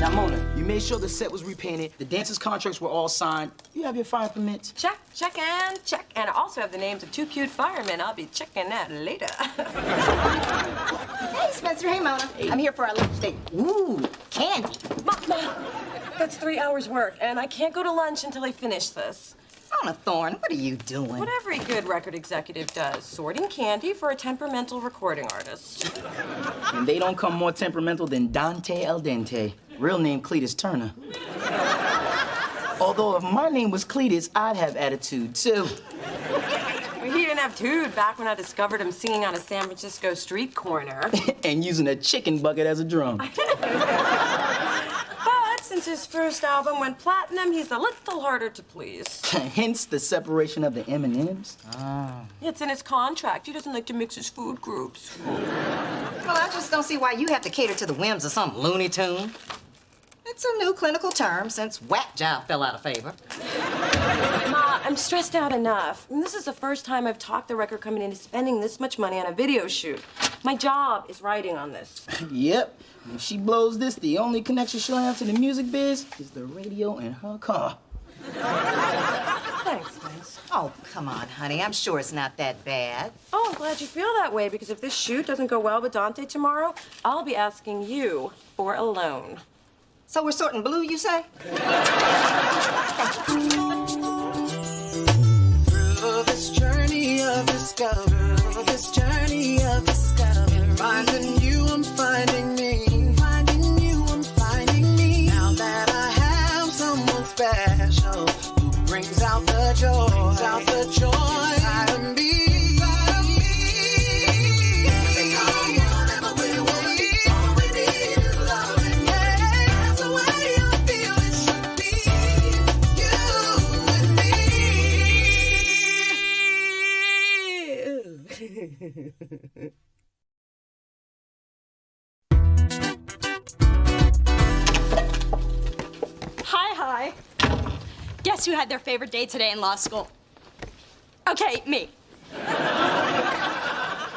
Now, Mona, you made sure the set was repainted, the dancers' contracts were all signed. You have your fire permits? Check, check, and check. And I also have the names of 2 cute firemen. I'll be checking that later. Hey, Spencer. Hey, Mona. Hey. I'm here for our lunch date. Ooh, candy. Mom, that's 3 hours work, and I can't go to lunch until I finish this. Mona Thorne, what are you doing? What every good record executive does, sorting candy for a temperamental recording artist. And they don't come more temperamental than Dante El Dente, real name Cletus Turner. Although if my name was Cletus, I'd have attitude, too. He didn't have tude back when I discovered him singing on a San Francisco street corner. And using a chicken bucket as a drum. But since his first album went platinum, he's a little harder to please. Hence the separation of the M&Ms? It's in his contract. He doesn't like to mix his food groups. Well, I just don't see why you have to cater to the whims of some Looney Tune. It's a new clinical term since whack job fell out of favor. Ma, I'm stressed out enough. And this is the first time I've talked the record company into spending this much money on a video shoot. My job is writing on this. Yep. If she blows this, the only connection she'll have to the music biz is the radio in her car. Thanks, Vince. Oh, come on, honey. I'm sure it's not that bad. Oh, I'm glad you feel that way, because if this shoot doesn't go well with Dante tomorrow, I'll be asking you for a loan. So we're sorting blue, you say? Through this journey of discovery, finding you, I'm finding me, finding you, I'm finding me. Now that I have someone special who brings out the joy, inside of me. Hi. Guess who had their favorite day today in law school? Okay, me.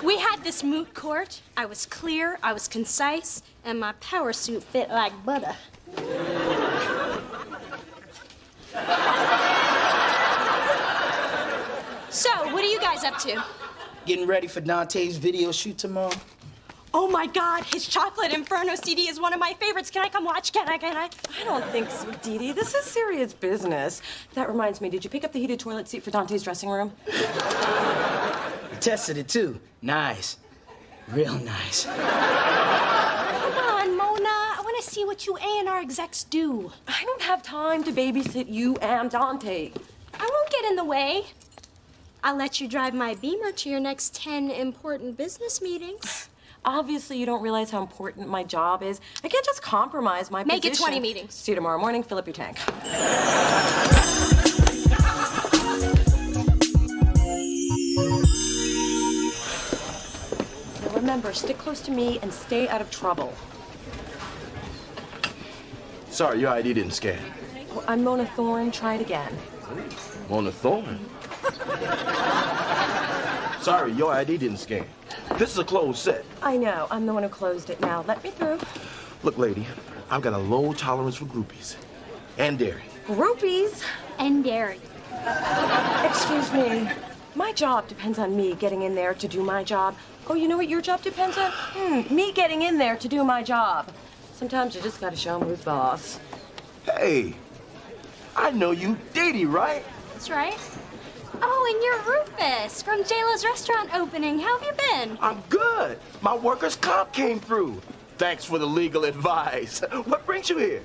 We had this moot court. I was clear, I was concise, and my power suit fit like butter. So, what are you guys up to? Getting ready for Dante's video shoot tomorrow. Oh my God, his Chocolate Inferno CD is one of my favorites. Can I come watch? Can I? I don't think so, Dee Dee. This is serious business. That reminds me, did you pick up the heated toilet seat for Dante's dressing room? I tested it too. Nice. Real nice. Come on, Mona. I want to see what you A&R execs do. I don't have time to babysit you and Dante. I won't get in the way. I'll let you drive my Beamer to your next 10 important business meetings. Obviously, you don't realize how important my job is. I can't just compromise my position. Make it 20 meetings. See you tomorrow morning. Fill up your tank. Now remember, stick close to me and stay out of trouble. Sorry, your ID didn't scan. Well, I'm Mona Thorne. Try it again. Mona Thorne? Sorry, your ID didn't scan. This is a closed set. I know. I'm the one who closed it now. Let me through. Look, lady, I've got a low tolerance for groupies. And dairy. Groupies? And dairy. Excuse me. My job depends on me getting in there to do my job. Oh, you know what your job depends on? Me getting in there to do my job. Sometimes you just gotta show 'em who's boss. Hey, I know you, Dee Dee, right? That's right. Oh, and you're Rufus from JLo's restaurant opening. How have you been? I'm good. My workers' comp came through. Thanks for the legal advice. What brings you here?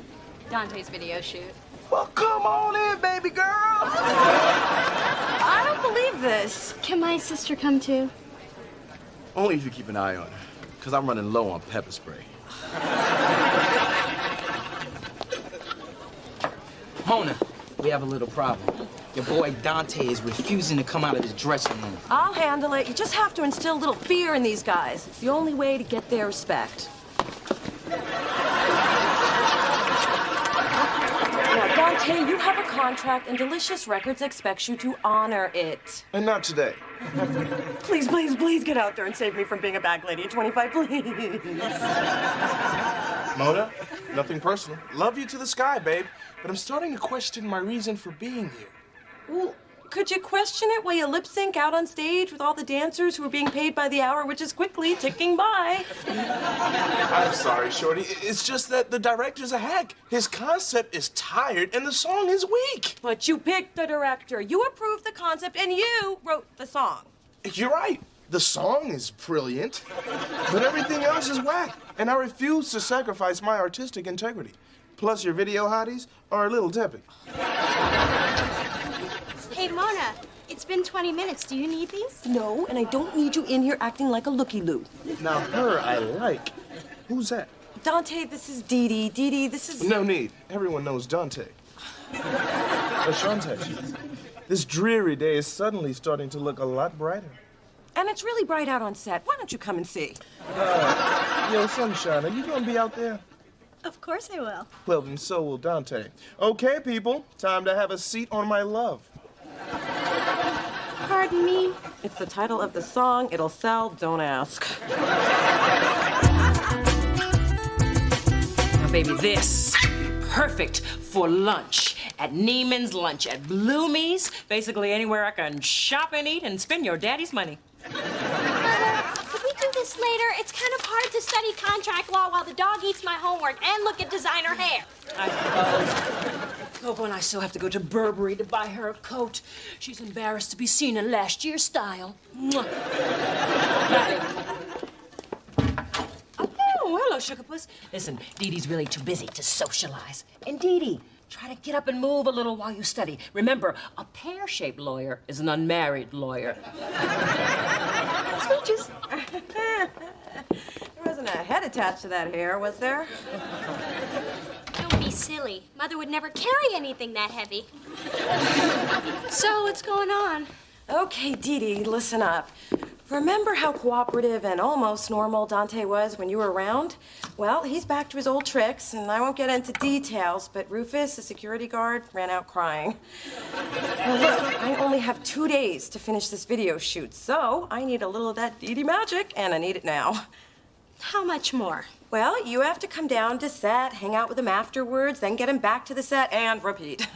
Dante's video shoot. Well, come on in, baby girl. I don't believe this. Can my sister come too? Only if you keep an eye on her, because I'm running low on pepper spray. Mona, we have a little problem. Your boy Dante is refusing to come out of his dressing room. I'll handle it. You just have to instill a little fear in these guys. It's the only way to get their respect. Now, Dante, you have a contract, and Delicious Records expects you to honor it. And not today. Please, please, please get out there and save me from being a bag lady at 25, please. Mona? Nothing personal. Love you to the sky, babe. But I'm starting to question my reason for being here. Well, could you question it while you lip sync out on stage with all the dancers who are being paid by the hour, which is quickly ticking by? I'm sorry, Shorty. It's just that the director's a hack. His concept is tired and the song is weak. But you picked the director. You approved the concept and you wrote the song. You're right. The song is brilliant, but everything else is whack. And I refuse to sacrifice my artistic integrity. Plus, your video hotties are a little tepid. Hey, Mona, it's been 20 minutes. Do you need these? No, and I don't need you in here acting like a looky-loo. Now, her I like. Who's that? Dante, this is Dee Dee. Dee Dee, this is... No need. Everyone knows Dante. Ashante, this dreary day is suddenly starting to look a lot brighter. And it's really bright out on set. Why don't you come and see? Yo, Sunshine, are you gonna be out there? Of course I will. Well, then so will Dante. Okay, people, time to have a seat on my love. Pardon me? It's the title of the song. It'll sell. Don't ask. Now, baby, this perfect for lunch. At Neiman's Lunch, at Bloomie's, basically anywhere I can shop and eat and spend your daddy's money. Could we do this later? It's kind of hard to study contract law while the dog eats my homework and look at designer hair. I suppose. Coco and I still have to go to Burberry to buy her a coat. She's embarrassed to be seen in last year's style. Mwah. Oh, hello, Sugar Puss. Listen, Dee Dee's really too busy to socialize. And Dee Dee, try to get up and move a little while you study. Remember, a pear-shaped lawyer is an unmarried lawyer. Smooches. There wasn't a head attached to that hair, was there? Don't be silly. Mother would never carry anything that heavy. So, what's going on? Okay, Dee Dee, listen up. Remember how cooperative and almost normal Dante was when you were around? Well, he's back to his old tricks, and I won't get into details, but Rufus, the security guard, ran out crying. Well, look, I only have 2 days to finish this video shoot, so I need a little of that Dee Dee magic, and I need it now. How much more? Well, you have to come down to set, hang out with him afterwards, then get him back to the set, and repeat.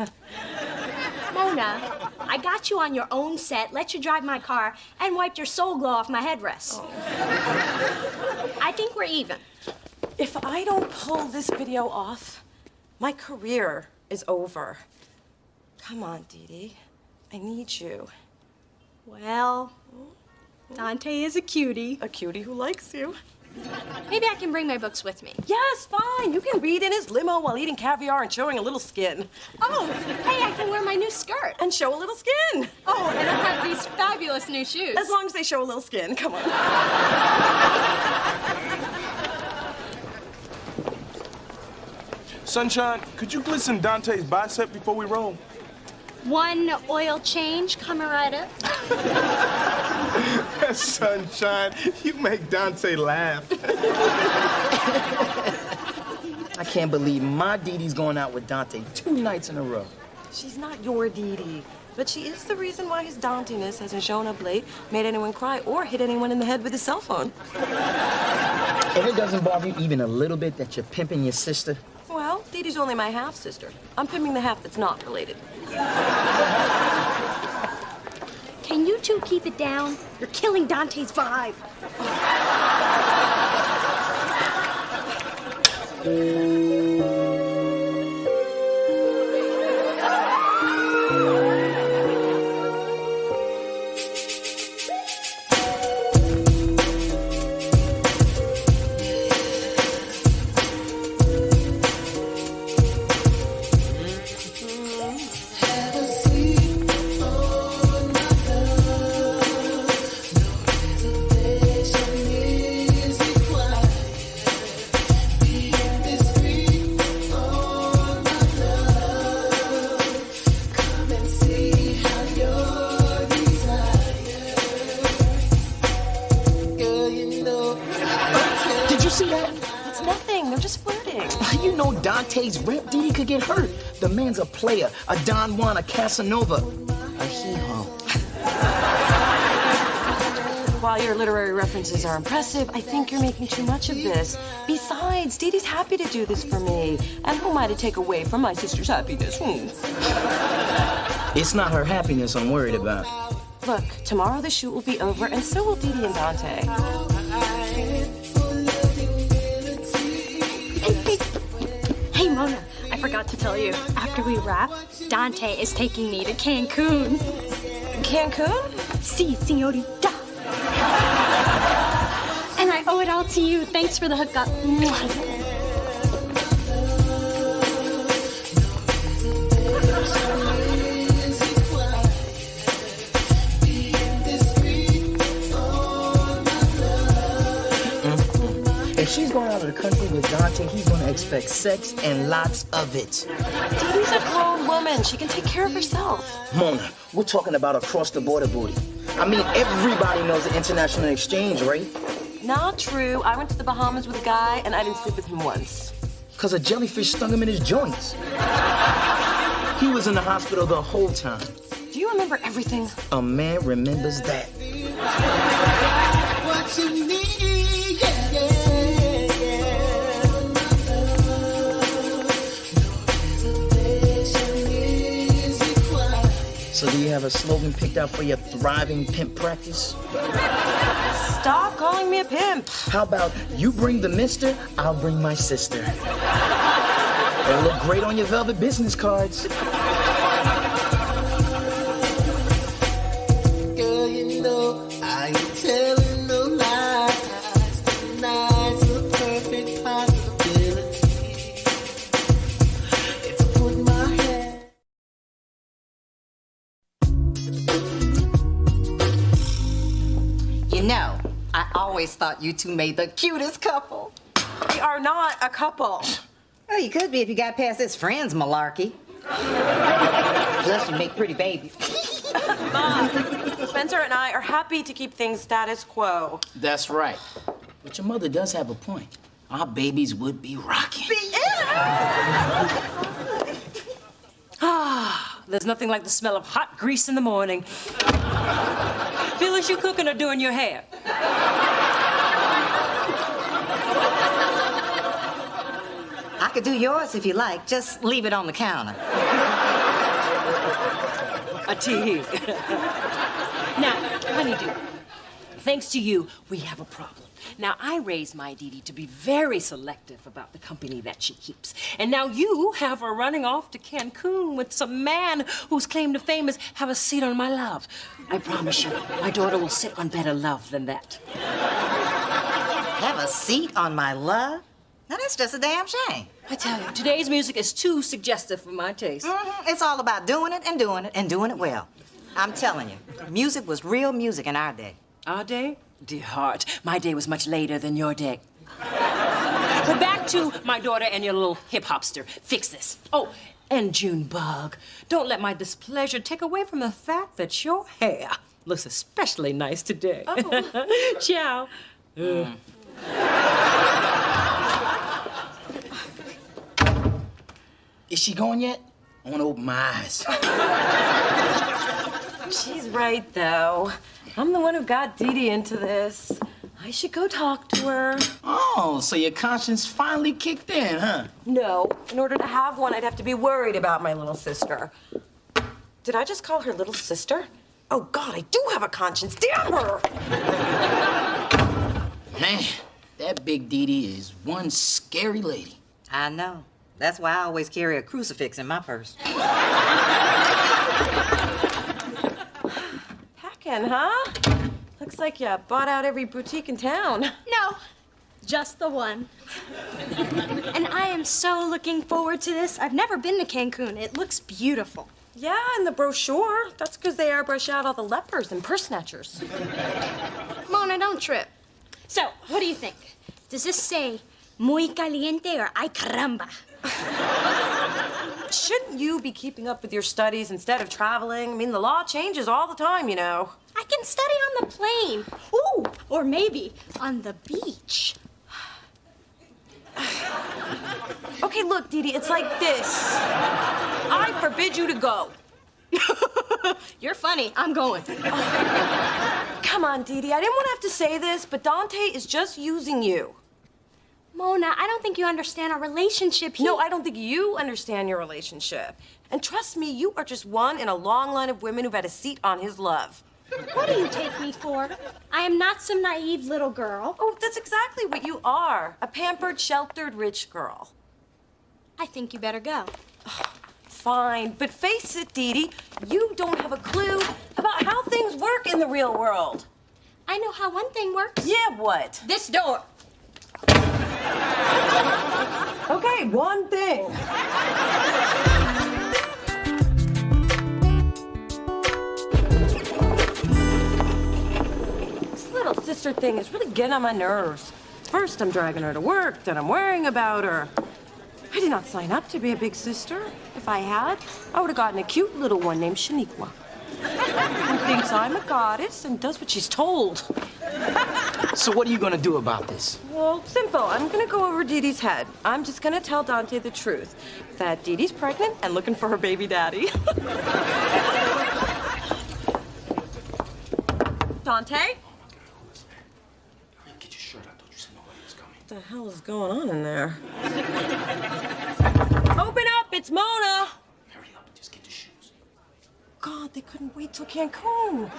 Mona, I got you on your own set, let you drive my car, and wiped your soul glow off my headrest. Oh. I think we're even. If I don't pull this video off, my career is over. Come on, Dee Dee. I need you. Well, Dante is a cutie. A cutie who likes you. Maybe I can bring my books with me. Yes, fine. You can read in his limo while eating caviar and showing a little skin. Oh, hey, I can wear my new skirt. And show a little skin. Oh, and I have these fabulous new shoes. As long as they show a little skin. Come on. Sunshine, could you glisten Dante's bicep before we roll? One oil change, coming right up. Sunshine, you make Dante laugh. I can't believe my Dee Dee's going out with Dante 2 nights in a row. She's not your Dee Dee, but she is the reason why his Dantiness hasn't shown up late, made anyone cry, or hit anyone in the head with his cell phone. And it doesn't bother you even a little bit that you're pimping your sister? Well, Dee Dee's only my half-sister. I'm pimping the half that's not related. Can you two keep it down? You're killing Dante's vibe. Dante's rep, Dee Dee could get hurt. The man's a player, a Don Juan, a Casanova, a hee-haw. while your literary references are impressive, I think you're making too much of this. Besides, Dee Dee's happy to do this for me. And who am I to take away from my sister's happiness? It's not her happiness I'm worried about. Look, tomorrow the shoot will be over, and so will Dee Dee and Dante. Hey, Mona, I forgot to tell you. After we wrap, Dante is taking me to Cancun. Cancun? Si, señorita. And I owe it all to you. Thanks for the hookup. Mwah. If she's going out of the country with Dante, he's gonna expect sex and lots of it. Dee Dee's a grown woman. She can take care of herself. Mona, we're talking about across-the-border booty. I mean, everybody knows the international exchange rate. Not true. I went to the Bahamas with a guy, and I didn't sleep with him once. Because a jellyfish stung him in his joints. He was in the hospital the whole time. Do you remember everything? A man remembers that. What you need, yeah, yeah. So do you have a slogan picked out for your thriving pimp practice? Stop calling me a pimp. How about you bring the mister, I'll bring my sister. It'll look great on your velvet business cards. Girl, you know I ain't telling no lies. Tonight's a perfect possibility. If I put my head. You know, I always thought you two made the cutest couple. We are not a couple. Oh, you could be if you got past this friends malarkey. Plus, you make pretty babies. Mom, Spencer and I are happy to keep things status quo. That's right. But your mother does have a point. Our babies would be rocking. There's nothing like the smell of hot grease in the morning. Phyllis, you cooking or doing your hair? I could do yours if you like. Just leave it on the counter. A tea. Now, honeydew, thanks to you, we have a problem. Now, I raised my Dee Dee to be very selective about the company that she keeps. And now you have her running off to Cancun with some man whose claim to fame is have a seat on my love. I promise you, my daughter will sit on better love than that. Have a seat on my love? Now, that's just a damn shame. I tell you, today's music is too suggestive for my taste. It's all about doing it and doing it and doing it well. I'm telling you, music was real music in our day. Our day? Dear heart, my day was much later than your day. But back to my daughter and your little hip-hopster. Fix this. Oh, and Junebug, don't let my displeasure take away from the fact that your hair looks especially nice today. Oh. Ciao. Is she going yet? I want to open my eyes. She's right, though. I'm the one who got Dee Dee into this. I should go talk to her. Oh, so your conscience finally kicked in, huh? No. In order to have one, I'd have to be worried about my little sister. Did I just call her little sister? Oh, God, I do have a conscience. Damn her! Man, that big Dee Dee is one scary lady. I know. That's why I always carry a crucifix in my purse. Packing, huh? Looks like you bought out every boutique in town. No, just the one. And I am so looking forward to this. I've never been to Cancun. It looks beautiful. Yeah, in the brochure. That's because they airbrush out all the lepers and purse snatchers. Mona, don't trip. So, what do you think? Does this say muy caliente or ay caramba? Shouldn't you be keeping up with your studies instead of traveling? I mean, the law changes all the time, you know. I can study on the plane. Ooh, or maybe on the beach. Okay, look, Dee Dee, it's like this. I forbid you to go. You're funny. I'm going. Come Come on, Dee Dee. I didn't want to have to say this, but Dante is just using you. Mona, I don't think you understand our relationship. No, I don't think you understand your relationship. And trust me, you are just one in a long line of women who've had a seat on his love. What do you take me for? I am not some naive little girl. Oh, that's exactly what you are. A pampered, sheltered, rich girl. I think you better go. Fine, but face it, Dee Dee, you don't have a clue about how things work in the real world. I know how one thing works. Yeah, what? This door. Okay, one thing. This little sister thing is really getting on my nerves. First, I'm dragging her to work, then I'm worrying about her. I did not sign up to be a big sister. If I had, I would have gotten a cute little one named Shaniqua. Who thinks I'm a goddess and does what she's told. So what are you gonna do about this? Well, simple. I'm gonna go over Dee Dee's head. I'm just gonna tell Dante the truth. That Dee Dee's pregnant and looking for her baby daddy. Dante? Get your shirt out. Don't you say nobody was coming. What the hell is going on in there? Open up! It's Mona! Hurry up and just get your shoes. God, they couldn't wait till Cancun.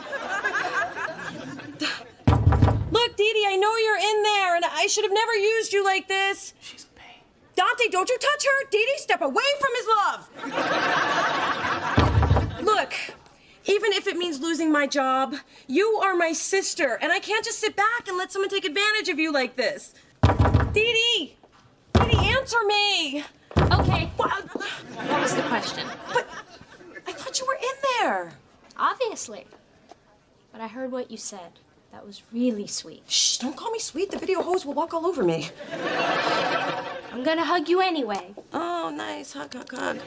Look, Dee Dee, I know you're in there, and I should have never used you like this. She's a pain. Dante, don't you touch her! Dee Dee, step away from his love! Look, even if it means losing my job, you are my sister, and I can't just sit back and let someone take advantage of you like this. Dee Dee! Dee Dee, answer me! Okay. What? What was the question? But I thought you were in there. Obviously. But I heard what you said. That was really sweet. Shh, don't call me sweet. The video hose will walk all over me. I'm gonna hug you anyway. Oh, nice. Hug, hug, hug.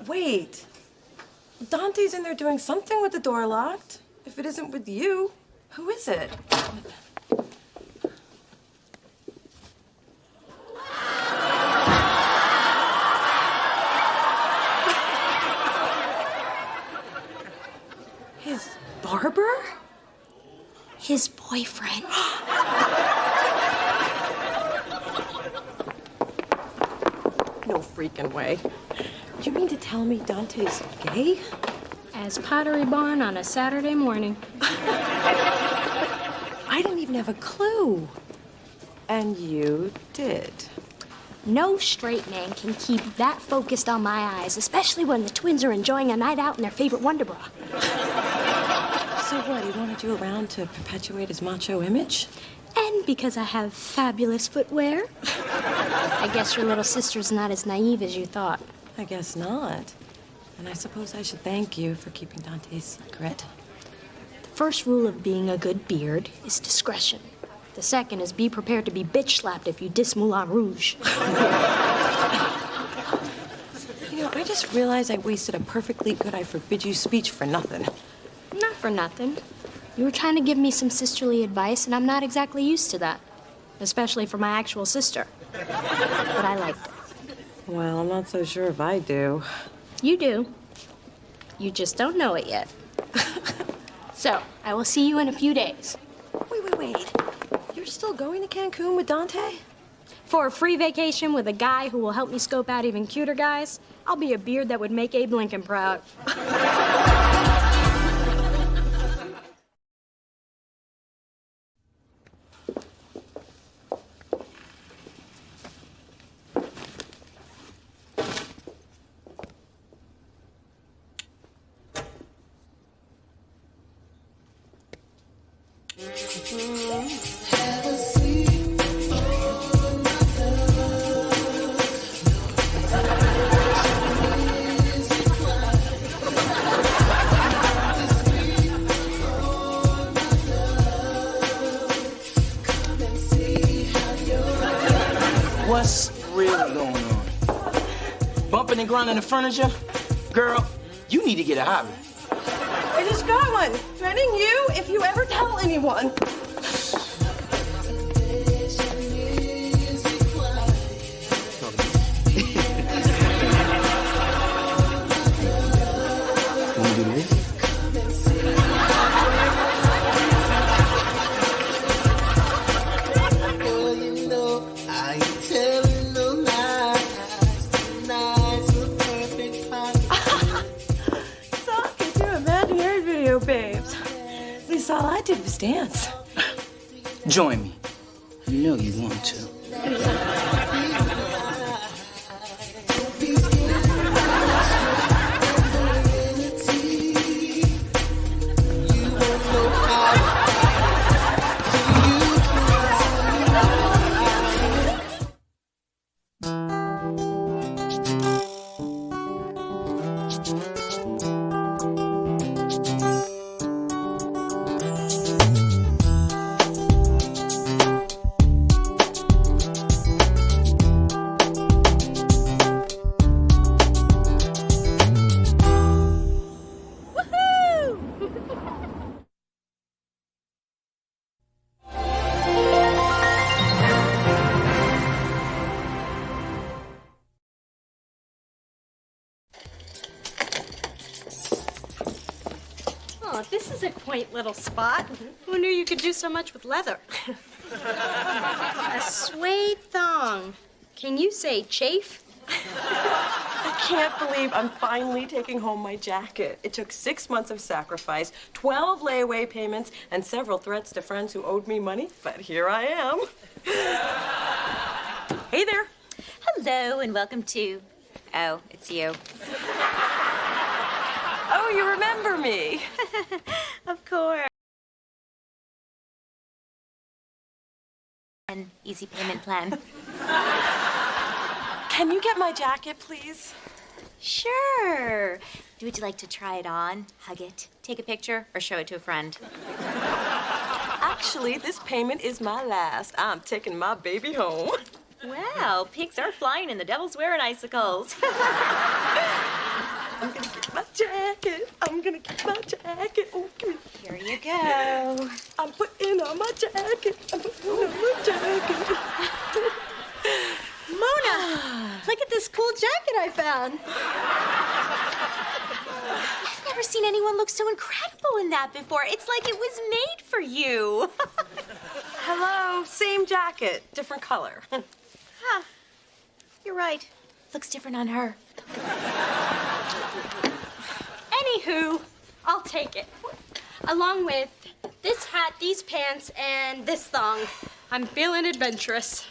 Wait. Dante's in there doing something with the door locked. If it isn't with you, who is it? His barber? His boyfriend. No freaking way. You mean to tell me Dante's gay? As Pottery Barn on a Saturday morning. I didn't even have a clue. And you did. No straight man can keep that focused on my eyes, especially when the twins are enjoying a night out in their favorite Wonder Bra. So what, he wanted you around to perpetuate his macho image? And because I have fabulous footwear. I guess your little sister's not as naive as you thought. I guess not. And I suppose I should thank you for keeping Dante's secret. The first rule of being a good beard is discretion. The second is be prepared to be bitch slapped if you diss Moulin Rouge. You know, I just realized I wasted a perfectly good I forbid you speech for nothing. Not for nothing. You were trying to give me some sisterly advice, and I'm not exactly used to that. Especially for my actual sister. But I liked it. Well, I'm not so sure if I do. You do. You just don't know it yet. So, I will see you in a few days. Wait. You're still going to Cancun with Dante? For a free vacation with a guy who will help me scope out even cuter guys, I'll be a beard that would make Abe Lincoln proud. What's really going on? Bumping and grinding the furniture? Girl, you need to get a hobby. I just got one. Threatening you if you ever tell anyone. Wanna do this? dance. Join me. You know you want to. Oh, this is a quaint little spot. Who knew you could do so much with leather? A suede thong. Can you say chafe? I can't believe I'm finally taking home my jacket. It took 6 months of sacrifice, 12 layaway payments, and several threats to friends who owed me money, but here I am. Hey there. Hello and welcome to... Oh, it's you. Oh, you remember me. Of course. An easy payment plan. Can you get my jacket, please? Sure. Would you like to try it on, hug it, take a picture, or show it to a friend? Actually, this payment is my last. I'm taking my baby home. Wow, pigs are flying and the devil's wearing icicles. I'm gonna get my jacket. I'm gonna get my jacket. Oh, give me. Here you go. I'm putting on my jacket. I'm putting on my jacket. Mona, look at this cool jacket I found. I've never seen anyone look so incredible in that before. It's like it was made for you. Hello, same jacket, different color. Huh. You're right. Looks different on her. Anywho, I'll take it. Along with this hat, these pants, and this thong. I'm feeling adventurous.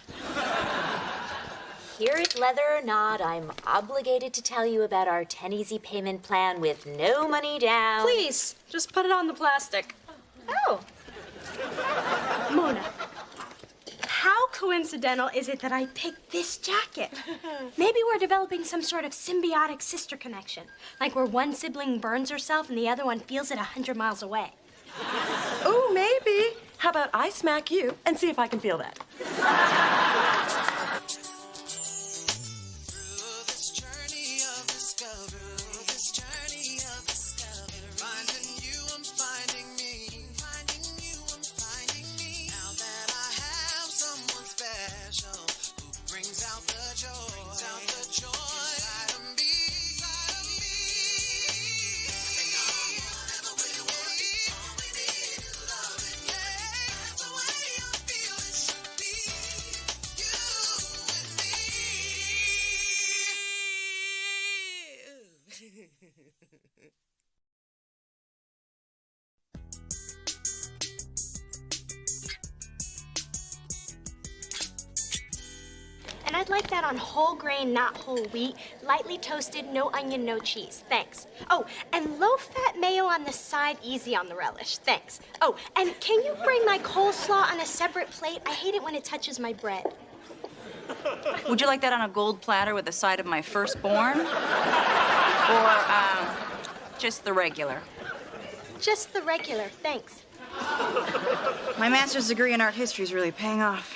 Hear it leather or not, I'm obligated to tell you about our 10 easy payment plan with no money down. Please, just put it on the plastic. Oh. Mona, how coincidental is it that I picked this jacket? Maybe we're developing some sort of symbiotic sister connection. Like where one sibling burns herself and the other one feels it 100 miles away. Oh, maybe. How about I smack you and see if I can feel that? And I'd like that on whole grain, not whole wheat, lightly toasted, no onion, no cheese. Thanks. Oh, and low-fat mayo on the side, easy on the relish. Thanks. Oh, and can you bring my coleslaw on a separate plate? I hate it when it touches my bread. Would you like that on a gold platter with a side of my firstborn? Or, just the regular? Just the regular, thanks. My master's degree in art history is really paying off.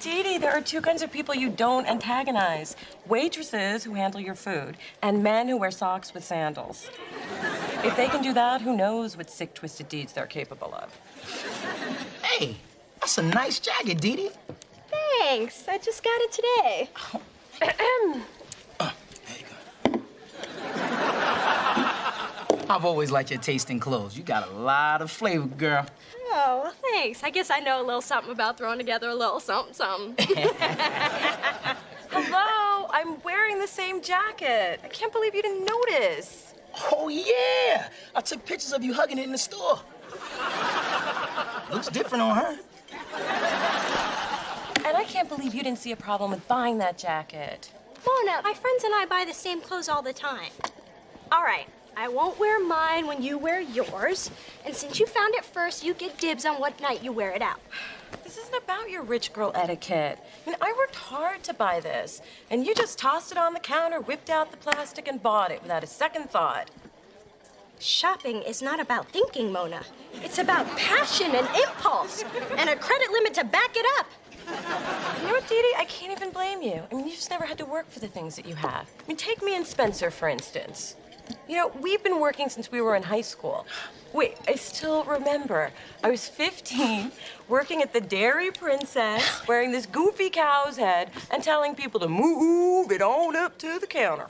Dee Dee, there are two kinds of people you don't antagonize. Waitresses who handle your food, and men who wear socks with sandals. If they can do that, who knows what sick, twisted deeds they're capable of. Hey, that's a nice jacket, Dee Dee. Thanks. I just got it today. There you go. I've always liked your taste in clothes. You got a lot of flavor, girl. Oh, well, thanks. I guess I know a little something about throwing together a little something, something. Hello, I'm wearing the same jacket. I can't believe you didn't notice. Oh, yeah. I took pictures of you hugging it in the store. Looks different on her. And I can't believe you didn't see a problem with buying that jacket. Mona, my friends and I buy the same clothes all the time. All right, I won't wear mine when you wear yours. And since you found it first, you get dibs on what night you wear it out. This isn't about your rich girl etiquette. I mean, I worked hard to buy this, and you just tossed it on the counter, whipped out the plastic, and bought it without a second thought. Shopping is not about thinking, Mona. It's about passion and impulse, and a credit limit to back it up. You know what, Dee Dee? I can't even blame you. I mean, you just never had to work for the things that you have. I mean, take me and Spencer, for instance. You know, we've been working since we were in high school. Wait, I still remember. I was 15, working at the Dairy Princess, wearing this goofy cow's head, and telling people to move it on up to the counter.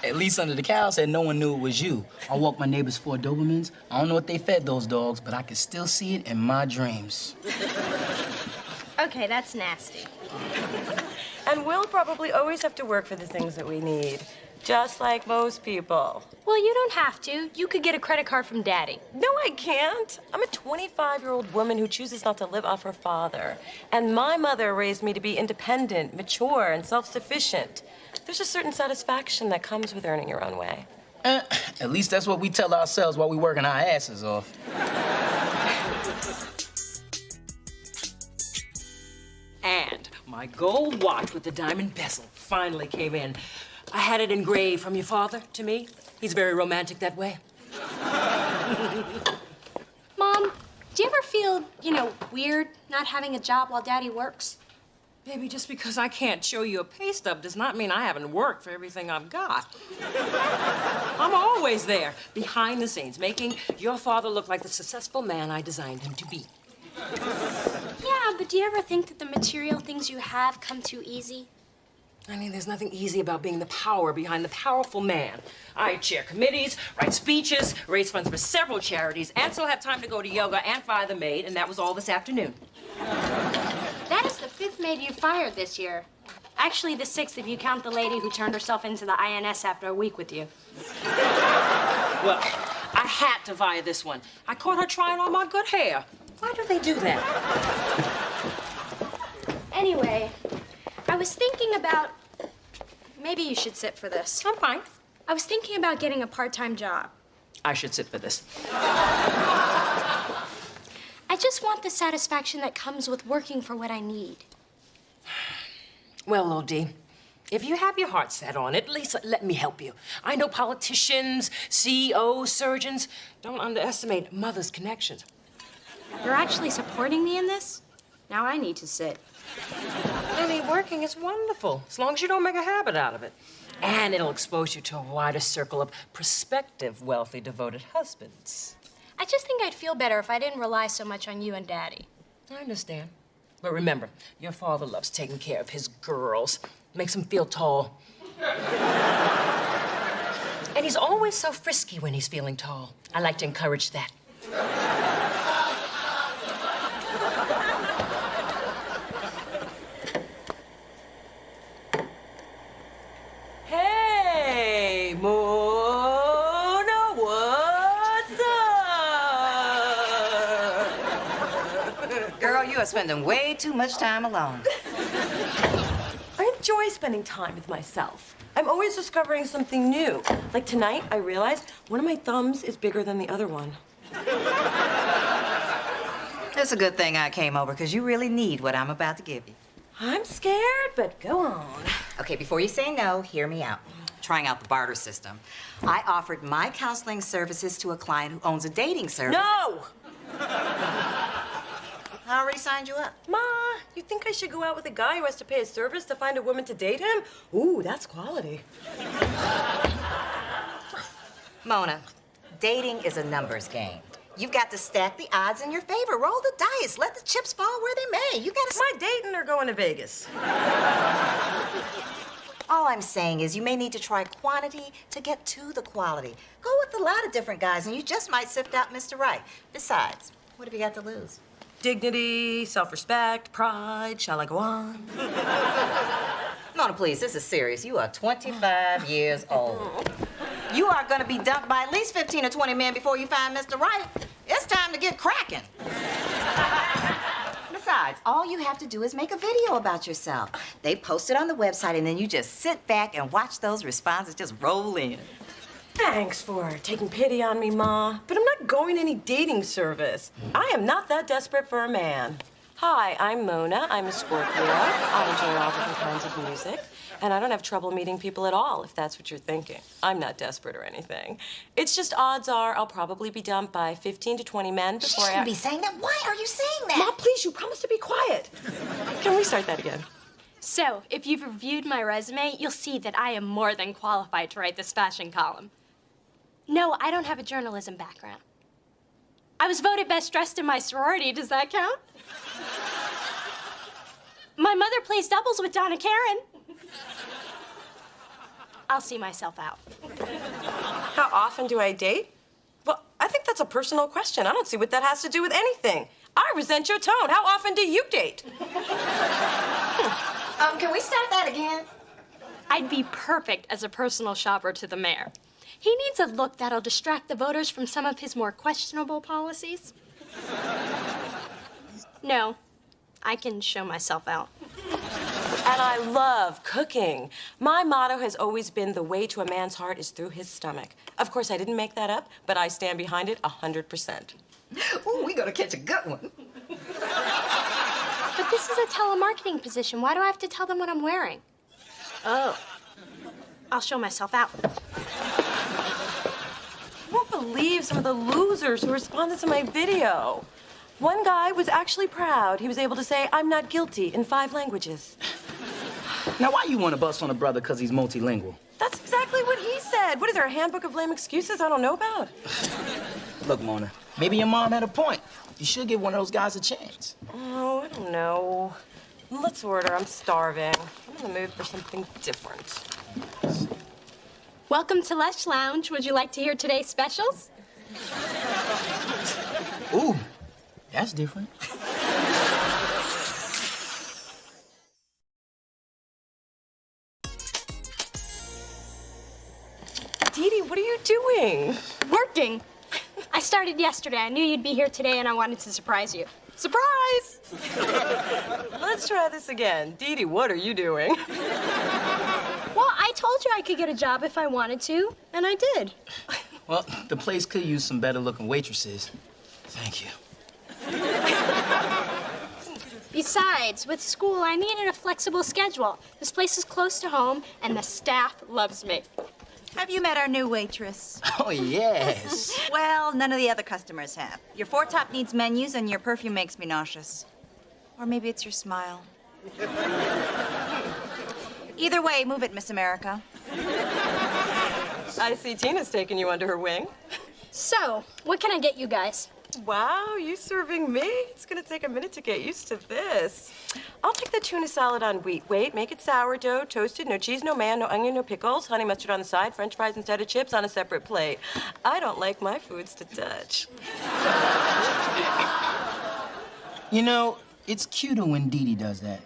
At least under the cow's head, no one knew it was you. I walked my neighbors 4 Dobermans. I don't know what they fed those dogs, but I can still see it in my dreams. Okay, that's nasty. And we'll probably always have to work for the things that we need, just like most people. Well, you don't have to. You could get a credit card from Daddy. No, I can't. I'm a 25-year-old woman who chooses not to live off her father. And my mother raised me to be independent, mature, and self-sufficient. There's a certain satisfaction that comes with earning your own way. At least that's what we tell ourselves while we working our asses off. And my gold watch with the diamond bezel finally came in. I had it engraved from your father to me. He's very romantic that way. Mom, do you ever feel, weird not having a job while Daddy works? Baby, just because I can't show you a pay stub does not mean I haven't worked for everything I've got. I'm always there, behind the scenes, making your father look like the successful man I designed him to be. Yeah, but do you ever think that the material things you have come too easy? I mean, there's nothing easy about being the power behind the powerful man. I chair committees, write speeches, raise funds for several charities, and still have time to go to yoga and fire the maid, and that was all this afternoon. That is the 5th maid you fired this year. Actually, the 6th if you count the lady who turned herself into the INS after a week with you. Well, I had to fire this one. I caught her trying on my good hair. Why do they do that? Anyway, I was thinking about... Maybe you should sit for this. I'm fine. I was thinking about getting a part-time job. I should sit for this. I just want the satisfaction that comes with working for what I need. Well, O.D., if you have your heart set on it, at least let me help you. I know politicians, CEOs, surgeons. Don't underestimate Mother's connections. You're actually supporting me in this? Now I need to sit. Lily, working is wonderful, as long as you don't make a habit out of it. And it'll expose you to a wider circle of prospective, wealthy, devoted husbands. I just think I'd feel better if I didn't rely so much on you and Daddy. I understand. But remember, your father loves taking care of his girls. Makes him feel tall. And he's always so frisky when he's feeling tall. I like to encourage that. Hey, Mona, what's up? Girl, you are spending way too much time alone. I enjoy spending time with myself. I'm always discovering something new. Like tonight, I realized one of my thumbs is bigger than the other one. It's a good thing I came over, because you really need what I'm about to give you. I'm scared, but go on. Okay, before you say no, hear me out. Trying out the barter system. I offered my counseling services to a client who owns a dating service. No! I already signed you up. Ma, you think I should go out with a guy who has to pay a service to find a woman to date him? Ooh, that's quality. Mona, dating is a numbers game. You've got to stack the odds in your favor. Roll the dice. Let the chips fall where they may. You gotta... Am I dating or going to Vegas? All I'm saying is you may need to try quantity to get to the quality. Go with a lot of different guys and you just might sift out Mr. Right. Besides, what have you got to lose? Dignity, self-respect, pride. Shall I go on? Mona, please, this is serious. You are 25 years old. You are gonna be dumped by at least 15 or 20 men before you find Mr. Right. It's time to get cracking. Besides, all you have to do is make a video about yourself. They post it on the website, and then you just sit back and watch those responses just roll in. Thanks for taking pity on me, Ma. But I'm not going to any dating service. I am not that desperate for a man. Hi, I'm Mona. I'm a Scorpio. I enjoy all different kinds of music. And I don't have trouble meeting people at all, if that's what you're thinking. I'm not desperate or anything. It's just odds are I'll probably be dumped by 15 to 20 men before You shouldn't be saying that. Why are you saying that? Ma, please, you promised to be quiet. Can we start that again? So, if you've reviewed my resume, you'll see that I am more than qualified to write this fashion column. No, I don't have a journalism background. I was voted best dressed in my sorority. Does that count? My mother plays doubles with Donna Karen. I'll see myself out. How often do I date? Well, I think that's a personal question. I don't see what that has to do with anything. I resent your tone. How often do you date? Can we start that again? I'd be perfect as a personal shopper to the mayor. He needs a look that'll distract the voters from some of his more questionable policies. No, I can show myself out. And I love cooking. My motto has always been the way to a man's heart is through his stomach. Of course, I didn't make that up, but I stand behind it 100%. Ooh, we gonna catch a good one. But this is a telemarketing position. Why do I have to tell them what I'm wearing? Oh, I'll show myself out. I won't believe some of the losers who responded to my video. One guy was actually proud. He was able to say, "I'm not guilty" in 5 languages. Now, why you want to bust on a brother because he's multilingual? That's exactly what he said. What is there, a handbook of lame excuses I don't know about? Look, Mona, maybe your mom had a point. You should give one of those guys a chance. Oh, I don't know. Let's order. I'm starving. I'm in the mood for something different. Welcome to Lush Lounge. Would you like to hear today's specials? Ooh, that's different. Dee Dee, what are you doing? Working. I started yesterday. I knew you'd be here today, and I wanted to surprise you. Surprise! Let's try this again. Dee Dee, what are you doing? Well, I told you I could get a job if I wanted to, and I did. Well, the place could use some better-looking waitresses. Thank you. Besides, with school, I needed a flexible schedule. This place is close to home, and the staff loves me. Have you met our new waitress? Oh, yes. Well, none of the other customers have. Your 4 top needs menus, and your perfume makes me nauseous. Or maybe it's your smile. Either way, move it, Miss America. I see Tina's taking you under her wing. So, what can I get you guys? Wow, you serving me? It's gonna take a minute to get used to this. I'll take the tuna salad on wheat. Wait, make it sourdough, toasted, no cheese, no mayo, no onion, no pickles, honey mustard on the side, french fries instead of chips on a separate plate. I don't like my foods to touch. You know, it's cuter when Dee Dee does that.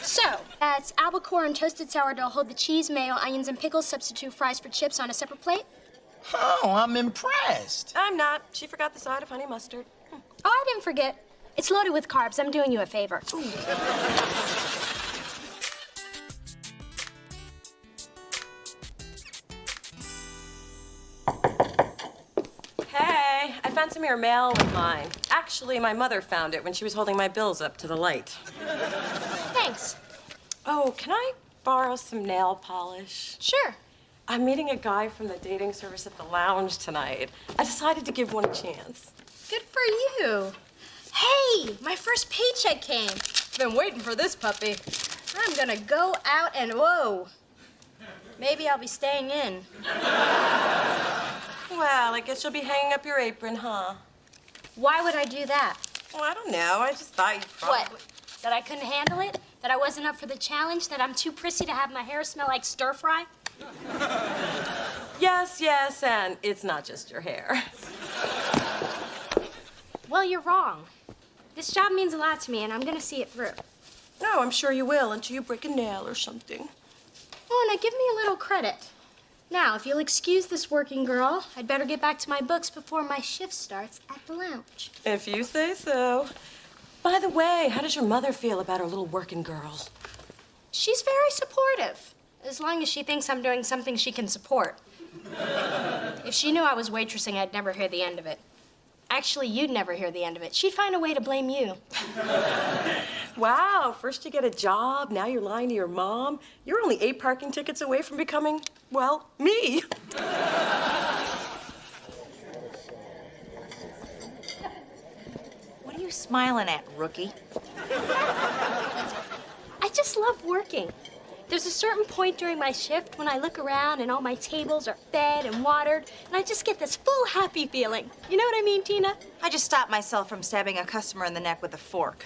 So, that's albacore and toasted sourdough. Hold the cheese, mayo, onions, and pickles. Substitute fries for chips on a separate plate. Oh, I'm impressed. I'm not. She forgot the side of honey mustard. Oh, I didn't forget. It's loaded with carbs. I'm doing you a favor. Hey, I found some of your mail with mine. Actually, my mother found it when she was holding my bills up to the light. Thanks. Oh, can I borrow some nail polish? Sure. I'm meeting a guy from the dating service at the lounge tonight. I decided to give one a chance. Good for you. Hey, my first paycheck came. Been waiting for this puppy. I'm gonna go out and whoa. Maybe I'll be staying in. Well, I guess you'll be hanging up your apron, huh? Why would I do that? Well, I don't know. I just thought you'd probably... What? That I couldn't handle it? That I wasn't up for the challenge? That I'm too prissy to have my hair smell like stir fry? Yes, yes, and it's not just your hair. Well, you're wrong. This job means a lot to me, and I'm gonna see it through. No, I'm sure you will until you break a nail or something. Oh, now give me a little credit. Now, if you'll excuse this working girl, I'd better get back to my books before my shift starts at the lounge. If you say so. By the way, how does your mother feel about her little working girl? She's very supportive, as long as she thinks I'm doing something she can support. If she knew I was waitressing, I'd never hear the end of it. Actually, you'd never hear the end of it. She'd find a way to blame you. Wow, first you get a job, now you're lying to your mom. You're only 8 parking tickets away from becoming, well, me. What are you smiling at, rookie? I just love working. There's a certain point during my shift when I look around and all my tables are fed and watered, and I just get this full happy feeling. You know what I mean, Tina? I just stopped myself from stabbing a customer in the neck with a fork.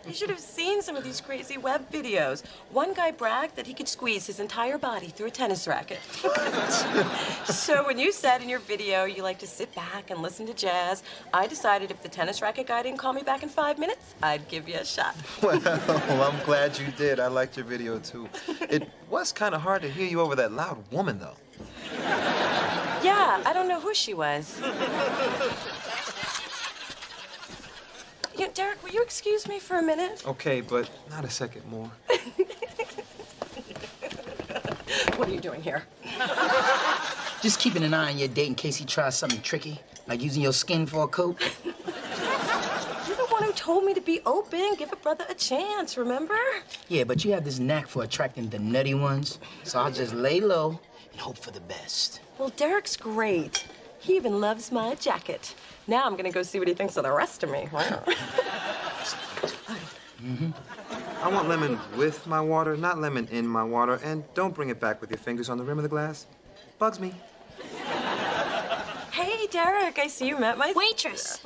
You should have seen some of these crazy web videos. One guy bragged that he could squeeze his entire body through a tennis racket. So when you said in your video you like to sit back and listen to jazz, I decided if the tennis racket guy didn't call me back in 5 minutes, I'd give you a shot. Well, I'm glad you did. I liked your video, too. It was kind of hard to hear you over that loud woman, though. Yeah, I don't know who she was. You know, Derek, will you excuse me for a minute? Okay, but not a second more. What are you doing here? Just keeping an eye on your date in case he tries something tricky, like using your skin for a coat. You're the one who told me to be open, give a brother a chance, remember? Yeah, but you have this knack for attracting the nutty ones, so I'll just lay low and hope for the best. Well, Derek's great. He even loves my jacket. Now I'm gonna go see what he thinks of the rest of me. Wow. I want lemon with my water, not lemon in my water. And don't bring it back with your fingers on the rim of the glass. Bugs me. Hey, Derek, I see you met my... Waitress!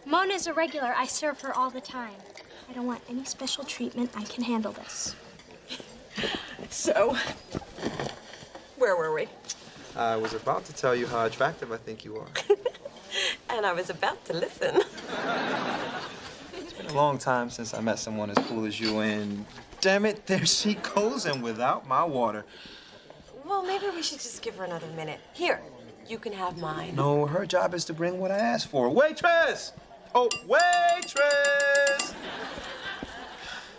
Mona's a regular. I serve her all the time. I don't want any special treatment. I can handle this. So, where were we? I was about to tell you how attractive I think you are. And I was about to listen. It's been a long time since I met someone as cool as you, and damn it, there she goes, and without my water. Well, maybe we should just give her another minute. Here, you can have mine. No, her job is to bring what I asked for. Waitress! Oh, waitress!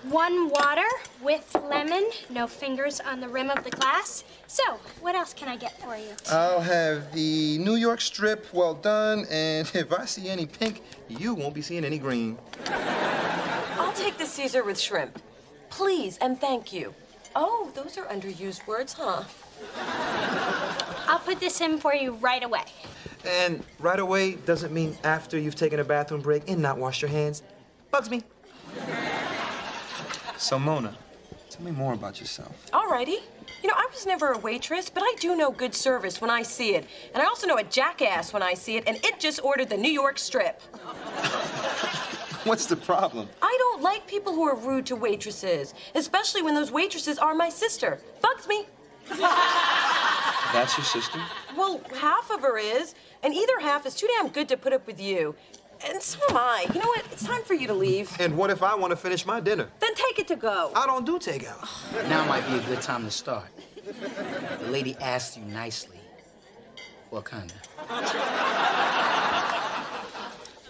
1 water with lemon, no fingers on the rim of the glass. So, what else can I get for you? I'll have the New York strip, well done, and if I see any pink, you won't be seeing any green. I'll take the Caesar with shrimp. Please and thank you. Oh, those are underused words, huh? I'll put this in for you right away. And right away doesn't mean after you've taken a bathroom break and not washed your hands. Bugs me. So, Mona, tell me more about yourself. Alrighty. You know, I was never a waitress, but I do know good service when I see it. And I also know a jackass when I see it, and it just ordered the New York strip. What's the problem? I don't like people who are rude to waitresses, especially when those waitresses are my sister. Bugs me. That's your sister? Well, half of her is, and either half is too damn good to put up with you. And so am I. You know what? It's time for you to leave. And what if I want to finish my dinner? Then take it to go. I don't do takeout. Now might be a good time to start. The lady asked you nicely. What kind of?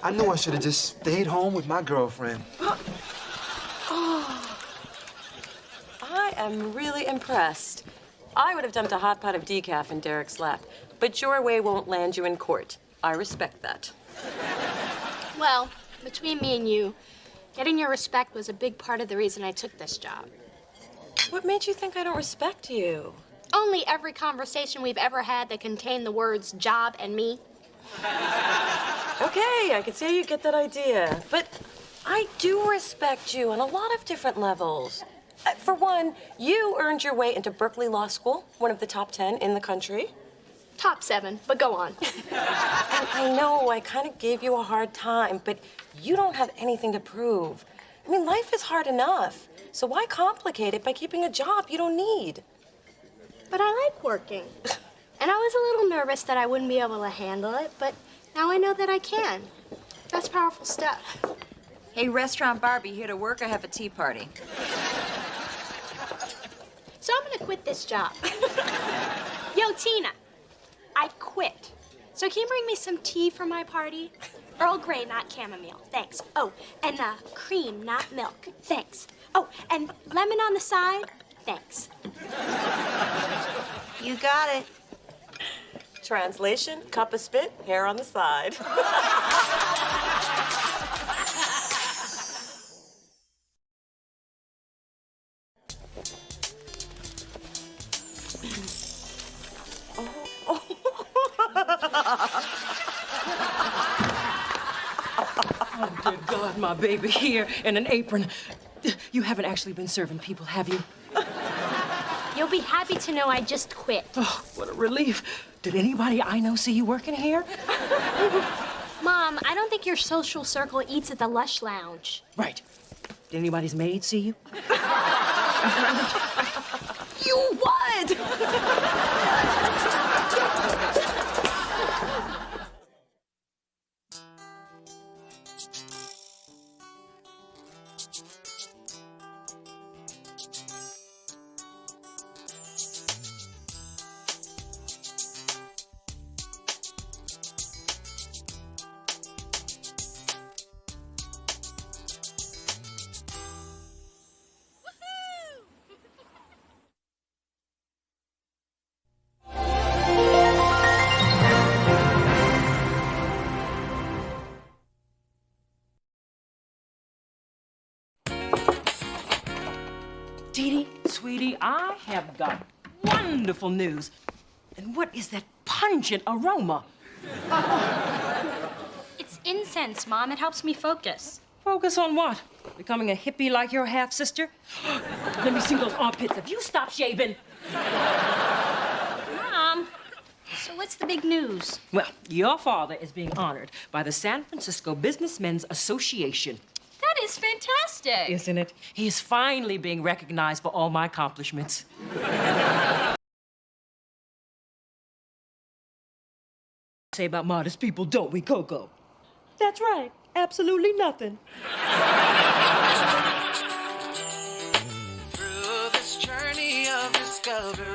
I knew I should have just stayed home with my girlfriend. I am really impressed. I would have dumped a hot pot of decaf in Derek's lap, but your way won't land you in court. I respect that. Well, between me and you, getting your respect was a big part of the reason I took this job. What made you think I don't respect you? Only every conversation we've ever had that contained the words job and me. Okay, I can see how you get that idea, but I do respect you on a lot of different levels. For one, you earned your way into Berkeley Law School, one of the top 10 in the country. Top 7, but go on. And I know I kind of gave you a hard time, but you don't have anything to prove. I mean, life is hard enough, so why complicate it by keeping a job you don't need? But I like working. And I was a little nervous that I wouldn't be able to handle it, but now I know that I can. That's powerful stuff. Hey, Restaurant Barbie, here to work or have a tea party? So I'm gonna quit this job. Yo, Tina, I quit. So can you bring me some tea for my party? Earl Grey, not chamomile. Thanks. Oh, and cream, not milk. Thanks. Oh, and lemon on the side. Thanks. You got it. Translation, cup of spit, hair on the side. Oh, dear God, my baby here in an apron. You haven't actually been serving people, have you? You'll be happy to know I just quit. Oh, what a relief. Did anybody I know see you working here? Mom, I don't think your social circle eats at the Lush Lounge. Right. Did anybody's maid see you? You would! Dee Dee, sweetie, I have got wonderful news. And what is that pungent aroma? It's incense, Mom. It helps me focus. Focus on what? Becoming a hippie like your half-sister? Let me see those armpits. Have you stopped shaving? Mom, so what's the big news? Well, your father is being honored by the San Francisco Businessmen's Association. That is fantastic. Isn't it? He is finally being recognized for all my accomplishments. Say about modest people, don't we, Coco? That's right. Absolutely nothing. Through this journey of discovery,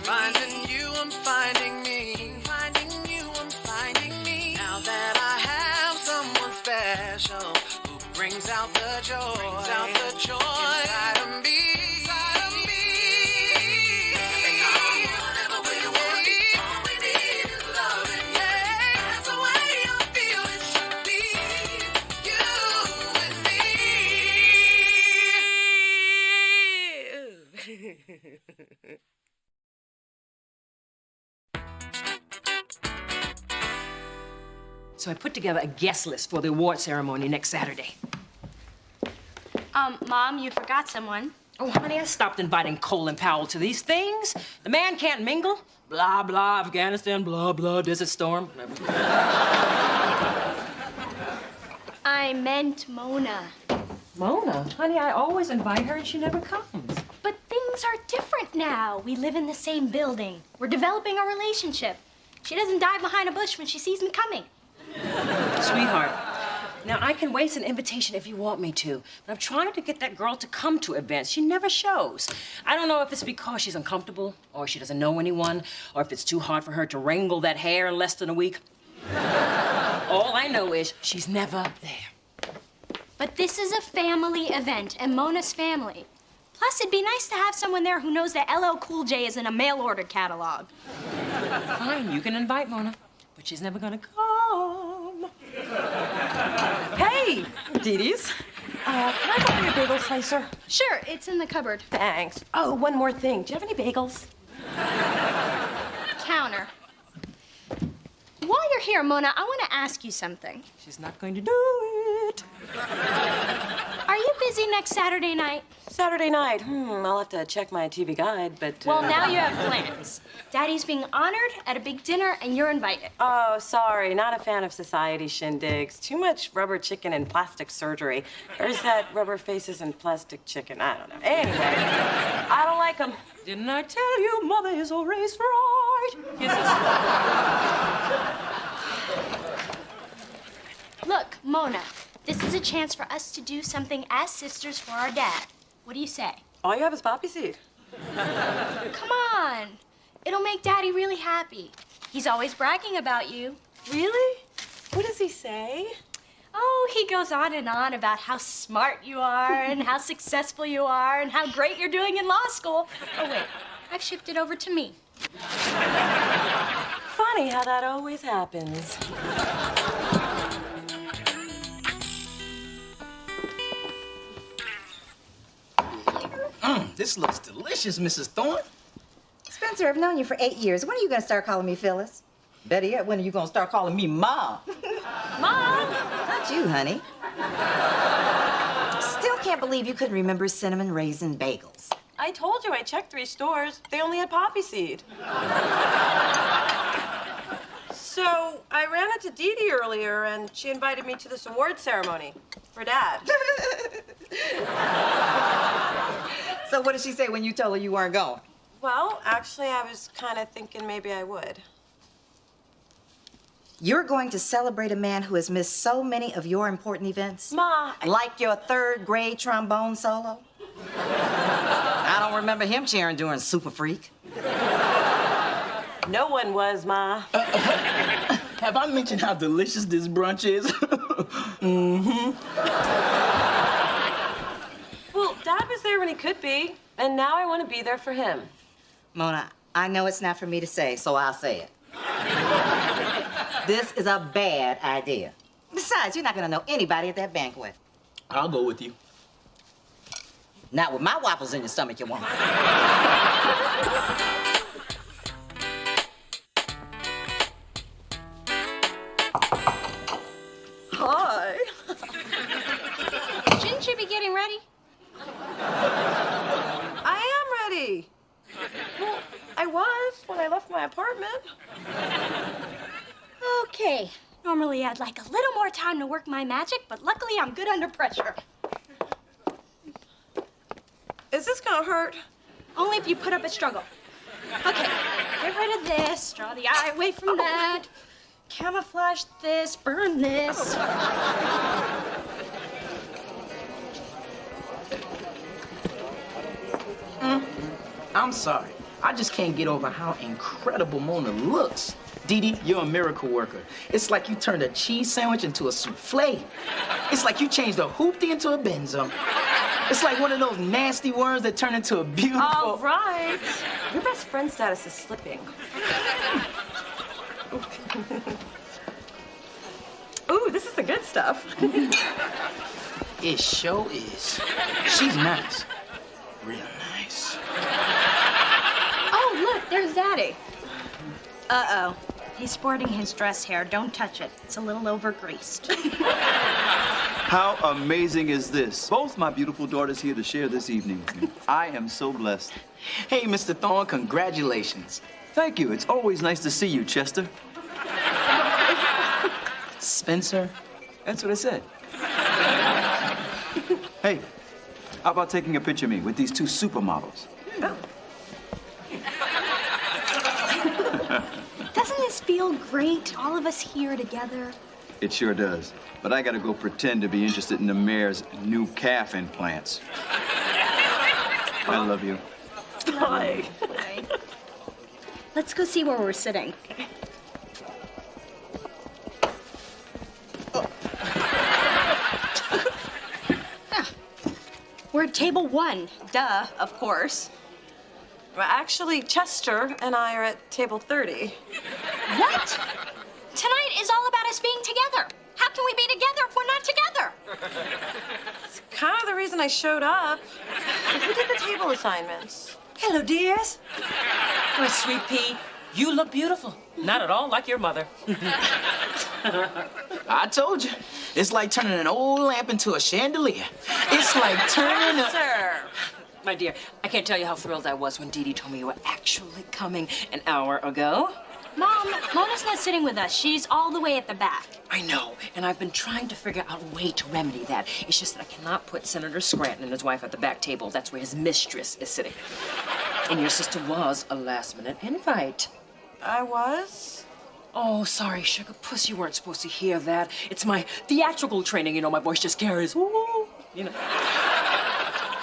finding you, I'm finding me, finding you, I'm finding me. Now that I have someone special who brings out the joy, inside of me. So I put together a guest list for the award ceremony next Saturday. Mom, you forgot someone. Oh, honey, I stopped inviting Colin Powell to these things. The man can't mingle. Blah, blah, Afghanistan, blah, blah, Desert Storm. I meant Mona. Mona? Honey, I always invite her and she never comes. But things are different now. We live in the same building. We're developing a relationship. She doesn't dive behind a bush when she sees me coming. Sweetheart, now I can waste an invitation if you want me to, but I'm trying to get that girl to come to events. She never shows. I don't know if it's because she's uncomfortable, or she doesn't know anyone, or if it's too hard for her to wrangle that hair in less than a week. All I know is she's never there. But this is a family event, and Mona's family. Plus, it'd be nice to have someone there who knows that LL Cool J is in a mail-order catalog. Fine, you can invite Mona, but she's never gonna come. Hey, Dee Dee's. Can I borrow your bagel slicer? Sure, it's in the cupboard. Thanks. Oh, one more thing. Do you have any bagels? Counter. While you're here, Mona, I want to ask you something. She's not going to do it. Are you busy next Saturday night? Saturday night. I'll have to check my TV guide, but... Well, now you have plans. Daddy's being honored at a big dinner, and you're invited. Oh, sorry. Not a fan of society shindigs. Too much rubber chicken and plastic surgery. Or is that rubber faces and plastic chicken? I don't know. Anyway, I don't like them. Didn't I tell you Mother is always right? Look, Mona, this is a chance for us to do something as sisters for our dad. What do you say? All you have is poppy seed. Come on. It'll make Daddy really happy. He's always bragging about you. Really? What does he say? Oh, he goes on and on about how smart you are and how successful you are and how great you're doing in law school. Oh, wait. I've shifted over to me. Funny how that always happens. This looks delicious, Mrs. Thorne. Spencer, I've known you for 8 years. When are you gonna start calling me Phyllis? Better yet, when are you gonna start calling me Mom? Mom? Not you, honey. Still can't believe you couldn't remember cinnamon raisin bagels. I told you I checked 3 stores. They only had poppy seed. So I ran into Dee Dee earlier, and she invited me to this award ceremony for Dad. So what did she say when you told her you weren't going? Well, actually, I was kind of thinking maybe I would. You're going to celebrate a man who has missed so many of your important events? Ma, Like your 3rd grade trombone solo? I don't remember him cheering during Super Freak. No one was, Ma. Have I mentioned how delicious this brunch is? Mm-hmm. Well, Dad was there when he could be, and now I want to be there for him. Mona, I know it's not for me to say, so I'll say it. This is a bad idea. Besides, you're not gonna know anybody at that banquet. I'll go with you. Not with my waffles in your stomach, you won't. Hi. Shouldn't you be getting ready? I am ready. Well, I was when I left my apartment. Okay. Normally, I'd like a little more time to work my magic, but luckily I'm good under pressure. Is this gonna hurt? Only if you put up a struggle. Okay, get rid of this, draw the eye away from that, camouflage this, burn this. I'm sorry. I just can't get over how incredible Mona looks. Dee Dee, you're a miracle worker. It's like you turned a cheese sandwich into a souffle. It's like you changed a hoopty into a benzo. It's like one of those nasty worms that turn into a beautiful... All right. Your best friend status is slipping. Ooh, this is the good stuff. It sure is. She's nice. Real nice. Oh, look, there's Daddy. Uh-oh. He's sporting his dress hair. Don't touch it. It's a little over-greased. How amazing is this? Both my beautiful daughters here to share this evening with me. I am so blessed. Hey, Mr. Thorne, congratulations. Thank you. It's always nice to see you, Chester. Spencer? That's what I said. Hey, how about taking a picture of me with these 2 supermodels? Oh. Doesn't this feel great, all of us here together? It sure does. But I gotta go pretend to be interested in the mayor's new calf implants. I love you. Hi. Hi. Let's go see where we're sitting. We're at table 1. Duh, of course. Well, actually, Chester and I are at table 30. What? Tonight is all about us being together. How can we be together if we're not together? It's kind of the reason I showed up. Who did the table assignments? Hello, dears. Oh, sweet pea, you look beautiful. Not at all like your mother. I told you. It's like turning an old lamp into a chandelier. It's like turning a... Sir. My dear, I can't tell you how thrilled I was when Dee Dee told me you were actually coming an hour ago. Mom, Mona's not sitting with us. She's all the way at the back. I know, and I've been trying to figure out a way to remedy that. It's just that I cannot put Senator Scranton and his wife at the back table. That's where his mistress is sitting. And your sister was a last-minute invite. I was? Oh, sorry, sugar puss, you weren't supposed to hear that. It's my theatrical training, you know, my voice just carries, woo, you know.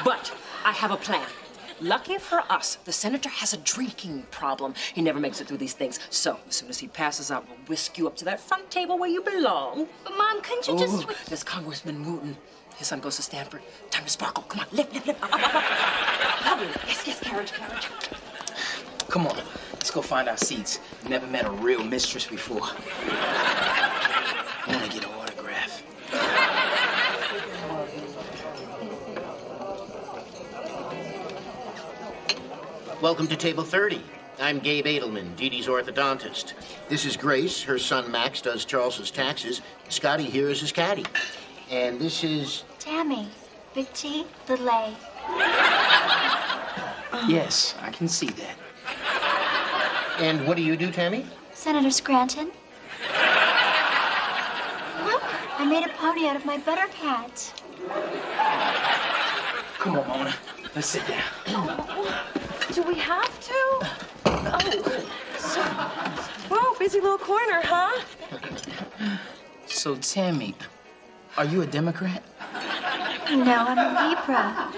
But I have a plan. Lucky for us, the senator has a drinking problem. He never makes it through these things. So, as soon as he passes out, we'll whisk you up to that front table where you belong. But, Mom, couldn't you just switch? There's Congressman Wooten. His son goes to Stanford. Time to sparkle. Come on, lift. Up. Yes, carriage. Come on, let's go find our seats. Never met a real mistress before. I want to get an autograph. Welcome to table 30. I'm Gabe Edelman, Dee Dee's orthodontist. This is Grace. Her son Max does Charles's taxes. Scotty here is his caddy. And this is... Tammy. Big T, little A. Yes, I can see that. And what do you do, Tammy? Senator Scranton. Look, I made a pony out of my butter cat. Come on, Mona. Let's sit down. Do we have to? Whoa, busy little corner, huh? So, Tammy, are you a Democrat? No, I'm a Libra.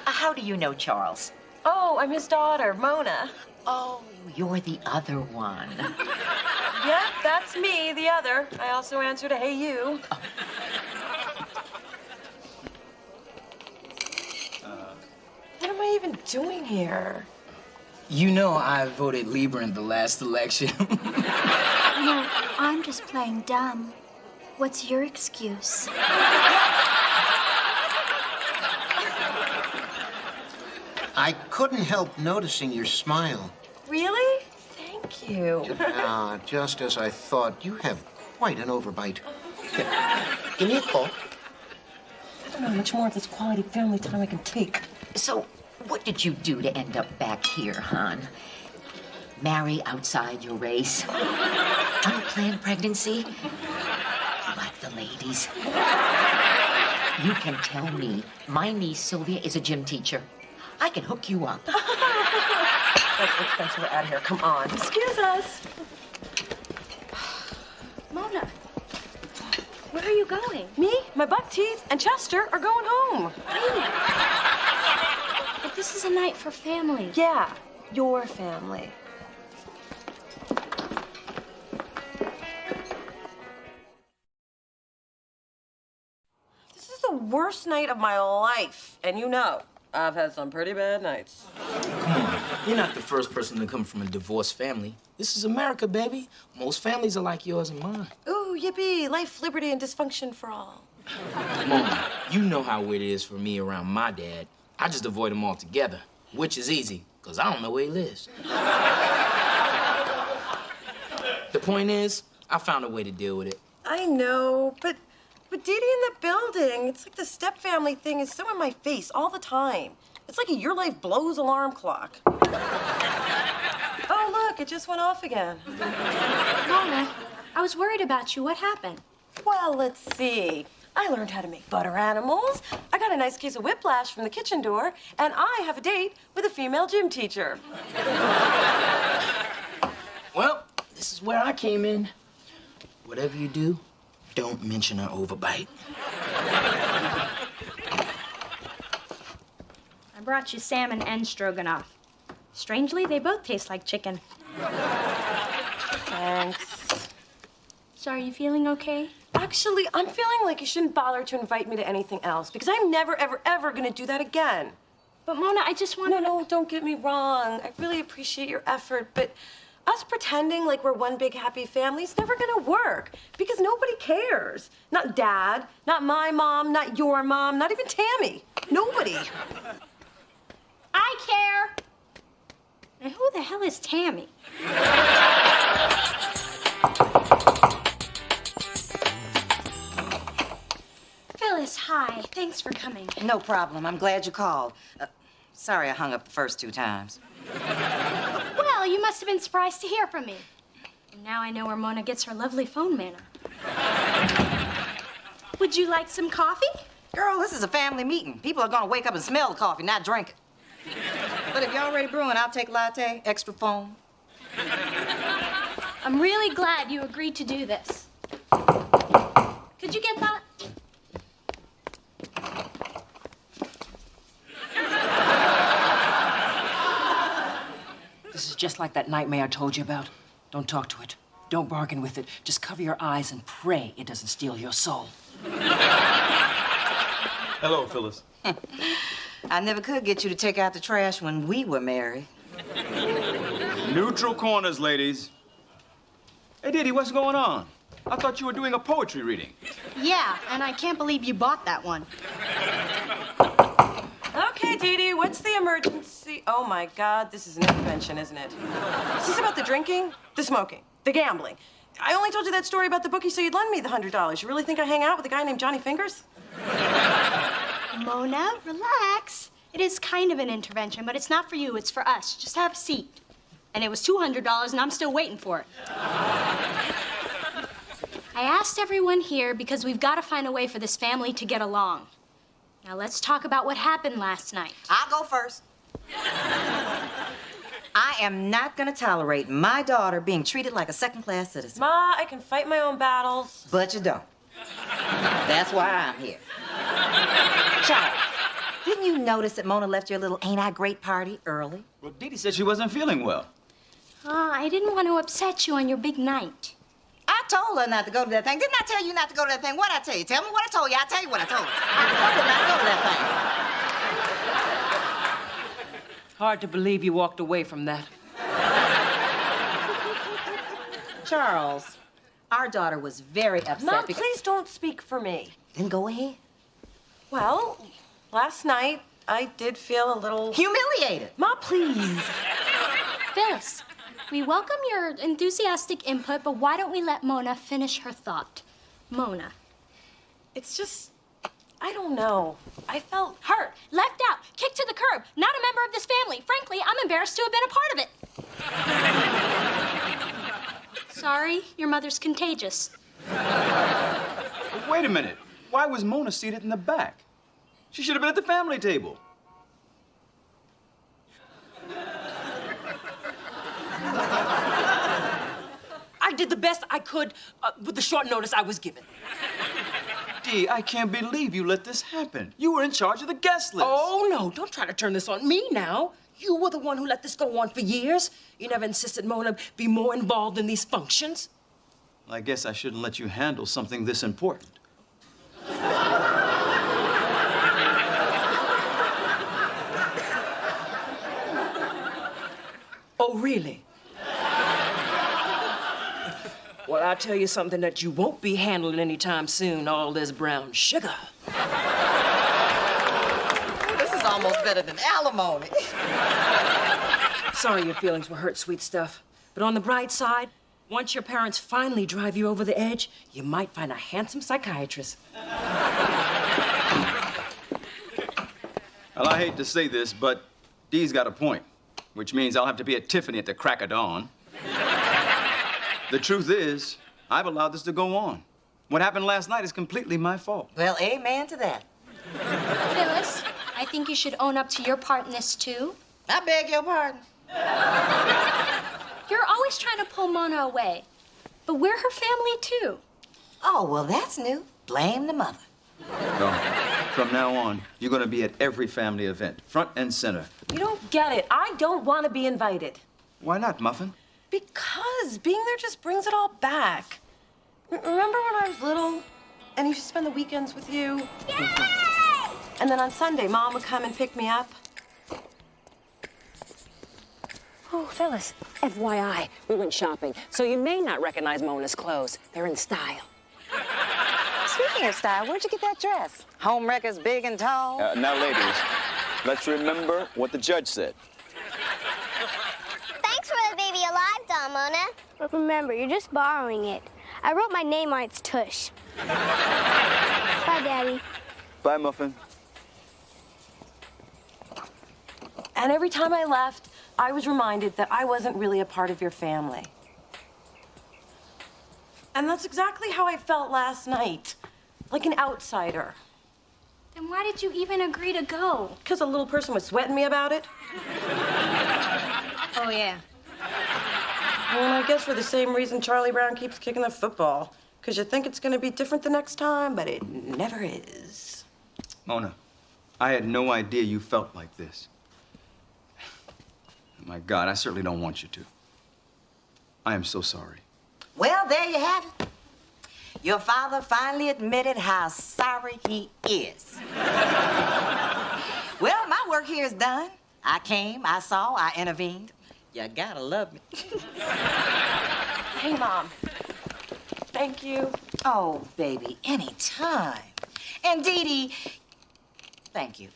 How do you know Charles? Oh, I'm his daughter, Mona. Oh, you're the other one. Yep, that's me, the other. I also answer to Hey You. What am I even doing here? You know I voted Libra in the last election. No, I'm just playing dumb. What's your excuse? I couldn't help noticing your smile. Really? Thank you. Just as I thought, you have quite an overbite. Give me a call. I don't know how much more of this quality family time I can take. So, what did you do to end up back here, hon? Marry outside your race? Unplanned pregnancy? Like the ladies? You can tell me my niece Sylvia is a gym teacher. I can hook you up. Let's Spencer, we're out of here. Come on. Excuse us. Mona, where are you going? Me, my buck teeth, and Chester are going home. But this is a night for family. Yeah, your family. This is the worst night of my life, and you know, I've had some pretty bad nights. Come on, you're not the first person to come from a divorced family. This is America, baby. Most families are like yours and mine. Ooh, yippee, life, liberty, and dysfunction for all. Mona, you know how weird it is for me around my dad. I just avoid him altogether, which is easy, because I don't know where he lives. The point is, I found a way to deal with it. I know, but Dee Dee in the building, it's like the step-family thing is so in my face all the time. It's like a Your Life Blows alarm clock. Oh, look, it just went off again. Mona, I was worried about you. What happened? Well, let's see. I learned how to make butter animals. I got a nice case of whiplash from the kitchen door, and I have a date with a female gym teacher. Well, this is where I came in. Whatever you do, don't mention an overbite. I brought you salmon and stroganoff. Strangely, they both taste like chicken. Thanks. So are you feeling okay? Actually, I'm feeling like you shouldn't bother to invite me to anything else, because I'm never, ever, ever gonna do that again. But Mona, I just want to... No, don't get me wrong. I really appreciate your effort, but us pretending like we're one big happy family is never gonna work, because nobody cares. Not Dad, not my mom, not your mom, not even Tammy. Nobody. I care. Now, who the hell is Tammy? Phyllis, hi. Thanks for coming. No problem. I'm glad you called. Sorry I hung up the first 2 times. Well, you must have been surprised to hear from me. And now I know where Mona gets her lovely phone manner. Would you like some coffee? Girl, this is a family meeting. People are gonna wake up and smell the coffee, not drink it. But if you're already brewing, I'll take latte, extra foam. I'm really glad you agreed to do this. Could you get that? just like that nightmare I told you about. Don't talk to it. Don't bargain with it. Just cover your eyes and pray it doesn't steal your soul. Hello, Phyllis. I never could get you to take out the trash when we were married. Neutral corners, ladies. Hey, Didi, what's going on? I thought you were doing a poetry reading. Yeah, and I can't believe you bought that one. Okay, Dee Dee, what's the emergency? Oh, my God, this is an intervention, isn't it? Is this about the drinking, the smoking, the gambling? I only told you that story about the bookie so you'd lend me the $100. You really think I hang out with a guy named Johnny Fingers? Mona, relax. It is kind of an intervention, but it's not for you, it's for us. Just have a seat. And it was $200, and I'm still waiting for it. I asked everyone here because we've got to find a way for this family to get along. Now let's talk about what happened last night. I'll go first. I am not going to tolerate my daughter being treated like a second-class citizen. Ma, I can fight my own battles. But you don't. That's why I'm here. Charles, didn't you notice that Mona left your little Ain't I Great party early? Well, Didi said she wasn't feeling well. I didn't want to upset you on your big night. I told her not to go to that thing. Didn't I tell you not to go to that thing? What'd I tell you? Tell me what I told you. I'll tell you what I told you. I told her not to go to that thing. Hard to believe you walked away from that. Charles, our daughter was very upset. Mom, please don't speak for me. Then go ahead. Well, last night, I did feel a little... humiliated. Ma, please. Phyllis, we welcome your enthusiastic input, but why don't we let Mona finish her thought? Mona. It's just, I don't know. I felt... Hurt, left out, kicked to the curb, not a member of this family. Frankly, I'm embarrassed to have been a part of it. Sorry, your mother's contagious. But wait a minute. Why was Mona seated in the back? She should have been at the family table. I did the best I could with the short notice I was given. Dee, I can't believe you let this happen. You were in charge of the guest list. Oh, no, don't try to turn this on me now. You were the one who let this go on for years. You never insisted Mona be more involved in these functions. I guess I shouldn't let you handle something this important. Oh, really? Well, I'll tell you something that you won't be handling anytime soon, all this brown sugar. This is almost better than alimony. Sorry your feelings were hurt, sweet stuff. But on the bright side, once your parents finally drive you over the edge, you might find a handsome psychiatrist. Well, I hate to say this, but Dee's got a point, which means I'll have to be at Tiffany at the crack of dawn. The truth is, I've allowed this to go on. What happened last night is completely my fault. Well, amen to that. Phyllis, I think you should own up to your part in this, too. I beg your pardon. You're always trying to pull Mona away. But we're her family, too. Oh, well, that's new. Blame the mother. So, from now on, you're going to be at every family event, front and center. You don't get it. I don't want to be invited. Why not, Muffin? Because being there just brings it all back. Remember when I was little and I used to spend the weekends with you? Yay! And then on Sunday, Mom would come and pick me up? Oh, Phyllis, FYI, we went shopping, so you may not recognize Mona's clothes. They're in style. Speaking of style, where'd you get that dress? Home wreckers big and tall? Now, ladies, let's remember what the judge said. Thanks for the Baby Alive doll, Mona. But remember, you're just borrowing it. I wrote my name on its tush. Bye, Daddy. Bye, Muffin. And every time I left, I was reminded that I wasn't really a part of your family. And that's exactly how I felt last night, like an outsider. Then why did you even agree to go? Because a little person was sweating me about it. Oh, yeah. Well, I guess for the same reason Charlie Brown keeps kicking the football. Because you think it's going to be different the next time, but it never is. Mona, I had no idea you felt like this. My God, I certainly don't want you to. I am so sorry. Well, there you have it. Your father finally admitted how sorry he is. Well, my work here is done. I came, I saw, I intervened. You gotta love me. Hey, Mom. Thank you. Oh, baby, anytime. And Dee Dee, thank you.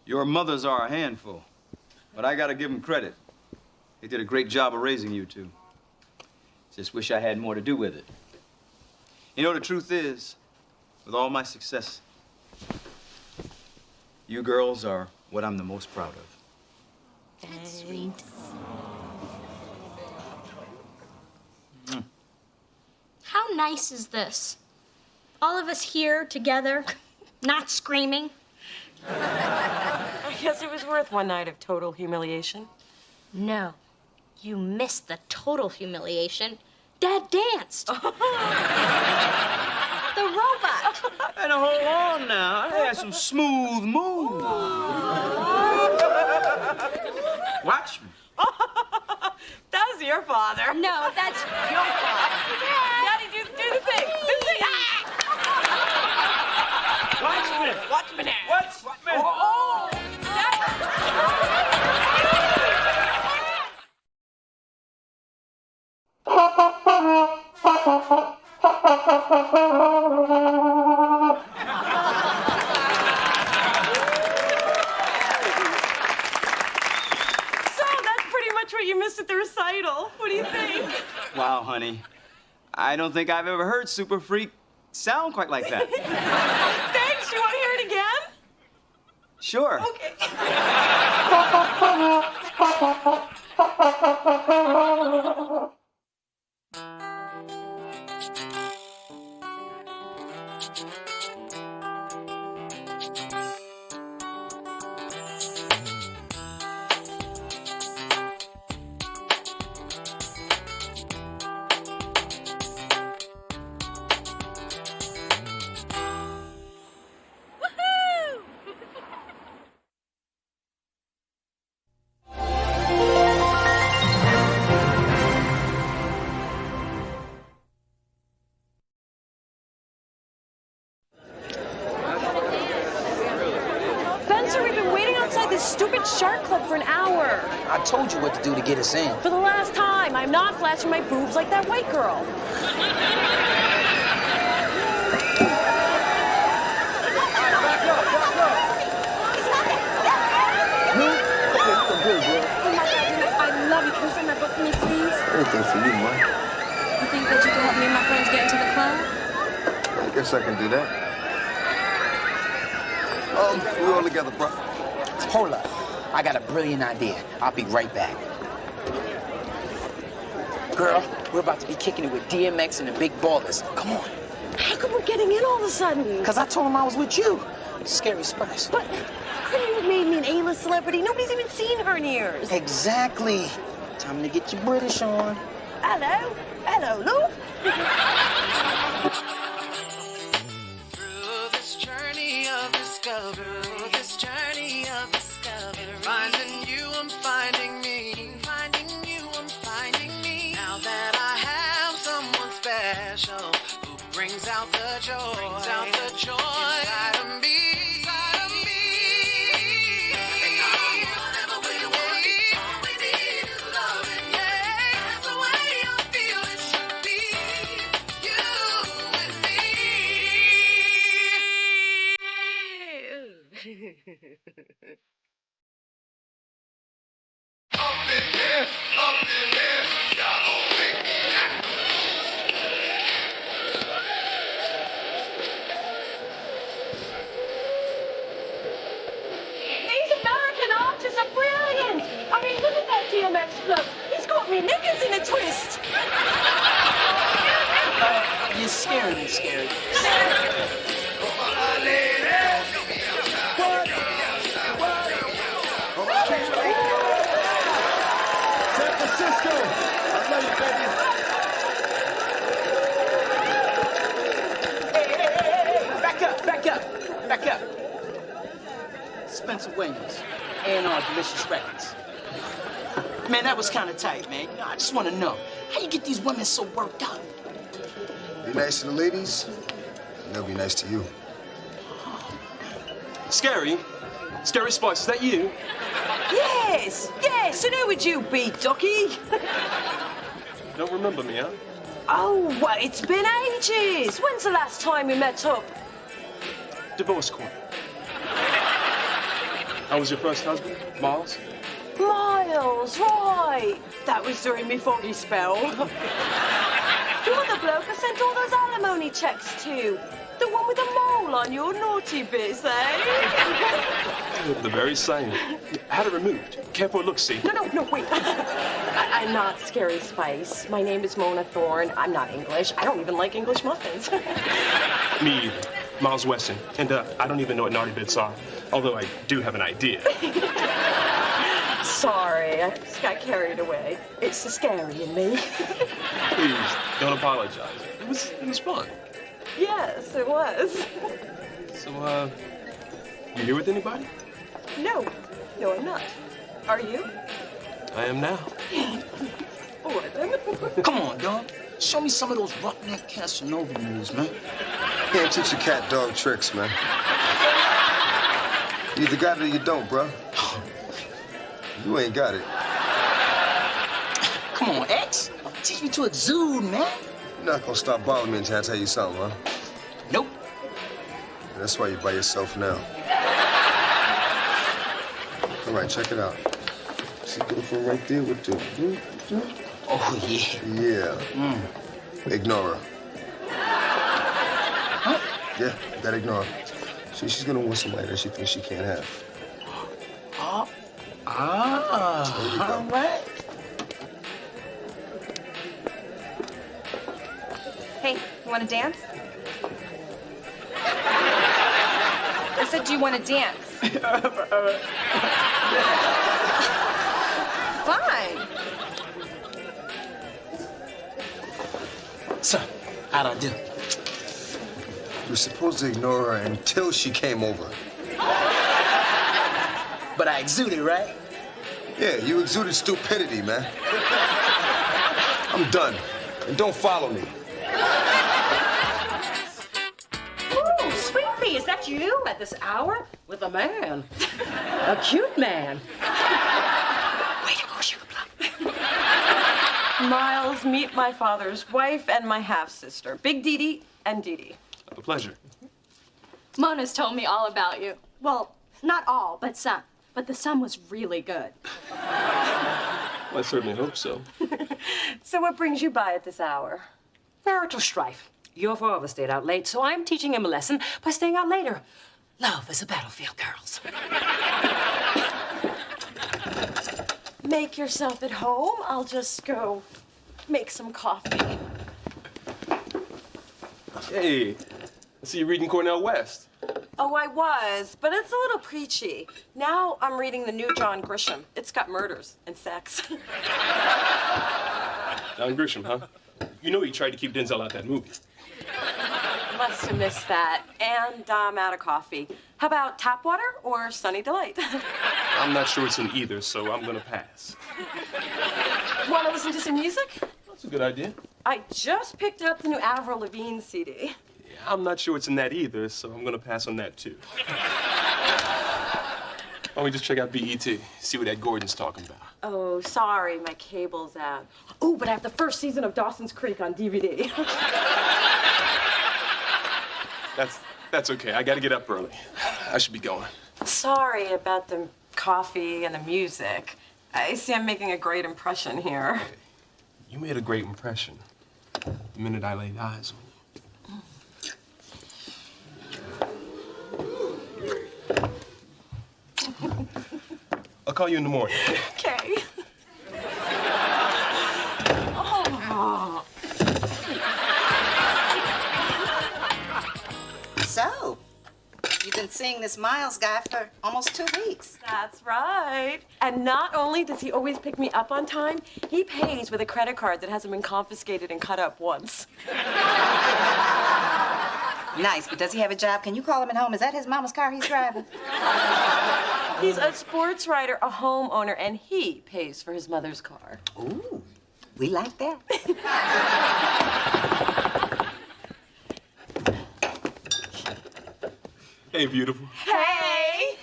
Your mothers are a handful, but I gotta give them credit. They did a great job of raising you two. Just wish I had more to do with it. You know, the truth is, with all my success, you girls are what I'm the most proud of. That's sweet. How nice is this? All of us here together, not screaming. I guess it was worth one night of total humiliation. No, you missed the total humiliation. Dad danced. The robot. And hold on now, I had some smooth moves. Watch me. That was your father. No, that's your father. Daddy, do the thing. Do the thing. Watch me. Watch me now. Watch me. Oh, what you missed at the recital. What do you think? Wow, honey. I don't think I've ever heard Super Freak sound quite like that. Thanks. You want to hear it again? Sure. Okay. We've been waiting outside this stupid shark club for an hour. I told you what to do to get us in. For the last time, I'm not flashing my boobs like that white girl. Oh my God, I love you. Can you send that book for me, please? Anything for you, man. You think that you can help me and my friends get into the club? I guess I can do that. We're all together, bro. Hold up. I got a brilliant idea. I'll be right back. Girl, we're about to be kicking it with DMX and the big ballers. Come on. How come we're getting in all of a sudden? Because I told him I was with you. Scary Spice. But you made me an A-list celebrity. Nobody's even seen her in years. Exactly. Time to get your British on. Hello. Hello, Lou. This journey of discovery, finding you, I'm finding me, finding you, I'm finding me. Now that I have someone special who brings out the joy, inside of me. Inside of me. Whatever we want, all we need is love. Yeah, that's the way I feel it should be. You and me. These American artists are brilliant. I mean, look at that DMX look. He's got me knickers in a twist. You're scaring me, Scary. San Francisco, I love you, baby. Hey, back up. on Delicious Records. Man, that was kind of tight, man. You know, I just want to know, how you get these women so worked up? Be nice to the ladies, and they'll be nice to you. Scary? Scary Spice, is that you? Yes, yes, and who would you be, Ducky? You don't remember me, huh? Oh, well, it's been ages. When's the last time we met up? Divorce court. How was your first husband, Miles? Miles, right. That was during me foggy spell. You're the bloke I sent all those alimony checks to. The one with the mole on your naughty bits, eh? The very same. Had it removed. Careful look, see. No, wait. I'm not Scary Spice. My name is Mona Thorne. I'm not English. I don't even like English muffins. Me either. Miles Weston. And I don't even know what naughty bits are, although I do have an idea. Sorry, I just got carried away. It's the scary in me. Please, don't apologize. It was fun. Yes, it was. So, you here with anybody? No, I'm not. Are you? I am now. All right, then. Come on, dog. Show me some of those roughneck Casanova moves, man. Can't teach a cat dog tricks, man. You either got it or you don't, bro. You ain't got it. Come on, X. Teach me to exude, man. You're not gonna stop bothering me until I tell you something, huh? Nope. And that's why you're by yourself now. All right, check it out. See beautiful right there with the... Oh, yeah. Yeah. Ignore her. Huh? Yeah, you gotta ignore her. See, she's gonna want somebody that she thinks she can't have. All right. Hey, you want to dance? I said, do you want to dance? Fine. So, how'd I do? You were supposed to ignore her until she came over. But I exuded, right? Yeah, you exuded stupidity, man. I'm done. And don't follow me. Ooh, Sweet Pea, is that you at this hour? With a man. A cute man. Way to go, Sugar Plum. Miles, meet my father's wife and my half-sister, Big Dee Dee and Dee Dee. A pleasure. Mona's told me all about you. Well, not all, but some. But the some was really good. I certainly hope so. So what brings you by at this hour? Marital strife. Your father stayed out late, so I'm teaching him a lesson by staying out later. Love is a battlefield, girls. Make yourself at home. I'll just go make some coffee. Hey, I see you reading Cornell West. Oh, I was, but it's a little preachy. Now I'm reading the new John Grisham. It's got murders and sex. John Grisham, huh? You know he tried to keep Denzel out that movie. Must have missed that. And I'm out of coffee. How about tap water or Sunny Delight? I'm not sure it's in either, so I'm gonna pass. Want to listen to some music? That's a good idea. I just picked up the new Avril Lavigne CD. I'm not sure it's in that either, so I'm gonna pass on that too. Why don't we just check out BET, see what that Gordon's talking about? Oh, sorry, my cable's out. Oh, but I have the first season of Dawson's Creek on DVD. That's okay. I gotta get up early. I should be going. Sorry about the coffee and the music. I see I'm making a great impression here. You made a great impression the minute I laid eyes on you. I'll call you in the morning. Okay. Oh. So, you've been seeing this Miles guy for almost 2 weeks. That's right. And not only does he always pick me up on time, he pays with a credit card that hasn't been confiscated and cut up once. Nice, but does he have a job? Can you call him at home? Is that his mama's car he's driving? He's a sports writer, a homeowner, and he pays for his mother's car. Ooh, we like that. Hey, beautiful. Hey!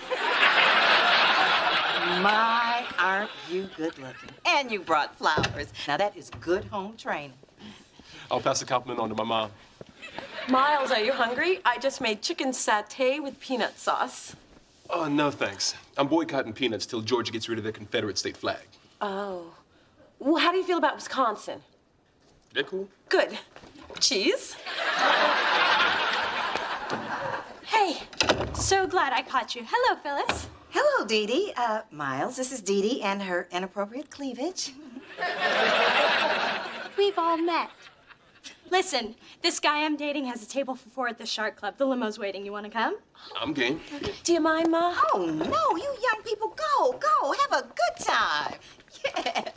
My, aren't you good looking? And you brought flowers. Now that is good home training. I'll pass the compliment on to my mom. Miles, are you hungry? I just made chicken satay with peanut sauce. Oh, no, thanks. I'm boycotting peanuts till Georgia gets rid of their Confederate state flag. Oh. Well, how do you feel about Wisconsin? They're cool. Good. Cheese? Hey, so glad I caught you. Hello, Phyllis. Hello, Dee Dee. Miles, this is Dee Dee and her inappropriate cleavage. We've all met. Listen, this guy I'm dating has a table for 4 at the Shark Club. The limo's waiting. You want to come? I'm game. Do you mind, Ma? Oh, no, you young people, go. Have a good time. Yeah.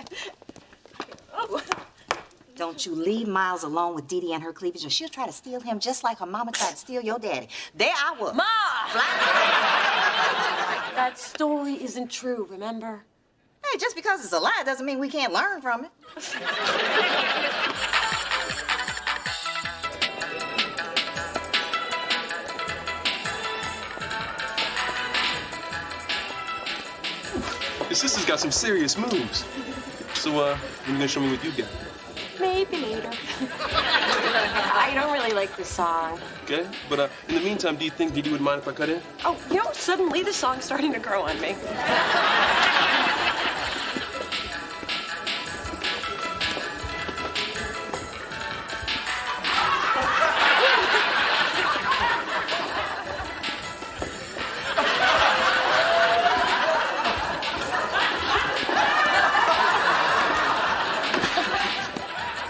Oh. Don't you leave Miles alone with Dee Dee and her cleavage, or she'll try to steal him just like her mama tried to steal your daddy. There I was. Ma! That story isn't true, remember? Hey, just because it's a lie doesn't mean we can't learn from it. Your sister's got some serious moves. So, when you gonna show me what you got? Maybe later. I don't really like this song. Okay, but in the meantime, do you think Dee Dee would mind if I cut in? Oh, you know, suddenly the song's starting to grow on me.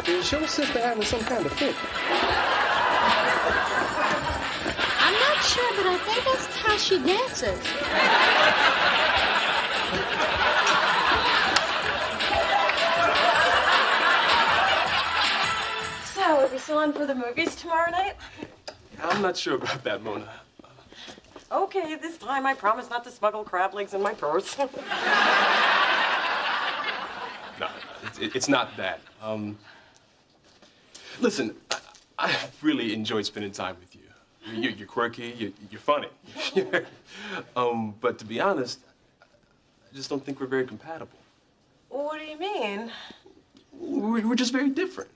Is your sister having some kind of fit? I'm not sure, but I think that's how she dances. So, are we still on for the movies tomorrow night? I'm not sure about that, Mona. Okay, this time I promise not to smuggle crab legs in my purse. No, it's not that. Listen, I really enjoyed spending time with you. You're quirky, you're funny. But to be honest, I just don't think we're very compatible. What do you mean? We're just very different.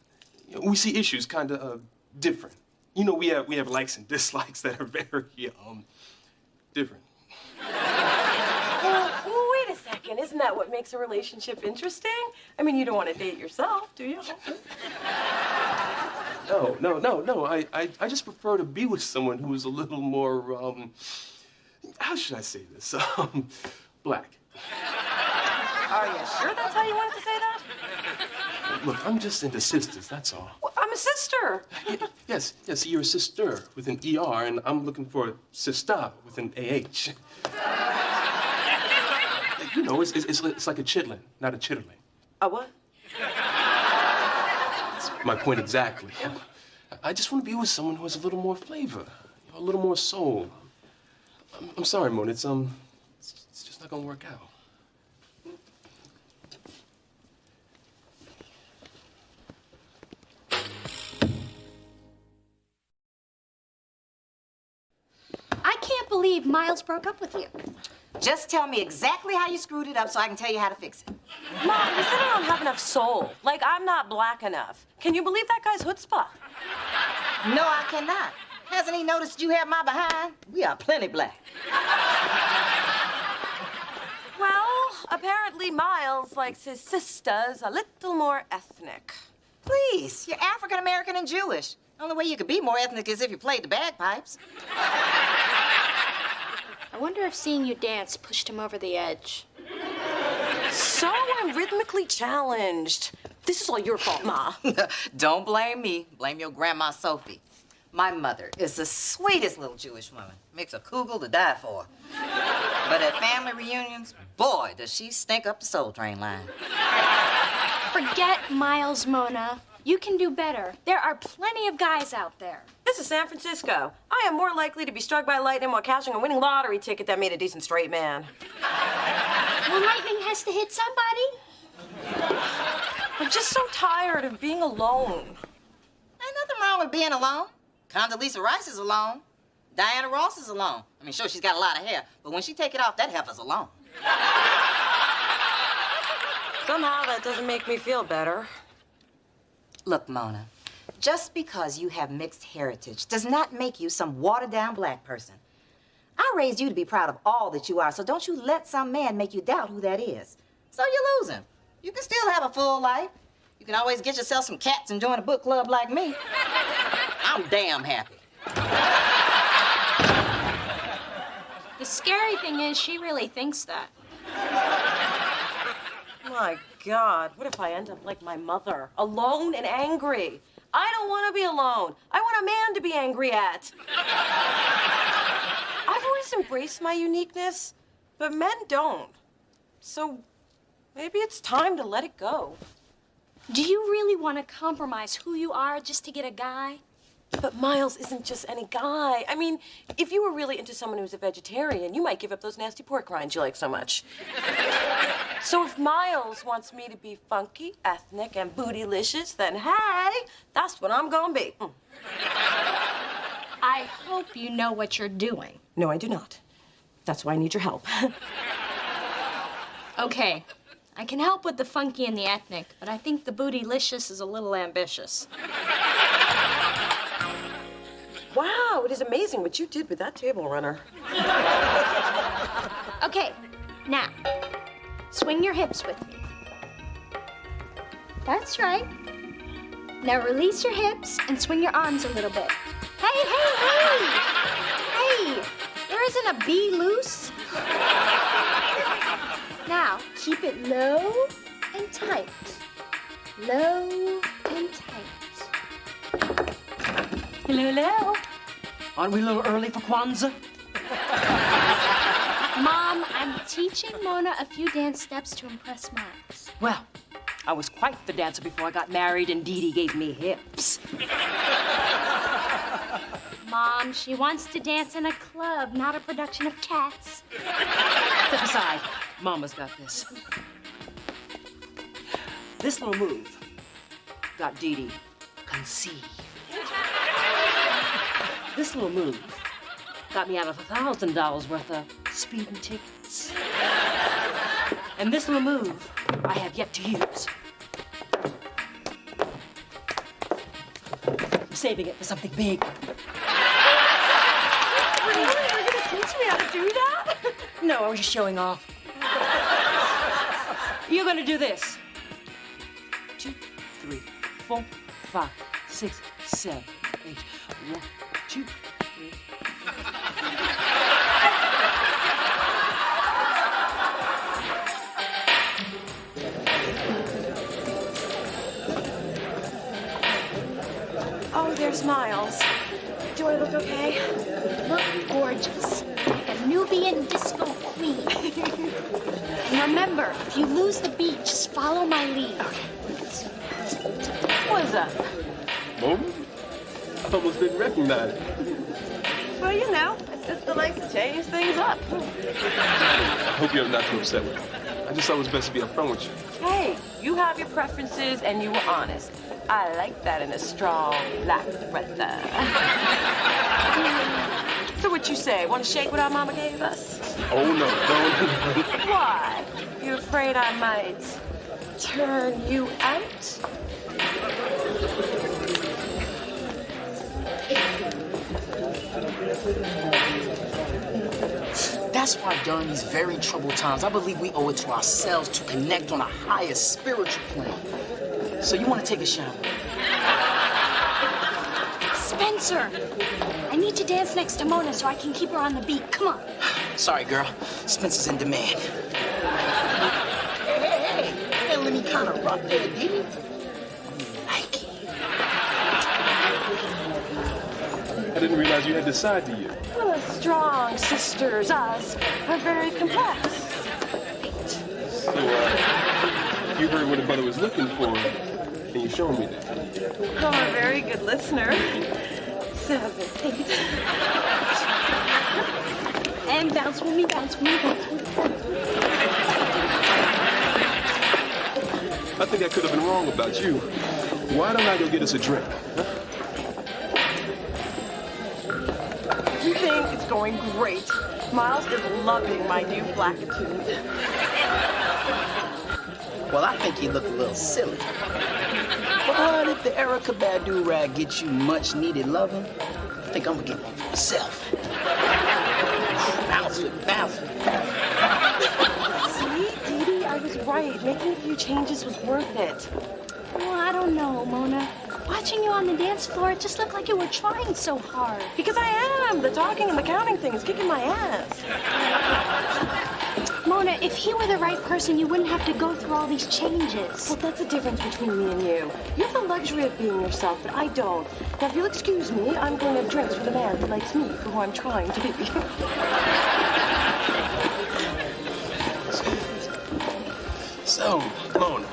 We see issues kind of different. You know, we have likes and dislikes that are very different. Well, wait a second. Isn't that what makes a relationship interesting? I mean, you don't want to date yourself, do you? No. I just prefer to be with someone who is a little more, how should I say this? Black. Are you sure that's how you wanted to say that? Look, I'm just into sisters, that's all. Well, I'm a sister. Yes, you're a sister with an ER, and I'm looking for a sister with an AH. You know, it's like a chitlin, not a chitterling. A what? That's my point exactly. I just want to be with someone who has a little more flavor, a little more soul. I'm sorry, Mona, it's just not gonna work out. I can't believe Miles broke up with you. Just tell me exactly how you screwed it up so I can tell you how to fix it. Mom, you said I don't have enough soul. Like, I'm not black enough. Can you believe that guy's chutzpah? No, I cannot. Hasn't he noticed you have my behind? We are plenty black. Well, apparently Miles likes his sisters a little more ethnic. Please, you're African American and Jewish. The only way you could be more ethnic is if you played the bagpipes. I wonder if seeing you dance pushed him over the edge. So I'm rhythmically challenged. This is all your fault, Ma. Don't blame me. Blame your grandma, Sophie. My mother is the sweetest little Jewish woman. Makes a kugel to die for. But at family reunions, boy, does she stink up the Soul Train line. Forget Miles, Mona. You can do better. There are plenty of guys out there. This is San Francisco. I am more likely to be struck by lightning while cashing a winning lottery ticket than meet a decent straight man. Well, lightning has to hit somebody. I'm just so tired of being alone. Ain't nothing wrong with being alone. Condoleezza Rice is alone. Diana Ross is alone. I mean, sure, she's got a lot of hair, but when she take it off, that heifer's alone. Somehow that doesn't make me feel better. Look, Mona, just because you have mixed heritage does not make you some watered-down black person. I raised you to be proud of all that you are, so don't you let some man make you doubt who that is. So you're losing. You can still have a full life. You can always get yourself some cats and join a book club like me. I'm damn happy. The scary thing is she really thinks that. My God, what if I end up like my mother, alone and angry? I don't want to be alone. I want a man to be angry at. I've always embraced my uniqueness, but men don't. So maybe it's time to let it go. Do you really want to compromise who you are just to get a guy? But Miles isn't just any guy. I mean, if you were really into someone who's a vegetarian, you might give up those nasty pork rinds you like so much. So if Miles wants me to be funky, ethnic, and bootylicious, then hey, that's what I'm gonna be. I hope you know what you're doing. No, I do not. That's why I need your help. Okay, I can help with the funky and the ethnic, but I think the bootylicious is a little ambitious. Wow, it is amazing what you did with that table runner. Okay, now, swing your hips with me. That's right. Now release your hips and swing your arms a little bit. Hey, hey, hey! Hey, there isn't a bee loose. Now, keep it low and tight. Low and tight. Hello, hello. Aren't we a little early for Kwanzaa? Mom, I'm teaching Mona a few dance steps to impress Max. Well, I was quite the dancer before I got married and Dee Dee gave me hips. Mom, she wants to dance in a club, not a production of Cats. Step aside. Mama's got this. This little move got Dee Dee conceived. This little move got me out of $1,000 worth of speeding tickets. And this little move I have yet to use. I'm saving it for something big. Really? You're gonna teach me how to do that? No, I was just showing off. You're gonna do this. 2, 3, 4, 5, 6, 7, 8. 1, 2, 3. Oh, there's Miles. Do I look okay? Look gorgeous. Like a Nubian disco queen. And remember, if you lose the beat, just follow my lead. What is that? Mona? I almost didn't recognize it. Well, you know, my sister likes to change things up. I hope you're not too upset with me. I just thought it was best to be upfront with you. Hey, you have your preferences and you were honest. I like that in a strong black brother. So what you say? Want to shake what our mama gave us? Oh, no, don't. Why? You afraid I might turn you out? That's why during these very troubled times, I believe we owe it to ourselves to connect on a higher spiritual plane. So you want to take a shower? Spencer, I need to dance next to Mona so I can keep her on the beat. Come on. Sorry, girl. Spencer's in demand. Hey, feeling me kind of rough there, didn't you? Like it. I didn't realize you had this side to you. Well, as strong sisters, us, are very complex. So, you heard what a brother was looking for, and you showed me that. I'm a very good listener. 7, 8. And bounce with me, bounce with me, bounce with me. I think I could have been wrong about you. Why don't I go get us a drink? Huh? Everything is going great. Miles is loving my new black attitude. Well, I think you look a little silly. But if the Erica Badu rag gets you much needed loving, I think I'm gonna get one for myself. Bounce it, bounce it. See, Dee Dee, I was right. Making a few changes was worth it. Well, I don't know, Mona. Watching you on the dance floor, it just looked like you were trying so hard. Because I am. The talking and the counting thing is kicking my ass. Mona, if he were the right person, you wouldn't have to go through all these changes. Well, that's the difference between me and you. You have the luxury of being yourself, but I don't. Now, if you'll excuse me, I'm going to have drinks for the man who likes me for who I'm trying to be. So, Mona,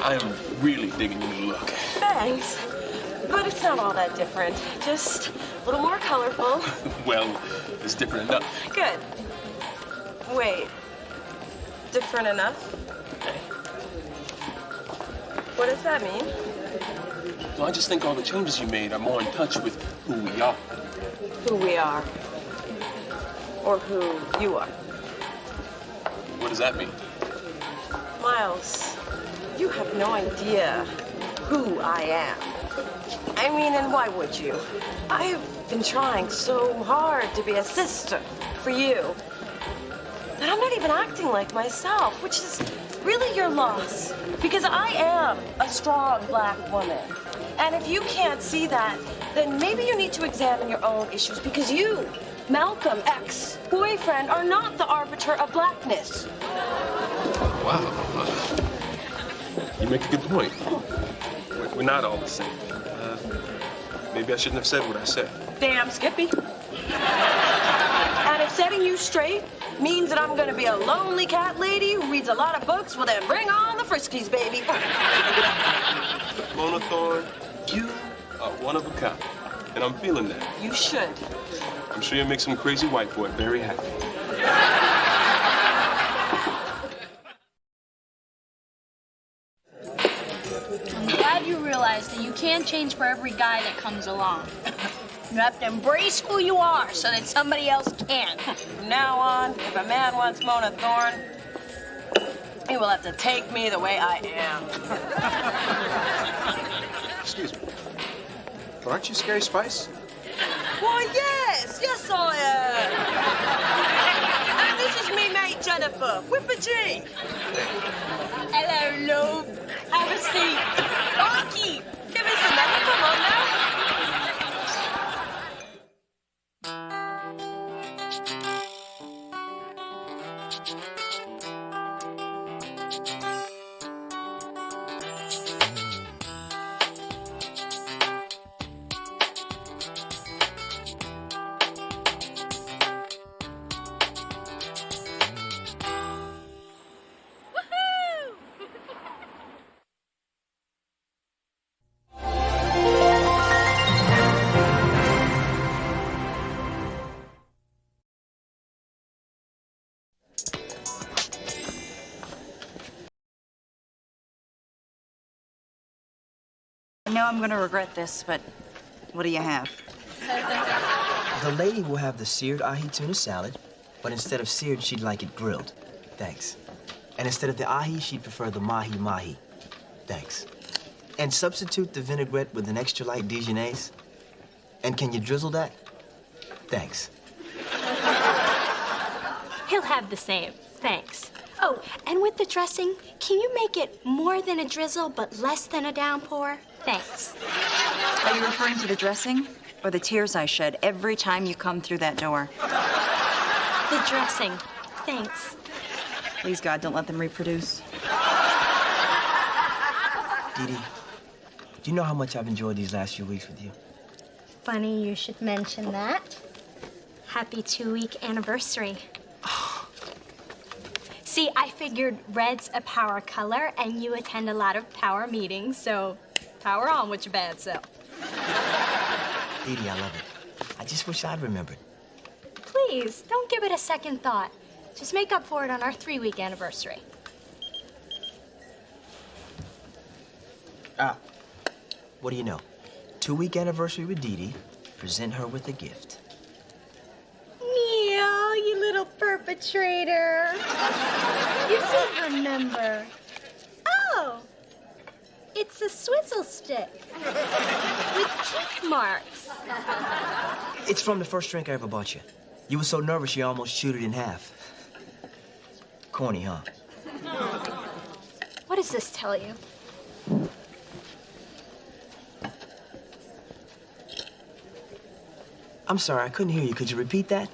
I am really digging your new look. Thanks. But it's not all that different. Just a little more colorful. Well, it's different enough. Good. Wait. Different enough? What does that mean? Well, I just think all the changes you made are more in touch with who we are. Who we are. Or who you are. What does that mean? Miles, you have no idea who I am. I mean, and why would you? I've been trying so hard to be a sister for you that I'm not even acting like myself, which is really your loss. Because I am a strong black woman. And if you can't see that, then maybe you need to examine your own issues because you, Malcolm, ex-boyfriend, are not the arbiter of blackness. Wow. You make a good point. We're not all the same. Maybe I shouldn't have said what I said. Damn, Skippy. And if setting you straight means that I'm gonna be a lonely cat lady who reads a lot of books, well then bring on the Friskies, baby. Mona Thorne, you are one of a kind. And I'm feeling that. You should. I'm sure you'll make some crazy white boy very happy. I'm glad you realize that you can't change for every guy that comes along. You have to embrace who you are so that somebody else can. From now on, if a man wants Mona Thorne, he will have to take me the way I am. Excuse me. But aren't you Scary Spice? Why, yes! Yes, I am! And this is me mate, Jennifer, with a G. Hello, love. Have a seat. Archie, give us a minute. Come on now. I know I'm gonna regret this, but what do you have? The lady will have the seared ahi tuna salad, but instead of seared, she'd like it grilled. Thanks. And instead of the ahi, she'd prefer the mahi-mahi. Thanks. And substitute the vinaigrette with an extra light Dijonnaise. And can you drizzle that? Thanks. He'll have the same. Thanks. Oh, and with the dressing, can you make it more than a drizzle but less than a downpour? Thanks. Are you referring to the dressing or the tears I shed every time you come through that door? The dressing. Thanks. Please, God, don't let them reproduce. Dee Dee, do you know how much I've enjoyed these last few weeks with you? Funny you should mention that. Happy 2-week anniversary. See, I figured red's a power color, and you attend a lot of power meetings, so power on with your bad self. Dee Dee, I love it. I just wish I'd remembered. Please, don't give it a second thought. Just make up for it on our 3-week anniversary. What do you know? 2-week anniversary with Dee Dee. Present her with a gift. Neil, you little perpetrator. You did remember. Oh, it's a swizzle stick with teeth marks. It's from the first drink I ever bought you. You were so nervous you almost chewed it in half. Corny, huh? What does this tell you? I'm sorry, I couldn't hear you. Could you repeat that?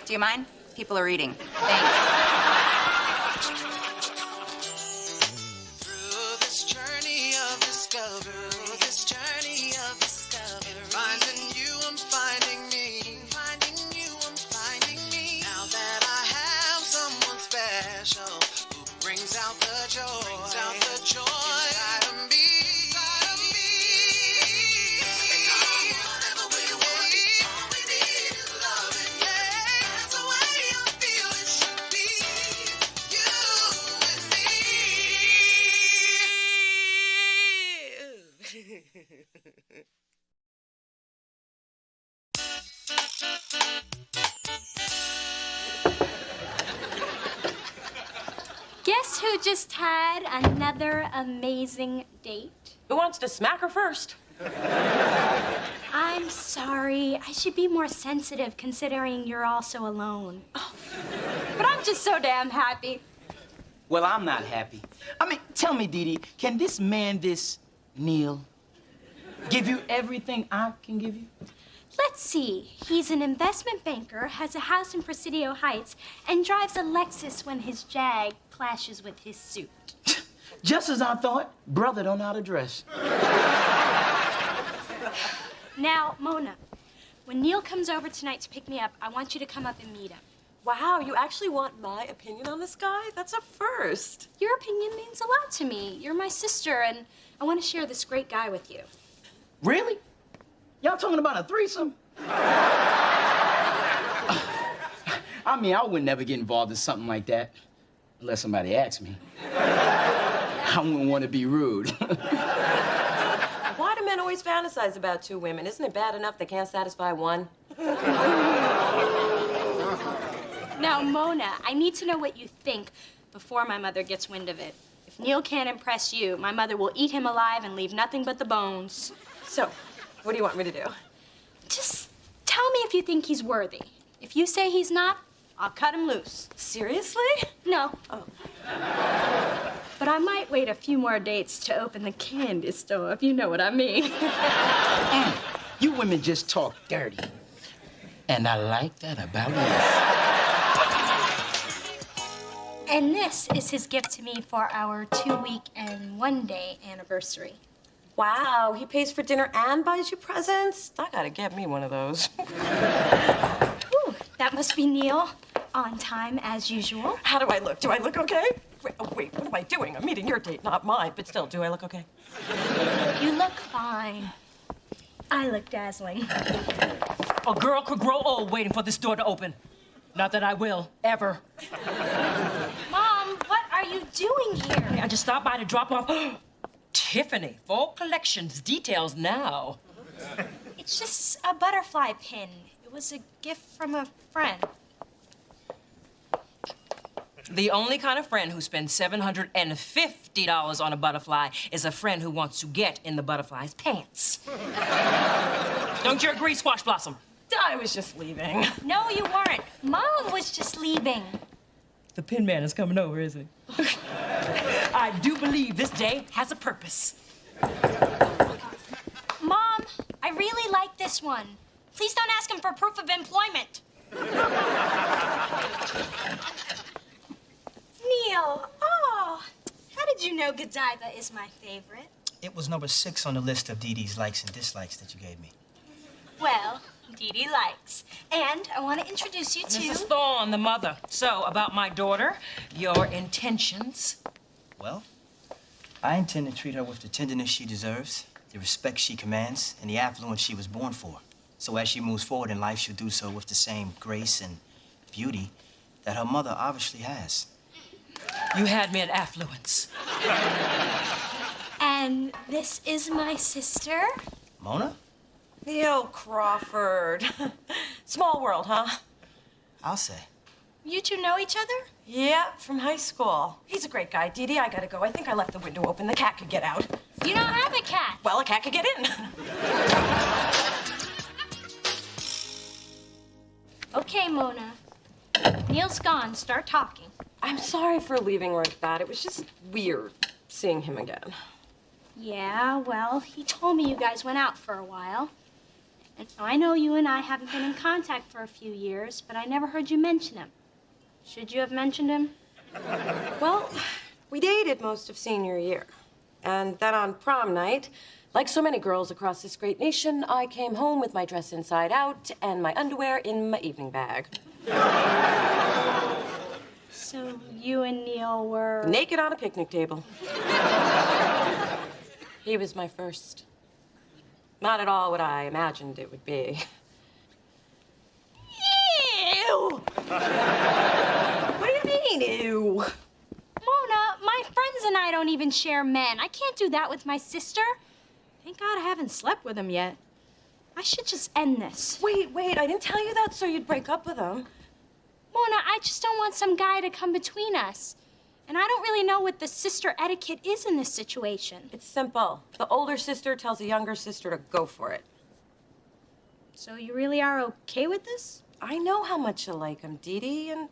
Do you mind? People are eating. Thanks. Through this journey of discovery, finding you, I'm finding me, Now that I have someone special who brings out the joy, inside of me. Guess who just had another amazing date? Who wants to smack her first? I'm sorry. I should be more sensitive considering you're also alone. Oh, but I'm just so damn happy. Well, I'm not happy. I mean, tell me, Dee Dee, can this man, this Neil, give you everything I can give you? Let's see. He's an investment banker, has a house in Presidio Heights, and drives a Lexus when his Jag clashes with his suit. Just as I thought, brother don't know how to dress. Now, Mona, when Neil comes over tonight to pick me up, I want you to come up and meet him. Wow, you actually want my opinion on this guy? That's a first. Your opinion means a lot to me. You're my sister, and I want to share this great guy with you. Really? Y'all talking about a threesome? I mean, I would never get involved in something like that unless somebody asked me. I wouldn't want to be rude. Why do men always fantasize about two women? Isn't it bad enough they can't satisfy one? Now, Mona, I need to know what you think before my mother gets wind of it. If Neil can't impress you, my mother will eat him alive and leave nothing but the bones. So, what do you want me to do? Just tell me if you think he's worthy. If you say he's not, I'll cut him loose. Seriously? No. Oh. But I might wait a few more dates to open the candy store, if you know what I mean. You women just talk dirty. And I like that about you. And this is his gift to me for our 2-week and 1-day anniversary. Wow, he pays for dinner and buys you presents? I gotta get me one of those. Ooh, that must be Neil. On time, as usual. How do I look? Do I look okay? Wait, what am I doing? I'm meeting your date, not mine. But still, do I look okay? You look fine. I look dazzling. A girl could grow old waiting for this door to open. Not that I will, ever. Mom, what are you doing here? I just stopped by to drop off Tiffany, full collections, details now. It's just a butterfly pin. It was a gift from a friend. The only kind of friend who spends $750 on a butterfly is a friend who wants to get in the butterfly's pants. Don't you agree, Squash Blossom? I was just leaving. No, you weren't. Mom was just leaving. The pin man is coming over, is he? I do believe this day has a purpose. Mom, I really like this one. Please don't ask him for proof of employment. Neil, oh, how did you know Godiva is my favorite? It was number 6 on the list of Dee Dee's likes and dislikes that you gave me. Well, Dee Dee likes. And I want to introduce you to... Mrs. Thorne, the mother. So, about my daughter, your intentions. Well, I intend to treat her with the tenderness she deserves, the respect she commands, and the affluence she was born for. So as she moves forward in life, she'll do so with the same grace and beauty that her mother obviously has. You had me at affluence. And this is my sister. Mona? Neil Crawford. Small world, huh? I'll say. You two know each other? Yeah, from high school. He's a great guy. Dee Dee, I gotta go. I think I left the window open. The cat could get out. You don't have a cat. Well, a cat could get in. Okay, Mona. Neil's gone. Start talking. I'm sorry for leaving like that. It was just weird seeing him again. Yeah, well, he told me you guys went out for a while. And I know you and I haven't been in contact for a few years, but I never heard you mention him. Should you have mentioned him? Well, we dated most of senior year. And then on prom night, like so many girls across this great nation, I came home with my dress inside out and my underwear in my evening bag. So you and Neil were... Naked on a picnic table. He was my first. Not at all what I imagined it would be. Ew! What do you mean, ew? Mona, my friends and I don't even share men. I can't do that with my sister. Thank God I haven't slept with him yet. I should just end this. Wait, I didn't tell you that so you'd break up with him. Mona, I just don't want some guy to come between us. And I don't really know what the sister etiquette is in this situation. It's simple. The older sister tells the younger sister to go for it. So you really are okay with this? I know how much you like him, Dee Dee, and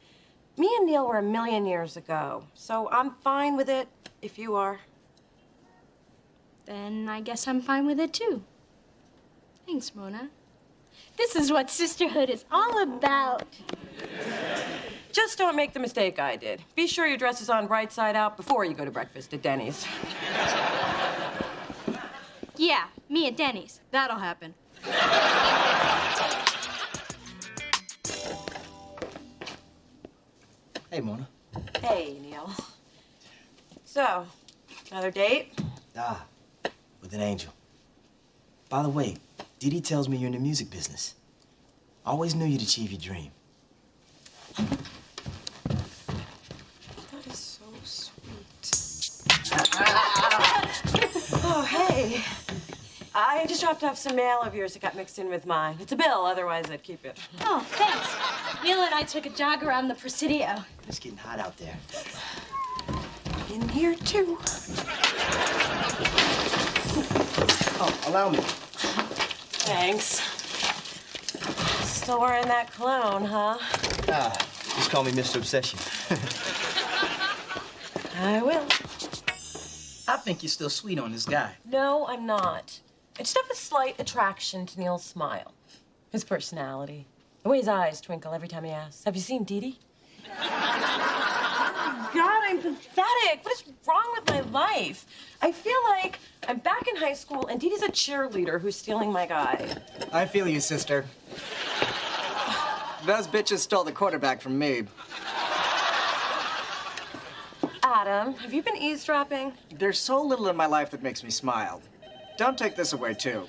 me and Neil were a million years ago. So I'm fine with it if you are. Then I guess I'm fine with it too. Thanks, Mona. This is what sisterhood is all about. Just don't make the mistake I did. Be sure your dress is on right side out before you go to breakfast at Denny's. Yeah, me at Denny's. That'll happen. Hey, Mona. Hey, Neil. So, another date? Ah, with an angel. By the way, Dee Dee tells me you're in the music business. Always knew you'd achieve your dream. That is so sweet. Oh, hey. I just dropped off some mail of yours that got mixed in with mine. It's a bill, otherwise I'd keep it. Oh, thanks. Neil and I took a jog around the Presidio. It's getting hot out there. In here, too. Oh, allow me. Thanks. Still wearing that cologne, huh? Ah, just call me Mr. Obsession. I will. I think you're still sweet on this guy. No, I'm not. I just have a slight attraction to Neil's smile. His personality. The way his eyes twinkle every time he asks. Have you seen Dee Dee? God, I'm pathetic. What is wrong with my life? I feel like I'm back in high school and Dee Dee's a cheerleader who's stealing my guy. I feel you, sister. Those bitches stole the quarterback from me. Adam, have you been eavesdropping? There's so little in my life that makes me smile. Don't take this away, too.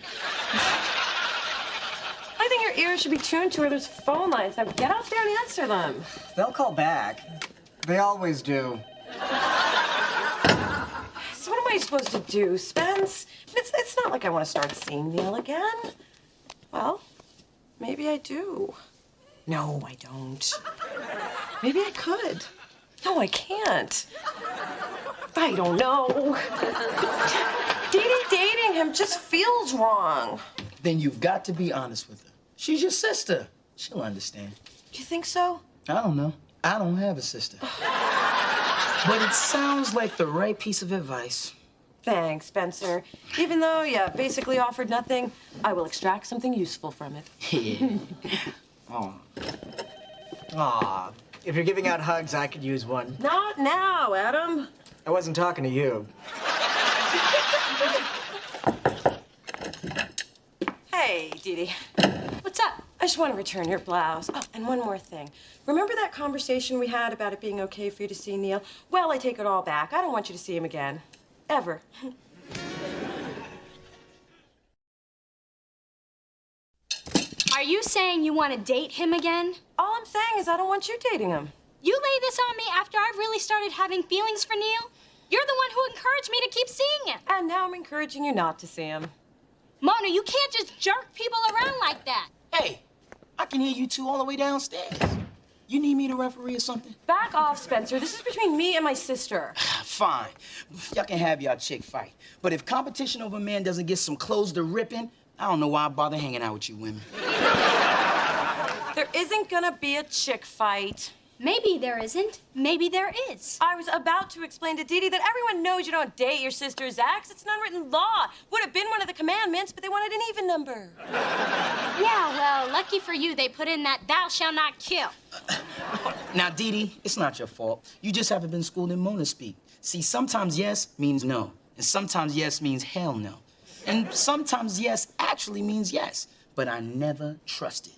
I think your ears should be tuned to where there's phone lines. Now get out there and answer them. They'll call back. They always do. So what am I supposed to do, Spence? It's not like I want to start seeing Neil again. Well, maybe I do. No, I don't. Maybe I could. No, I can't. I don't know. Dating him just feels wrong. Then you've got to be honest with her. She's your sister. She'll understand. You think so? I don't know. I don't have a sister. But it sounds like the right piece of advice. Thanks, Spencer. Even though you basically offered nothing, I will extract something useful from it. Yeah. Aw. Aw. If you're giving out hugs, I could use one. Not now, Adam. I wasn't talking to you. Hey, Dee Dee. What's up? I just want to return your blouse. Oh, and one more thing. Remember that conversation we had about it being okay for you to see Neil? Well, I take it all back. I don't want you to see him again. Ever. Are you saying you want to date him again? All I'm saying is I don't want you dating him. You lay this on me after I've really started having feelings for Neil? You're the one who encouraged me to keep seeing him. And now I'm encouraging you not to see him. Mona, you can't just jerk people around like that. Hey, I can hear you two all the way downstairs. You need me to referee or something? Back off, Spencer. This is between me and my sister. Fine. Y'all can have y'all chick fight. But if competition over men doesn't get some clothes to ripping, I don't know why I bother hanging out with you women. There isn't gonna be a chick fight. Maybe there isn't. Maybe there is. I was about to explain to Dee Dee that everyone knows you don't date your sister's ex. It's an unwritten law. Would have been one of the commandments, but they wanted an even number. Yeah, well, lucky for you, they put in that thou shalt not kill. Now, Dee Dee, it's not your fault. You just haven't been schooled in Mona speak. See, sometimes yes means no, and sometimes yes means hell no. And sometimes yes actually means yes, but I never trusted.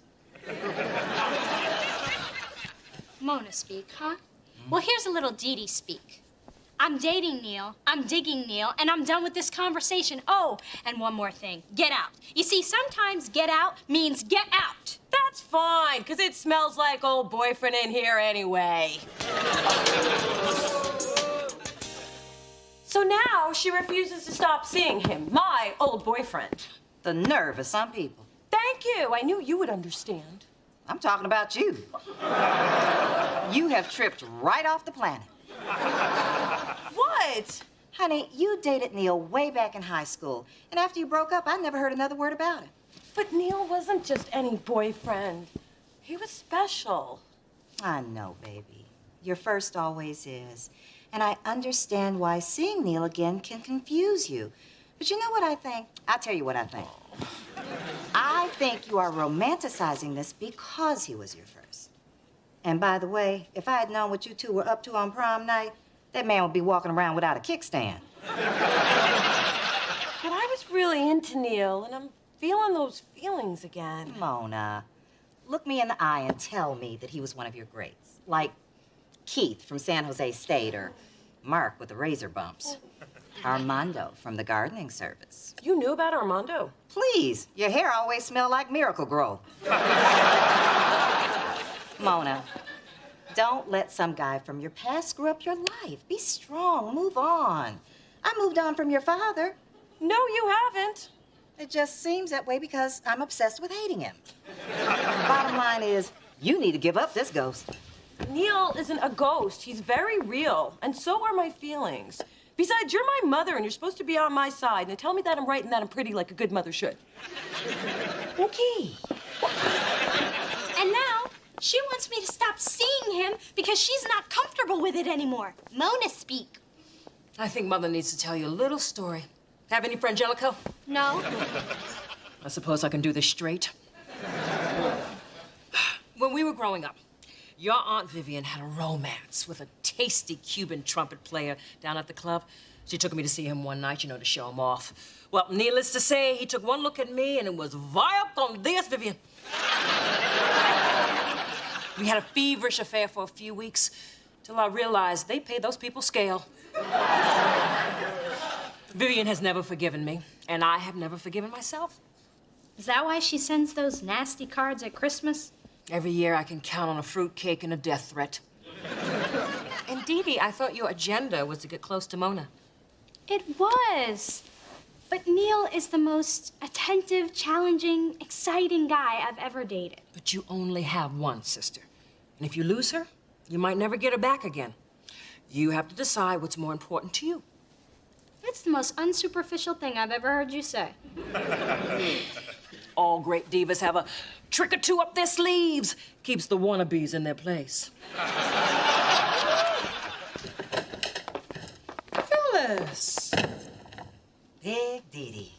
Mona speak, huh? Well, here's a little Dee Dee speak. I'm dating Neil, I'm digging Neil, and I'm done with this conversation. Oh, and one more thing, get out. You see, sometimes get out means get out. That's fine, because it smells like old boyfriend in here anyway. So now she refuses to stop seeing him, my old boyfriend. The nerve of some people. Thank you. I knew you would understand. I'm talking about you. You have tripped right off the planet. What? Honey, you dated Neil way back in high school. And after you broke up, I never heard another word about it. But Neil wasn't just any boyfriend. He was special. I know, baby. Your first always is. And I understand why seeing Neil again can confuse you. But you know what I think? I'll tell you what I think. I think you are romanticizing this because he was your first. And by the way, if I had known what you two were up to on prom night, that man would be walking around without a kickstand. But I was really into Neil, and I'm feeling those feelings again. Mona, look me in the eye and tell me that he was one of your greats. Like Keith from San Jose State or Mark with the razor bumps. Armando from the gardening service. You knew about Armando? Please, your hair always smelled like Miracle Grow. Mona, don't let some guy from your past screw up your life. Be strong, move on. I moved on from your father. No, you haven't. It just seems that way because I'm obsessed with hating him. Bottom line is, you need to give up this ghost. Neil isn't a ghost. He's very real, and so are my feelings. Besides, you're my mother, and you're supposed to be on my side. Now tell me that I'm right and that I'm pretty like a good mother should. Okay. And now, she wants me to stop seeing him because she's not comfortable with it anymore. Mona speak. I think Mother needs to tell you a little story. Have any Frangelico? No. I suppose I can do this straight. When we were growing up, your Aunt Vivian had a romance with a tasty Cuban trumpet player down at the club. She took me to see him one night, to show him off. Well, needless to say, he took one look at me, and it was vaya con Dios, Vivian. We had a feverish affair for a few weeks, till I realized they paid those people scale. Vivian has never forgiven me, and I have never forgiven myself. Is that why she sends those nasty cards at Christmas? Every year I can count on a fruitcake and a death threat. And Dee Dee, I thought your agenda was to get close to Mona. It was. But Neil is the most attentive, challenging, exciting guy I've ever dated. But you only have one sister. And if you lose her, you might never get her back again. You have to decide what's more important to you. It's the most unsuperficial thing I've ever heard you say. All great divas have a trick or two up their sleeves. Keeps the wannabes in their place. Phyllis. Big Dee Dee.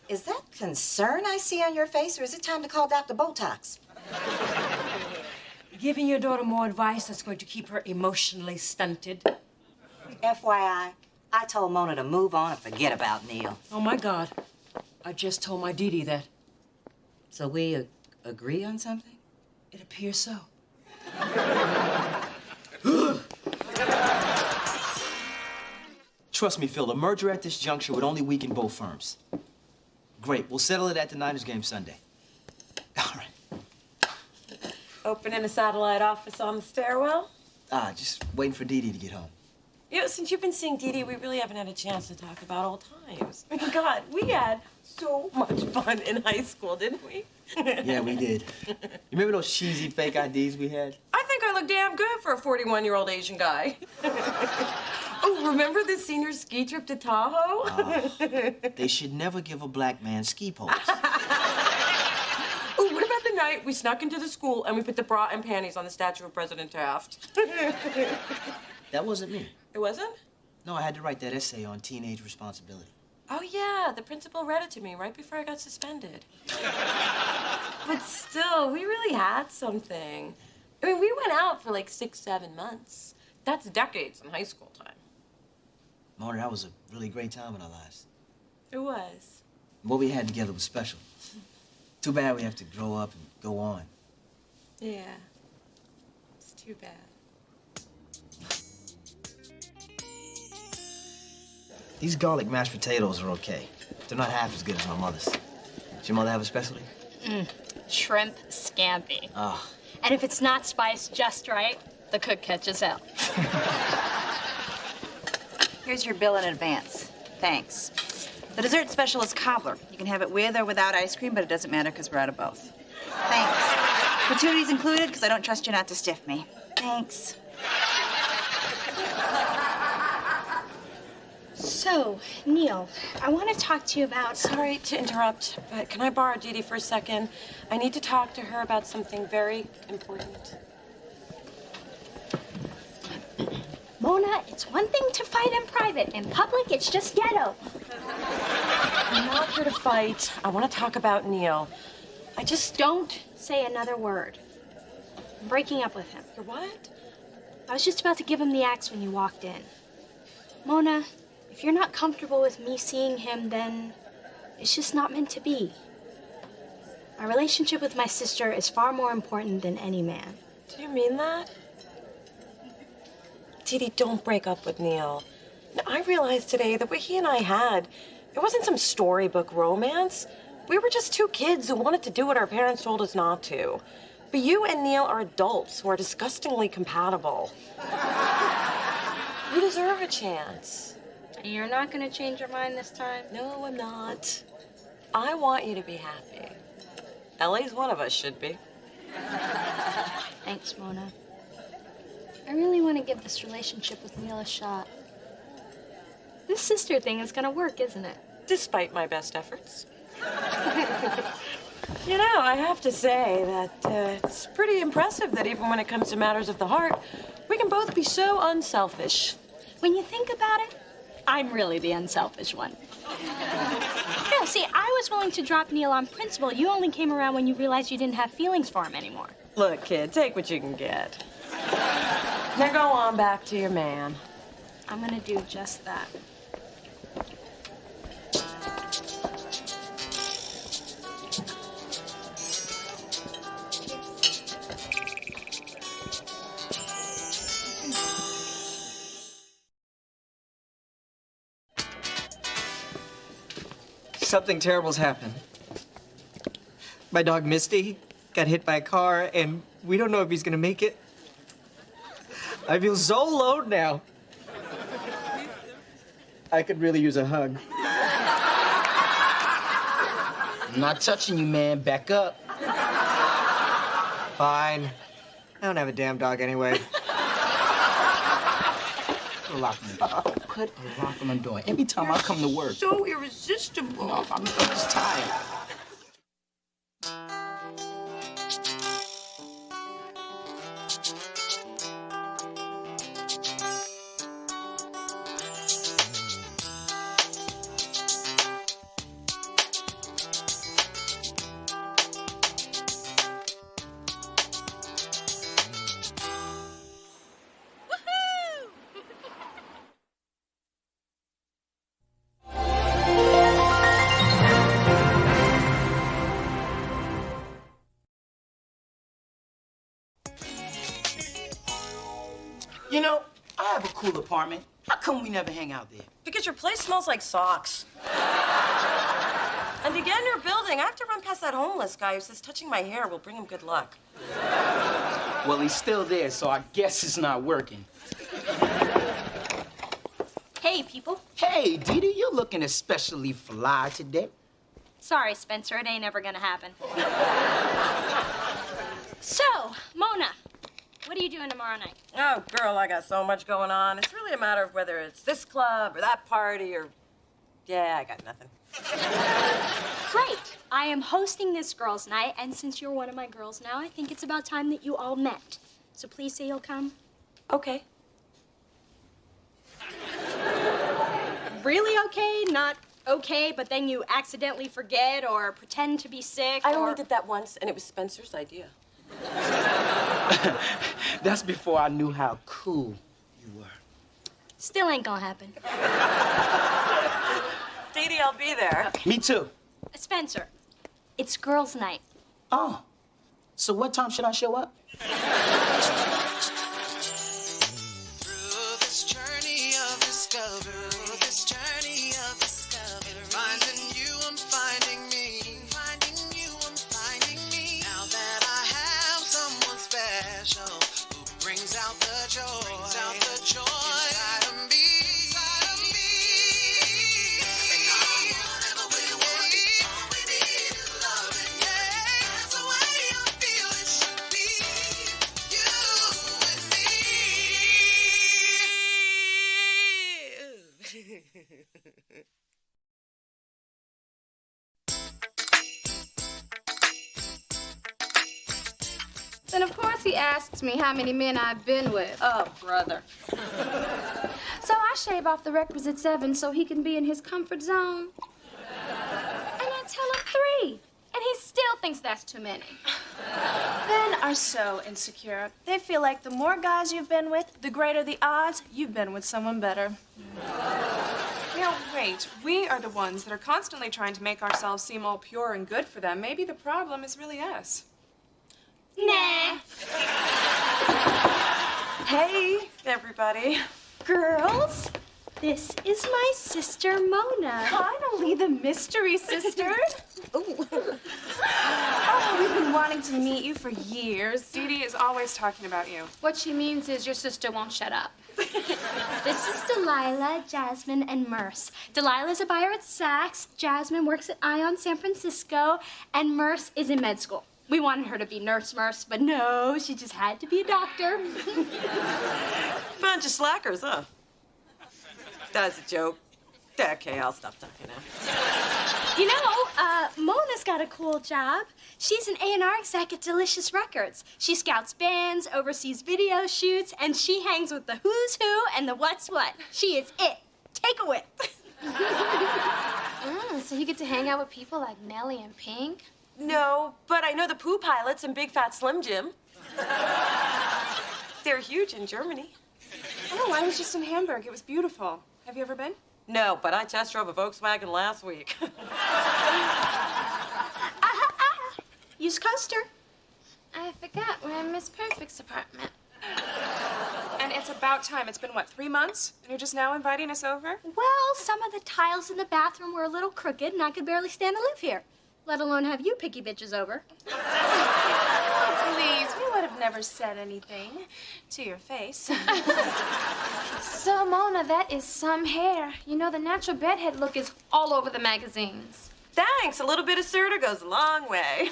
Is that concern I see on your face, or is it time to call Dr. Botox? Giving your daughter more advice that's going to keep her emotionally stunted. FYI, I told Mona to move on and forget about Neil. Oh, my God. I just told my Dee Dee that. So we agree on something? It appears so. Trust me, Phil, a merger at this juncture would only weaken both firms. Great, we'll settle it at the Niners game Sunday. All right. Opening a satellite office on the stairwell? Just waiting for Dee Dee to get home. You know, since you've been seeing Dee Dee, we really haven't had a chance to talk about old times. I mean, God, we had so much fun in high school, didn't we? Yeah, we did. You remember those cheesy fake IDs we had? I think I look damn good for a 41-year-old Asian guy. Oh, remember the senior ski trip to Tahoe? They should never give a black man ski poles. Oh, what about the night we snuck into the school and we put the bra and panties on the statue of President Taft? That wasn't me. It wasn't? No, I had to write that essay on teenage responsibility. Oh, yeah, the principal read it to me right before I got suspended. But still, we really had something. I mean, we went out for like 6, 7 months. That's decades in high school time. Mona, that was a really great time in our lives. It was. What we had together was special. Too bad we have to grow up and go on. Yeah. It's too bad. These garlic mashed potatoes are okay. They're not half as good as my mother's. Does your mother have a specialty? Shrimp scampi. Ah. And if it's not spiced just right, the cook catches hell. Here's your bill in advance. Thanks. The dessert special is cobbler. You can have it with or without ice cream, but it doesn't matter because we're out of both. Thanks. Gratuities included because I don't trust you not to stiff me. Thanks. So, Neil, I want to talk to you about... Sorry to interrupt, but can I borrow Dee Dee for a second? I need to talk to her about something very important. Mona, it's one thing to fight in private. In public, it's just ghetto. I'm not here to fight. I want to talk about Neil. I just... Don't say another word. I'm breaking up with him. You're what? I was just about to give him the axe when you walked in. Mona, if you're not comfortable with me seeing him, then it's just not meant to be. My relationship with my sister is far more important than any man. Do you mean that? Dee Dee, don't break up with Neil. Now, I realized today that what he and I had, it wasn't some storybook romance. We were just two kids who wanted to do what our parents told us not to. But you and Neil are adults who are disgustingly compatible. You deserve a chance. You're not going to change your mind this time? No, I'm not. I want you to be happy. At least one of us should be. Thanks, Mona. I really want to give this relationship with Neil a shot. This sister thing is going to work, isn't it? Despite my best efforts. You know, I have to say that it's pretty impressive that even when it comes to matters of the heart, we can both be so unselfish. When you think about it, I'm really the unselfish one. Yeah, see, I was willing to drop Neil on principle. You only came around when you realized you didn't have feelings for him anymore. Look, kid, take what you can get. Now go on back to your man. I'm gonna do just that. Something terrible's happened. My dog Misty got hit by a car, and we don't know if he's gonna make it. I feel so alone now. I could really use a hug. I'm not touching you, man. Back up. Fine. I don't have a damn dog anyway. Put a lock on the door. Put a lock on the door. Every time I come to work. So irresistible. No, I'm just tired. You know, I have a cool apartment. How come we never hang out there? Because your place smells like socks. And to get in your building, I have to run past that homeless guy who says touching my hair will bring him good luck. Well, he's still there, so I guess it's not working. Hey, people. Hey, Dee Dee, you're looking especially fly today. Sorry, Spencer, it ain't ever gonna happen. So, Mona, what are you doing tomorrow night? Oh, girl, I got so much going on. It's really a matter of whether it's this club or that party or... Yeah, I got nothing. Great. I am hosting this girls' night, and since you're one of my girls now, I think it's about time that you all met. So please say you'll come. Okay. Really okay? Not okay, but then you accidentally forget or pretend to be sick? I only did that once, and it was Spencer's idea. That's before I knew how cool you were. Still ain't gonna happen. Dee Dee, I'll be there. Me too. Spencer, it's girls' night. Oh, so what time should I show up? Then, of course, he asks me how many men I've been with. Oh, brother. So I shave off the requisite 7 so he can be in his comfort zone. And I tell him 3. And he still thinks that's too many. Men are so insecure. They feel like the more guys you've been with, the greater the odds you've been with someone better. Now, wait. We are the ones that are constantly trying to make ourselves seem all pure and good for them. Maybe the problem is really us. Nah. Hey, everybody. Girls, this is my sister, Mona. Finally, the mystery sister. Oh, we've been wanting to meet you for years. Dee Dee is always talking about you. What she means is your sister won't shut up. This is Delilah, Jasmine, and Merce. Delilah's a buyer at Saks, Jasmine works at Ion San Francisco, and Merce is in med school. We wanted her to be Nurse Merce, but no, she just had to be a doctor. Bunch of slackers, huh? That's a joke. Okay, I'll stop talking now. You know, Mona's got a cool job. She's an A&R exec at Delicious Records. She scouts bands, oversees video shoots, and she hangs with the who's who and the what's what. She is it. Take a whip. So you get to hang out with people like Nellie and Pink? No, but I know the Pooh Pilots and Big Fat Slim Jim. They're huge in Germany. Oh, I was just in Hamburg. It was beautiful. Have you ever been? No, but I test drove a Volkswagen last week. Use coaster. I forgot we're in Miss Perfect's apartment. And it's about time. It's been, what, 3 months? And you're just now inviting us over? Well, some of the tiles in the bathroom were a little crooked, and I could barely stand to live here. Let alone have you picky bitches over. Please, we would have never said anything to your face. So, Mona, that is some hair. You know, the natural bedhead look is all over the magazines. Thanks. A little bit of Serta goes a long way.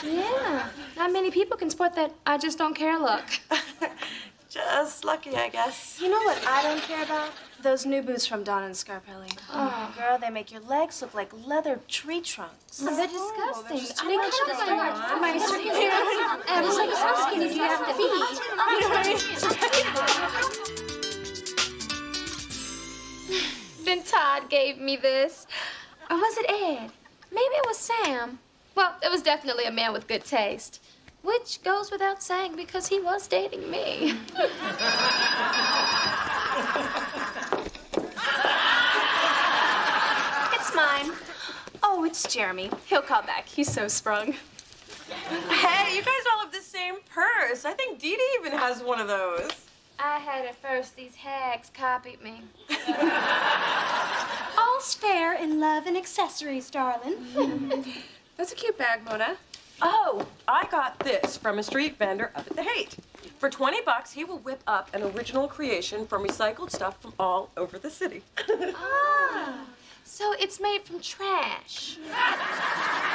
Yeah. Not many people can sport that I just don't care look. Just lucky, I guess. You know what I don't care about? Those new boots from Dawn and Scarpelli. Oh, girl, they make your legs look like leather tree trunks. Oh, they're disgusting. They're just They too much cut of my them. heart. My I was like, how skinny do you have to be? Then Todd gave me this. Or was it Ed? Maybe it was Sam. Well, it was definitely a man with good taste. Which goes without saying because he was dating me. It's mine. Oh, it's Jeremy. He'll call back. He's so sprung. Hey, you guys all have the same purse. I think Dee Dee even has one of those. I had it first. These hags copied me. All's fair in love and accessories, darling. That's a cute bag, Mona. Oh, I got this from a street vendor up at the Haight. For $20, he will whip up an original creation from recycled stuff from all over the city. Ah, so it's made from trash.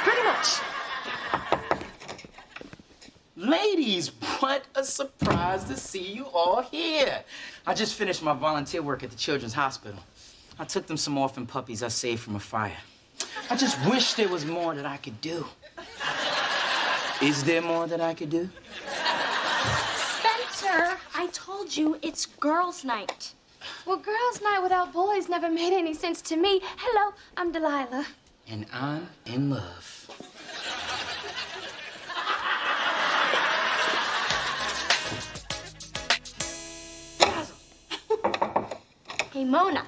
Pretty much. Ladies, what a surprise to see you all here. I just finished my volunteer work at the Children's Hospital. I took them some orphan puppies I saved from a fire. I just wish there was more that I could do. Is there more that I could do? Spencer, I told you it's girls' night. Well, girls' night without boys never made any sense to me. Hello, I'm Delilah. And I'm in love. Hey, Mona.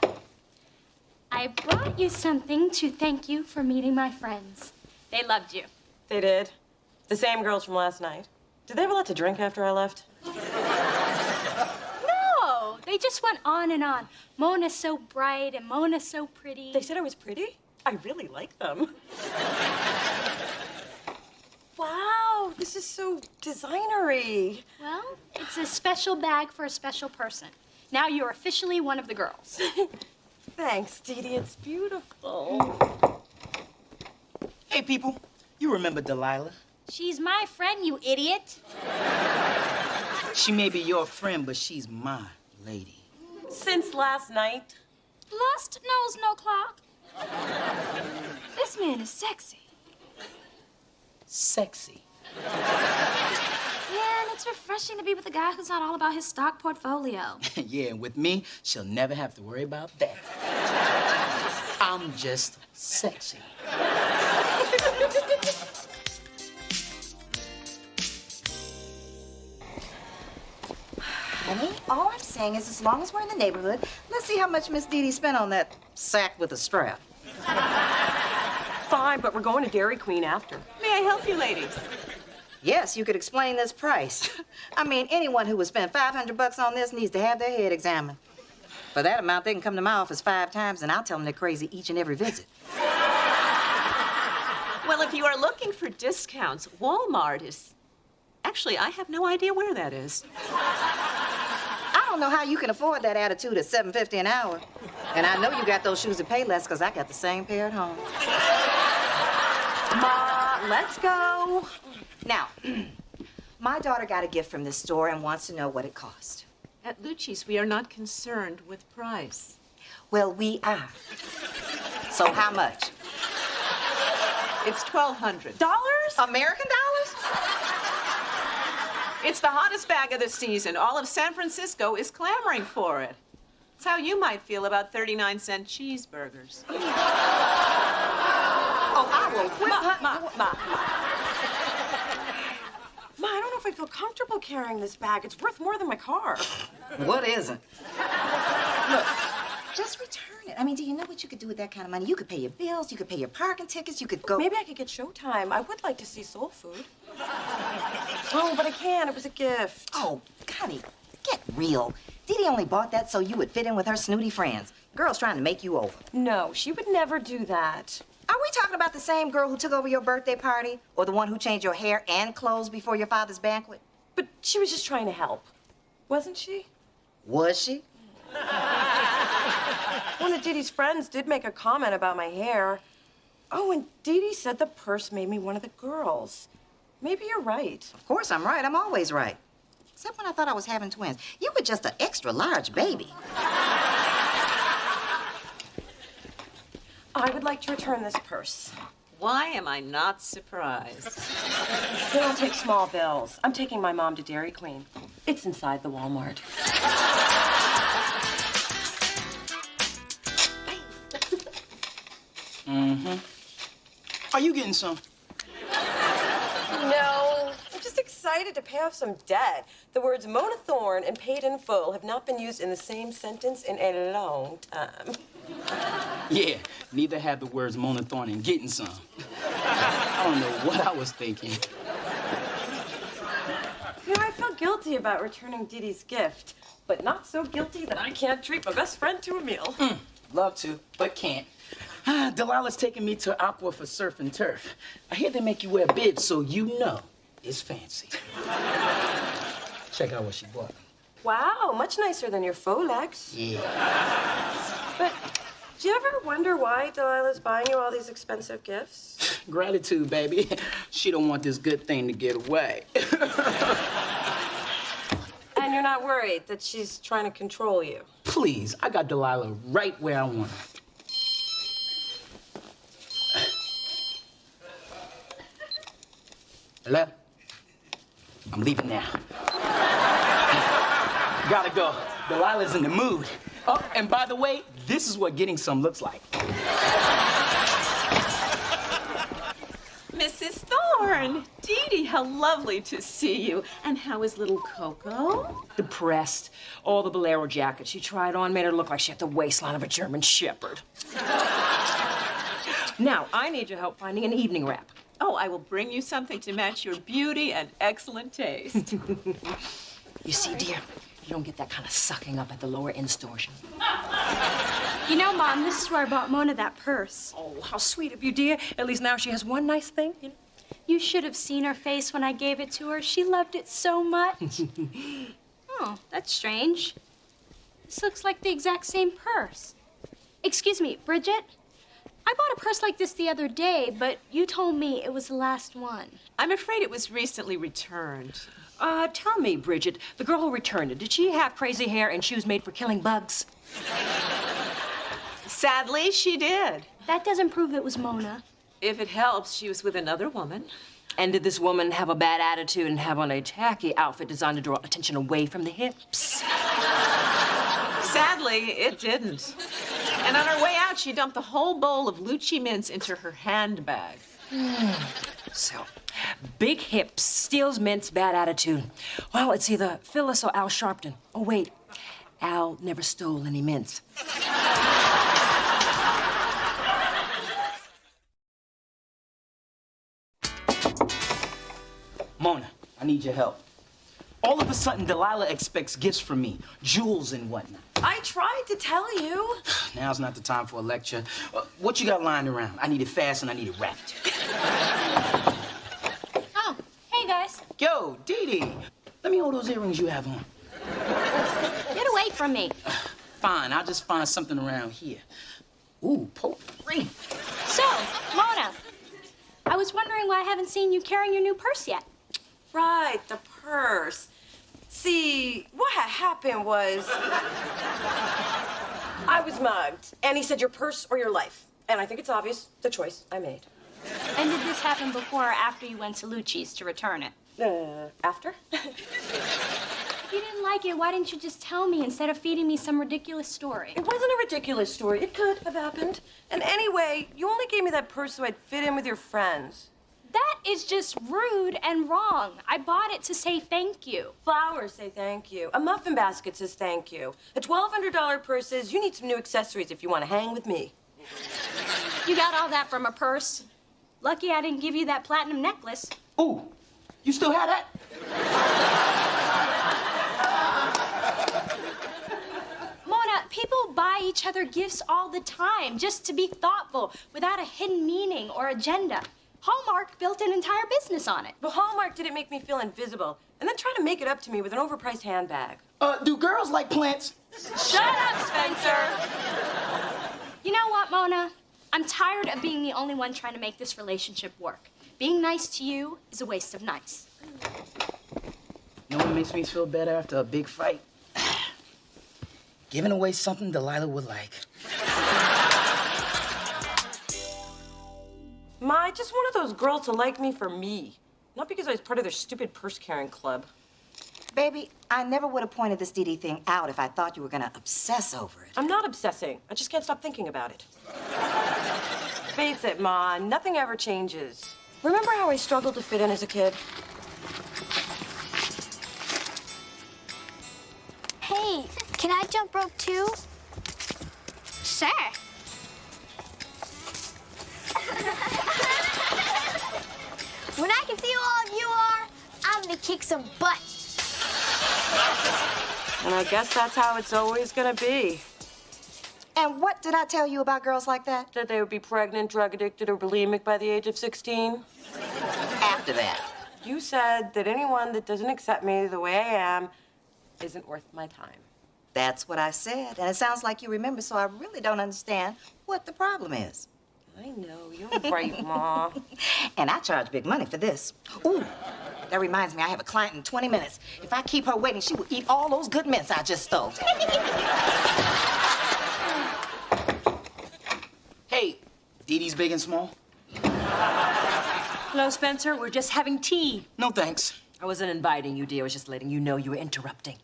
I brought you something to thank you for meeting my friends. They loved you. They did. The same girls from last night. Did they have a lot to drink after I left? No, they just went on and on. Mona's so bright and Mona's so pretty. They said I was pretty? I really like them. Wow, this is so designery. Well, it's a special bag for a special person. Now you're officially one of the girls. Thanks, Dee Dee. It's beautiful. Hey, people. You remember Delilah? She's my friend, you idiot. She may be your friend, but she's my lady. Since last night. Lust knows no clock. This man is sexy. Sexy. Yeah, and it's refreshing to be with a guy who's not all about his stock portfolio. Yeah, and with me, she'll never have to worry about that. I'm just sexy. Honey, all I'm saying is as long as we're in the neighborhood, let's see how much Miss Dee Dee spent on that sack with a strap. Fine, but we're going to Dairy Queen after. May I help you, ladies? Yes, you could explain this price. I mean, anyone who would spend $500 on this needs to have their head examined. For that amount, they can come to my office 5 times, and I'll tell them they're crazy each and every visit. Well, if you are looking for discounts, Walmart is... Actually, I have no idea where that is. I don't know how you can afford that attitude at $7.50 an hour. And I know you got those shoes that pay less because I got the same pair at home. Ma, let's go. Now, my daughter got a gift from this store and wants to know what it cost. At Lucci's, we are not concerned with price. Well, we are. So how much? It's $1,200. American dollars? It's the hottest bag of the season. All of San Francisco is clamoring for it. It's how you might feel about 39-cent cheeseburgers. Oh, I will whip her. Ma, I don't know if I feel comfortable carrying this bag. It's worth more than my car. What isn't? Look, just return it. I mean, do you know what you could do with that kind of money? You could pay your bills, you could pay your parking tickets, you could go... Maybe I could get Showtime. I would like to see Soul Food. Oh, but I can't. It was a gift. Oh, Connie, get real. Dee Dee only bought that so you would fit in with her snooty friends. Girl's trying to make you over. No, she would never do that. Are we talking about the same girl who took over your birthday party? Or the one who changed your hair and clothes before your father's banquet? But she was just trying to help. Wasn't she? Was she? One of Dee Dee's friends did make a comment about my hair. Oh, and Dee Dee said the purse made me one of the girls. Maybe you're right. Of course I'm right. I'm always right. Except when I thought I was having twins. You were just an extra large baby. I would like to return this purse. Why am I not surprised? They don't take small bills. I'm taking my mom to Dairy Queen. It's inside the Walmart. Mm-hmm. Are you getting some? No, I'm just excited to pay off some debt. The words Mona Thorne and paid in full have not been used in the same sentence in a long time. Yeah, neither have the words Mona Thorne and getting some. I don't know what I was thinking. You know, I felt guilty about returning Dee Dee's gift, but not so guilty that I can't treat my best friend to a meal. Love to, but can't. Delilah's taking me to Aqua for surf and turf. I hear they make you wear bibs, so you know it's fancy. Check out what she bought. Wow, much nicer than your faux legs. Yeah. But do you ever wonder why Delilah's buying you all these expensive gifts? Gratitude, baby. She don't want this good thing to get away. And you're not worried that she's trying to control you? Please, I got Delilah right where I want her. Hello? I'm leaving now. Gotta go. Delilah's in the mood. Oh, and by the way, this is what getting some looks like. Mrs. Thorne, Dee Dee, how lovely to see you. And how is little Coco? Depressed. All the bolero jackets she tried on made her look like she had the waistline of a German shepherd. Now, I need your help finding an evening wrap. Oh, I will bring you something to match your beauty and excellent taste. You see, dear, you don't get that kind of sucking up at the lower end stores. You know, Mom, this is where I bought Mona that purse. Oh, how sweet of you, dear. At least now she has one nice thing. You know? You should have seen her face when I gave it to her. She loved it so much. Oh, that's strange. This looks like the exact same purse. Excuse me, Bridget? I bought a purse like this the other day, but you told me it was the last one. I'm afraid it was recently returned. Tell me, Bridget, the girl who returned it, did she have crazy hair and shoes made for killing bugs? Sadly, she did. That doesn't prove it was Mona. If it helps, she was with another woman. And did this woman have a bad attitude and have on a tacky outfit designed to draw attention away from the hips? Sadly, it didn't. And on her way out, she dumped the whole bowl of Lucci mints into her handbag. So, big hips, steals mints, bad attitude. Well, it's either Phyllis or Al Sharpton. Oh, wait. Al never stole any mints. Mona, I need your help. All of a sudden, Delilah expects gifts from me, jewels and whatnot. I tried to tell you. Now's not the time for a lecture. What you got lying around? I need it fast and I need it wrapped. Oh, hey, guys. Yo, Dee Dee, let me hold those earrings you have on. Get away from me. Fine, I'll just find something around here. Ooh, potpourri. So, Mona, I was wondering why I haven't seen you carrying your new purse yet. Right, the purse. See, what had happened was I was mugged, and he said your purse or your life. And I think it's obvious the choice I made. And did this happen before or after you went to Lucci's to return it? After? If you didn't like it, why didn't you just tell me instead of feeding me some ridiculous story? It wasn't a ridiculous story. It could have happened. And anyway, you only gave me that purse so I'd fit in with your friends. That is just rude and wrong. I bought it to say thank you. Flowers say thank you. A muffin basket says thank you. A $1,200 purse says you need some new accessories if you want to hang with me. You got all that from a purse. Lucky I didn't give you that platinum necklace. Ooh, you still have that? Mona, people buy each other gifts all the time just to be thoughtful without a hidden meaning or agenda. Hallmark built an entire business on it. But Hallmark didn't make me feel invisible and then try to make it up to me with an overpriced handbag. Do girls like plants? Shut up, Spencer! You know what, Mona? I'm tired of being the only one trying to make this relationship work. Being nice to you is a waste of nice. You know what makes me feel better after a big fight? Giving away something Delilah would like. Ma, I just wanted those girls to like me for me, not because I was part of their stupid purse-carrying club. Baby, I never would have pointed this Dee Dee thing out if I thought you were gonna obsess over it. I'm not obsessing. I just can't stop thinking about it. Face it, Ma, nothing ever changes. Remember how I struggled to fit in as a kid? Hey, can I jump rope too? Sure. When I can see who all of you are, I'm gonna kick some butt. And I guess that's how it's always gonna be. And what did I tell you about girls like that? That they would be pregnant, drug addicted, or bulimic by the age of 16? After that. You said that anyone that doesn't accept me the way I am isn't worth my time. That's what I said. And it sounds like you remember, so I really don't understand what the problem is. I know, you're right, Ma. And I charge big money for this. Ooh, that reminds me, I have a client in 20 minutes. If I keep her waiting, she will eat all those good mints I just stole. Hey, Dee Dee's big and small? Hello, Spencer. We're just having tea. No, thanks. I wasn't inviting you, dear. I was just letting you know you were interrupting.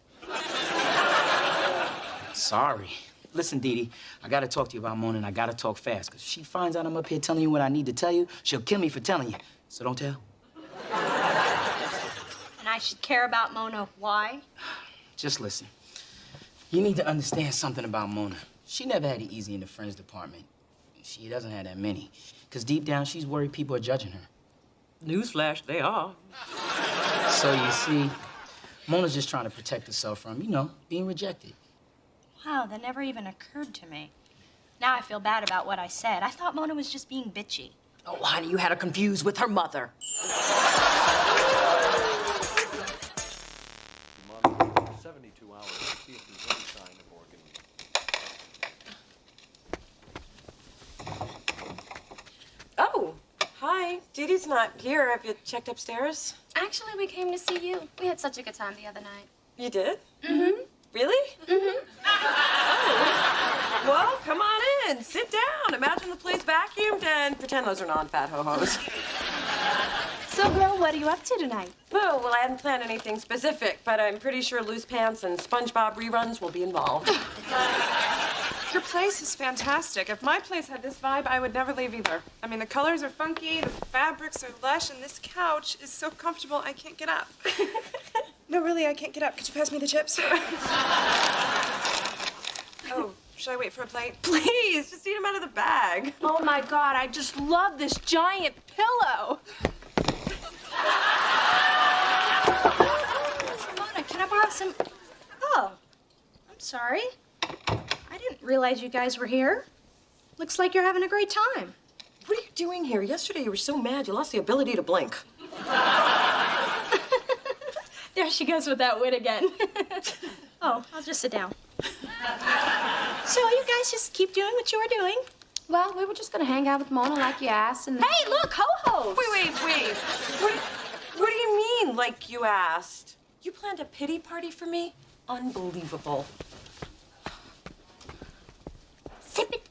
Sorry. Listen, Dee Dee, I gotta talk to you about Mona, and I gotta talk fast, because if she finds out I'm up here telling you what I need to tell you, she'll kill me for telling you. So don't tell. And I should care about Mona. Why? Just listen. You need to understand something about Mona. She never had it easy in the friends department. She doesn't have that many. Because deep down, she's worried people are judging her. Newsflash, they are. So you see, Mona's just trying to protect herself from, being rejected. Wow, that never even occurred to me. Now I feel bad about what I said. I thought Mona was just being bitchy. Oh, honey, you had her confused with her mother. 72 hours to see if there's any sign of organ. Oh, hi. Dee Dee's not here. Have you checked upstairs? Actually, we came to see you. We had such a good time the other night. You did? Mm-hmm. Really? Mm-hmm. Oh. Well, come on in. Sit down. Imagine the place vacuumed and pretend those are non-fat ho-hos. So, girl, what are you up to tonight? Oh, well, I hadn't planned anything specific, but I'm pretty sure loose pants and SpongeBob reruns will be involved. Your place is fantastic. If my place had this vibe, I would never leave either. I mean, the colors are funky, the fabrics are lush, and this couch is so comfortable I can't get up. No, really, I can't get up. Could you pass me the chips? Oh, should I wait for a plate? Please, just eat them out of the bag. Oh, my God, I just love this giant pillow. Mona, can I borrow some... Oh, I'm sorry. I didn't realize you guys were here. Looks like you're having a great time. What are you doing here? Yesterday you were so mad you lost the ability to blink. There she goes with that wit again. Oh, I'll just sit down. So you guys just keep doing what you were doing. Well, we were just gonna hang out with Mona like you asked, and... Hey, look, ho-hos! Wait. What do you mean, like you asked? You planned a pity party for me? Unbelievable. Sip it.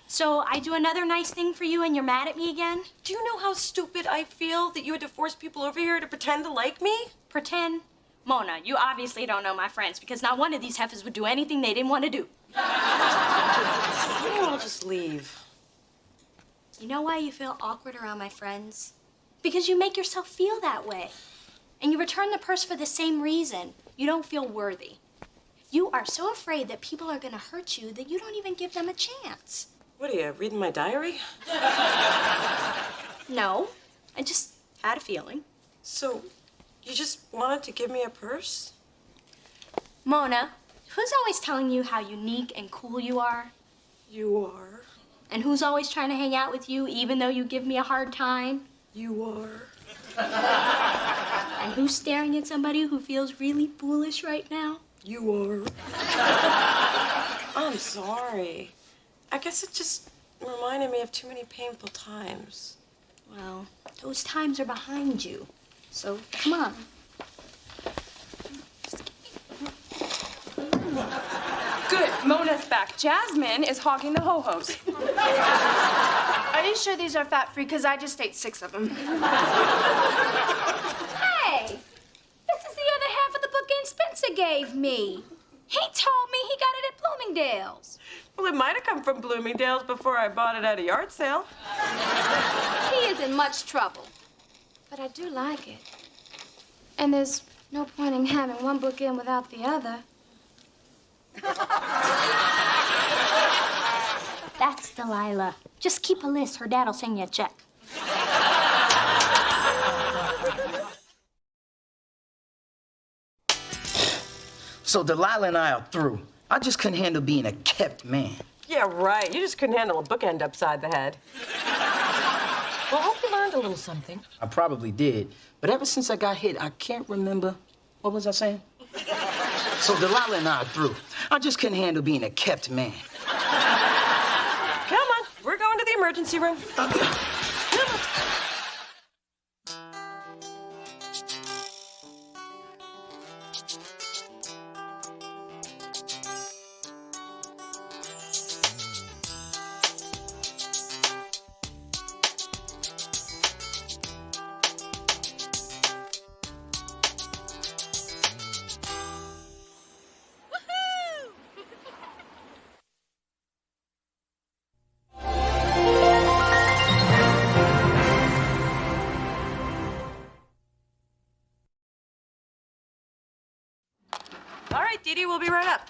So I do another nice thing for you and you're mad at me again? Do you know how stupid I feel that you had to force people over here to pretend to like me? Pretend? Mona, you obviously don't know my friends because not one of these heifers would do anything they didn't want to do. I'll just leave. You know why you feel awkward around my friends? Because you make yourself feel that way. And you return the purse for the same reason. You don't feel worthy. You are so afraid that people are going to hurt you that you don't even give them a chance. What are you, reading my diary? No, I just had a feeling. So, you just wanted to give me a purse? Mona, who's always telling you how unique and cool you are? You are. And who's always trying to hang out with you even though you give me a hard time? You are. And who's staring at somebody who feels really foolish right now? You are. I'm sorry. I guess it just reminded me of too many painful times. Well, those times are behind you. So, come on. Good, Mona's back. Jasmine is hogging the ho-hos. Are you sure these are fat-free? Because I just ate 6 of them. Hey! This is the other half of the book Aunt Spencer gave me. He told me he got it at Bloomingdale's. Well, it might have come from Bloomingdale's before I bought it at a yard sale. He is in much trouble. But I do like it. And there's no point in having one book in without the other. That's Delilah. Just keep a list. Her dad'll send you a check. So Delilah and I are through. I just couldn't handle being a kept man. Yeah, right. You just couldn't handle a bookend upside the head. Well, I hope you learned a little something. I probably did, but ever since I got hit, I can't remember. What was I saying? So Delilah and I are through. I just couldn't handle being a kept man. Come on, we're going to the emergency room. All right, Dee Dee, we'll be right up.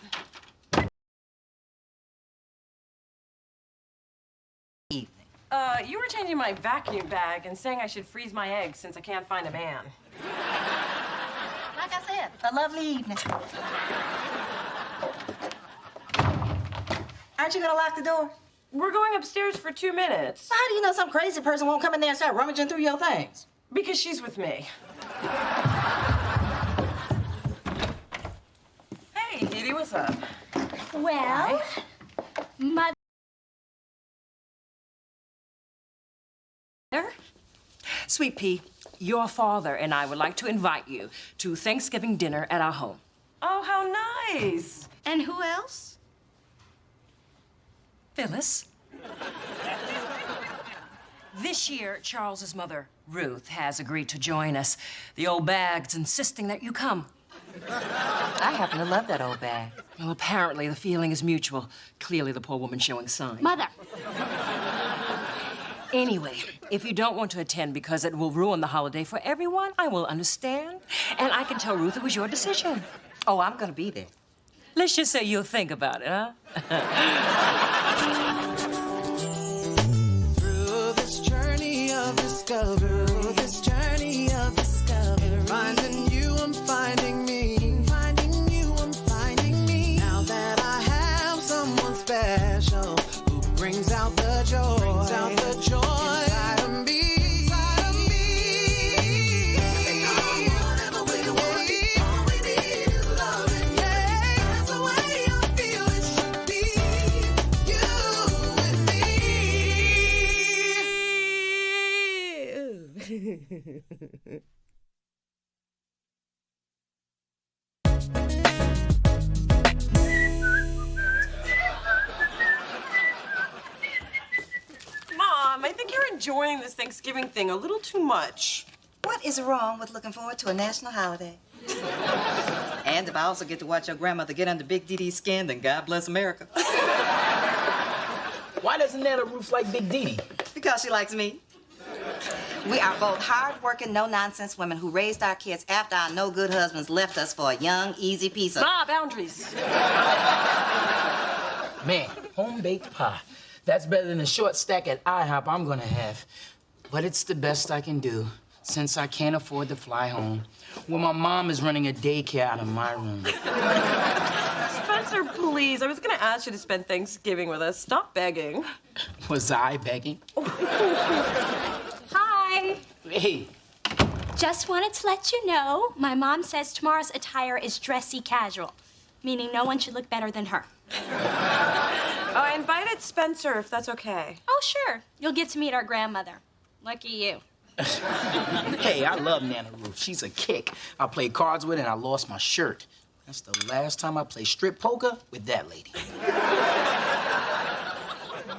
You were changing my vacuum bag and saying I should freeze my eggs since I can't find a man. Like I said, a lovely evening. Aren't you gonna lock the door? We're going upstairs for 2 minutes. So how do you know some crazy person won't come in there and start rummaging through your things? Because she's with me. Hey, Dee Dee, what's up? Well, Mother. Sweet Pea, your father and I would like to invite you to Thanksgiving dinner at our home. Oh, how nice. And who else? Phyllis. This year, Charles's mother, Ruth, has agreed to join us. The old bag's insisting that you come. I happen to love that old bag. Well, apparently the feeling is mutual. Clearly the poor woman's showing signs. Mother. Anyway, if you don't want to attend because it will ruin the holiday for everyone, I will understand. And I can tell Ruth it was your decision. Oh, I'm gonna be there. Let's just say you'll think about it, huh? Through this journey of discovery, finding you, I'm finding me. Finding you, I'm finding me. Now that I have someone special who brings out the joy, inside of me. Whatever we want, all we need is loving. Yeah, that's the way I feel it should be. You and me. Mom, I think you're enjoying this Thanksgiving thing a little too much. What is wrong with looking forward to a national holiday? And if I also get to watch your grandmother get under Big Dee Dee's skin, then God bless America. Why doesn't Nana Ruth like Big Dee Dee? Because she likes me. We are both hard-working, no-nonsense women who raised our kids after our no-good husbands left us for a young, easy piece of... Ma, boundaries. Man, home-baked pie. That's better than the short stack at IHOP I'm gonna have. But it's the best I can do, since I can't afford to fly home. Well, my mom is running a daycare out of my room. Spencer, please. I was going to ask you to spend Thanksgiving with us. Stop begging. Was I begging? Hi. Hey. Just wanted to let you know, my mom says tomorrow's attire is dressy casual, meaning no one should look better than her. I invited Spencer, if that's okay. Oh, sure. You'll get to meet our grandmother. Lucky you. Hey, I love Nana Ruth. She's a kick. I played cards with her and I lost my shirt. That's the last time I played strip poker with that lady.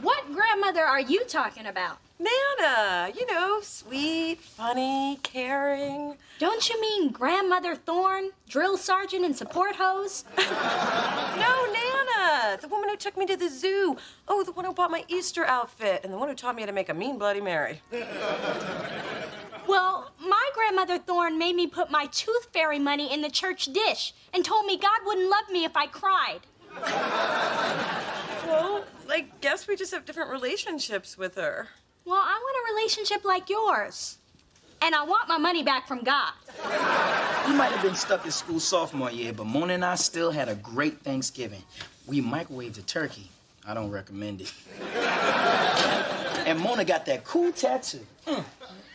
What grandmother are you talking about? Nana, you know, sweet, funny, caring. Don't you mean Grandmother Thorne, drill sergeant and support hose? No, Nana, the woman who took me to the zoo. Oh, the one who bought my Easter outfit, and the one who taught me how to make a mean Bloody Mary. Well, my Grandmother Thorne made me put my tooth fairy money in the church dish and told me God wouldn't love me if I cried. Well, I guess we just have different relationships with her. Well, I want a relationship like yours. And I want my money back from God. You might have been stuck at school sophomore year, but Mona and I still had a great Thanksgiving. We microwaved a turkey. I don't recommend it. And Mona got that cool tattoo.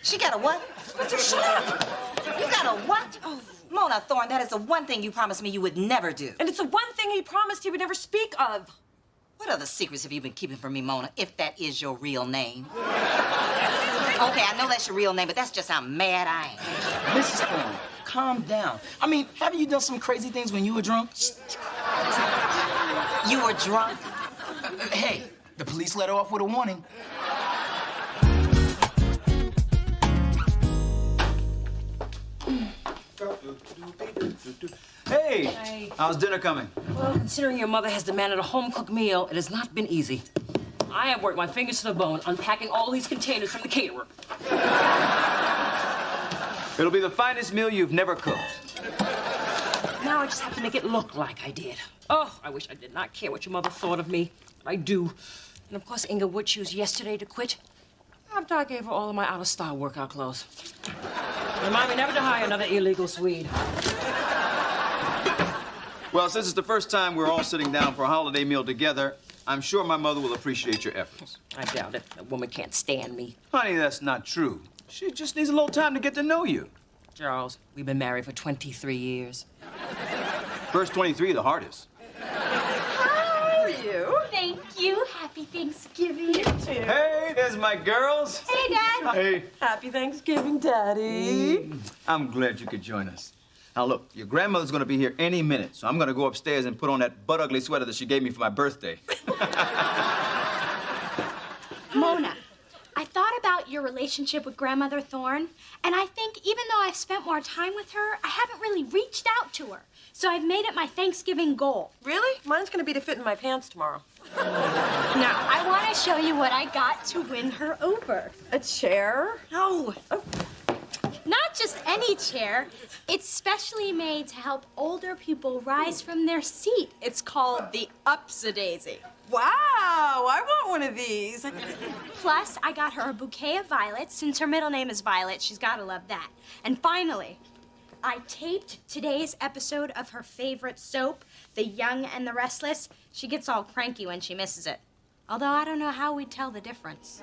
She got a what? Would you shut up? You got a what? Oh, Mona Thorne, that is the one thing you promised me you would never do. And it's the one thing he promised he would never speak of. What other secrets have you been keeping from me, Mona, if that is your real name? Okay, I know that's your real name, but that's just how mad I am. Mrs. Thorne, calm down. I mean, haven't you done some crazy things when you were drunk? You were drunk? Hey, the police let her off with a warning. Hey, how's dinner coming? Well, considering your mother has demanded a home-cooked meal, it has not been easy. I have worked my fingers to the bone unpacking all these containers from the caterer. It'll be the finest meal you've never cooked. Now I just have to make it look like I did. Oh, I wish I did not care what your mother thought of me. But I do. And of course, Inga would choose yesterday to quit after I gave her all of my out-of-style workout clothes. Remind me never to hire another illegal Swede. Well, since it's the first time we're all sitting down for a holiday meal together, I'm sure my mother will appreciate your efforts. I doubt it. That woman can't stand me. Honey, that's not true. She just needs a little time to get to know you. Charles, we've been married for 23 years. First 23, the hardest. How are you? Thank you. Happy Thanksgiving. You too. Hey, there's my girls. Hey, Dad. Hey. Happy Thanksgiving, Daddy. I'm glad you could join us. Now, look, your grandmother's gonna be here any minute, so I'm gonna go upstairs and put on that butt-ugly sweater that she gave me for my birthday. Mona, I thought about your relationship with Grandmother Thorne, and I think even though I've spent more time with her, I haven't really reached out to her. So I've made it my Thanksgiving goal. Really? Mine's gonna be to fit in my pants tomorrow. Now, I want to show you what I got to win her over. A chair? No. Oh. Not just any chair. It's specially made to help older people rise from their seat. It's called the Upsadaisy. Wow, I want one of these. Plus, I got her a bouquet of violets. Since her middle name is Violet, she's got to love that. And finally, I taped today's episode of her favorite soap, The Young and the Restless. She gets all cranky when she misses it. Although I don't know how we'd tell the difference.